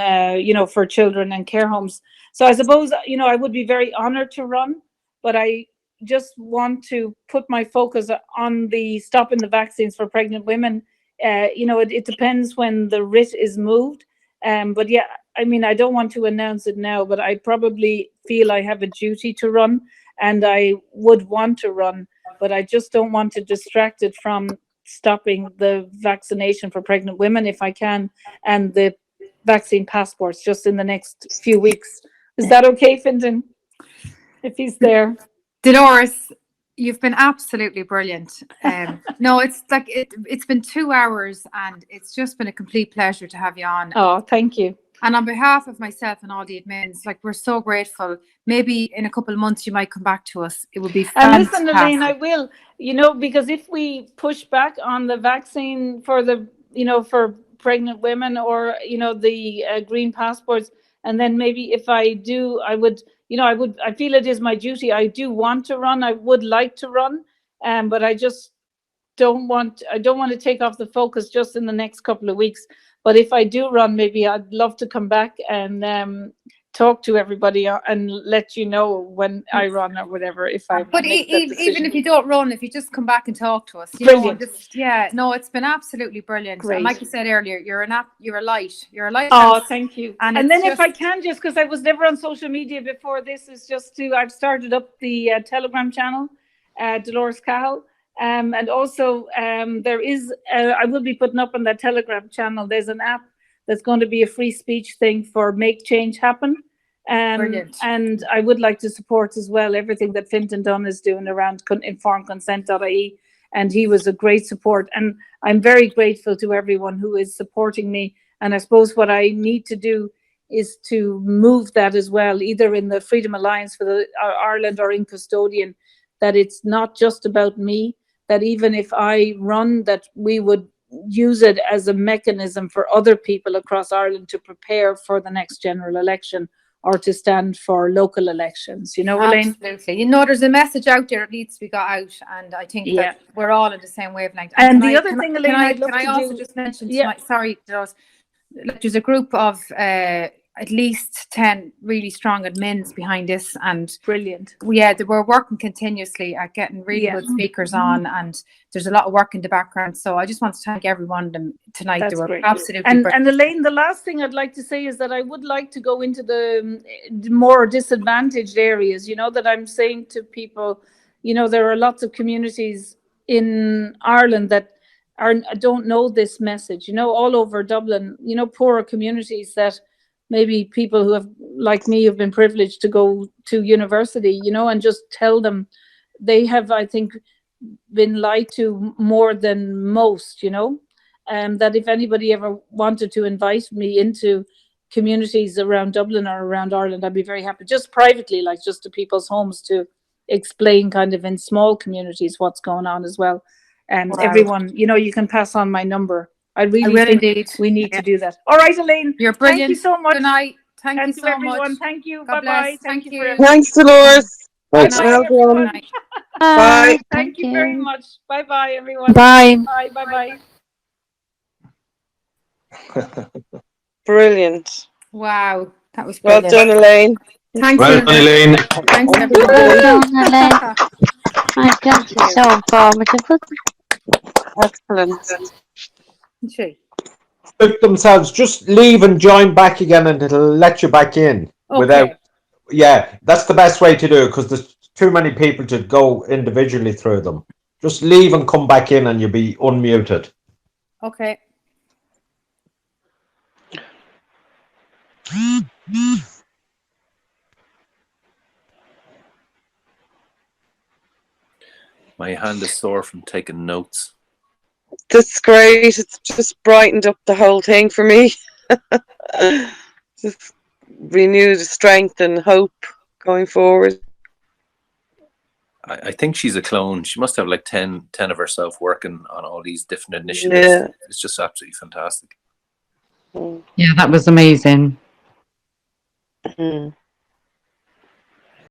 Speaker 2: for children and care homes. So I suppose, I would be very honored to run, but I just want to put my focus on the stopping the vaccines for pregnant women. It depends when the writ is moved. But yeah, I mean, I don't want to announce it now, but I probably feel I have a duty to run, and I would want to run, but I just don't want to distract it from stopping the vaccination for pregnant women if I can, and the vaccine passports just in the next few weeks. Is that okay, Fintan? If he's there.
Speaker 1: Delores, you've been absolutely brilliant. No, it's like it's been 2 hours, and it's just been a complete pleasure to have you on.
Speaker 2: Oh, thank you.
Speaker 1: And on behalf of myself and all the admins, like, we're so grateful. Maybe in a couple of months you might come back to us. It would be fantastic.
Speaker 2: And listen, Elaine, I will, because if we push back on the vaccine for the, for pregnant women, or, the green passports, and then maybe if I do, I would, I feel it is my duty. I do want to run. I would like to run, but I just don't want to take off the focus just in the next couple of weeks. But if I do run, maybe I'd love to come back and talk to everybody and let you know when I run or whatever. If I
Speaker 1: but
Speaker 2: make that
Speaker 1: even
Speaker 2: decision.
Speaker 1: if you don't run, if you just come back and talk to us,
Speaker 2: Brilliant.
Speaker 1: It's been absolutely brilliant.
Speaker 2: Great.
Speaker 1: And like you said earlier, you're a light.
Speaker 2: Oh, thank you.
Speaker 1: And
Speaker 2: then
Speaker 1: it's
Speaker 2: if I can, just because I was never on social media before this, is just I've started up the Telegram channel, Delores Cahill. And also there is, I will be putting up on that Telegram channel, there's an app that's going to be a free speech thing for Make Change Happen.
Speaker 1: Brilliant.
Speaker 2: And I would like to support as well everything that Fintan Dunn is doing around informedconsent.ie. And he was a great support. And I'm very grateful to everyone who is supporting me. And I suppose what I need to do is to move that as well, either in the Freedom Alliance for Ireland or in Custodian, that it's not just about me, that even if I run, that we would use it as a mechanism for other people across Ireland to prepare for the next general election or to stand for local elections. Elaine?
Speaker 1: Absolutely. There's a message out there that needs to be got out, and I think that we're all in the same wavelength.
Speaker 2: And the other thing, Elaine, I'd love
Speaker 1: can I
Speaker 2: to
Speaker 1: also
Speaker 2: do,
Speaker 1: just mention tonight, sorry, there's a group of at least 10 really strong admins behind this, and
Speaker 2: brilliant.
Speaker 1: We're working continuously at getting really good speakers on, and there's a lot of work in the background. So I just want to thank every one of them tonight.
Speaker 2: That's
Speaker 1: they were
Speaker 2: great.
Speaker 1: absolutely
Speaker 2: and
Speaker 1: brilliant.
Speaker 2: Elaine, the last thing I'd like to say is that I would like to go into the more disadvantaged areas, that I'm saying to people, there are lots of communities in Ireland that don't know this message, all over Dublin, poorer communities that maybe people who have, like me, have been privileged to go to university, and just tell them they have, I think, been lied to more than most, that if anybody ever wanted to invite me into communities around Dublin or around Ireland, I'd be very happy, just privately, like just to people's homes, to explain kind of in small communities what's going on as well. And everyone, you can pass on my number. I really think
Speaker 1: indeed.
Speaker 2: We need to do that. All right, Elaine.
Speaker 1: You're brilliant.
Speaker 2: Thank you so much.
Speaker 1: Good night. Thank you so
Speaker 2: everyone.
Speaker 1: much.
Speaker 2: Thank you.
Speaker 1: God
Speaker 2: Bye-bye.
Speaker 1: bless.
Speaker 2: Thank you. For
Speaker 9: Thanks, Delores.
Speaker 8: Thanks.
Speaker 9: Well done.
Speaker 3: Bye.
Speaker 2: Thank you very much. Bye-bye, everyone.
Speaker 3: Bye.
Speaker 2: Bye.
Speaker 9: Brilliant.
Speaker 1: Wow, that was
Speaker 9: Well
Speaker 1: brilliant.
Speaker 9: done, Elaine.
Speaker 1: Thanks,
Speaker 14: Well done, Elaine.
Speaker 1: Thanks,
Speaker 3: Well
Speaker 1: everybody.
Speaker 3: done, Elaine. My God, it's so informative.
Speaker 9: Excellent.
Speaker 14: Themselves, just leave and join back again, and it'll let you back in without. Yeah, that's the best way to do it, because there's too many people to go individually through them. Just leave and come back in, and you'll be unmuted.
Speaker 1: Okay.
Speaker 15: My hand is sore from taking notes.
Speaker 9: That's great. It's just brightened up the whole thing for me. Just renewed strength and hope going forward.
Speaker 15: I think she's a clone. She must have like 10 of herself working on all these different initiatives.
Speaker 9: Yeah.
Speaker 15: It's just absolutely fantastic.
Speaker 11: Yeah, that was amazing.
Speaker 9: Mm.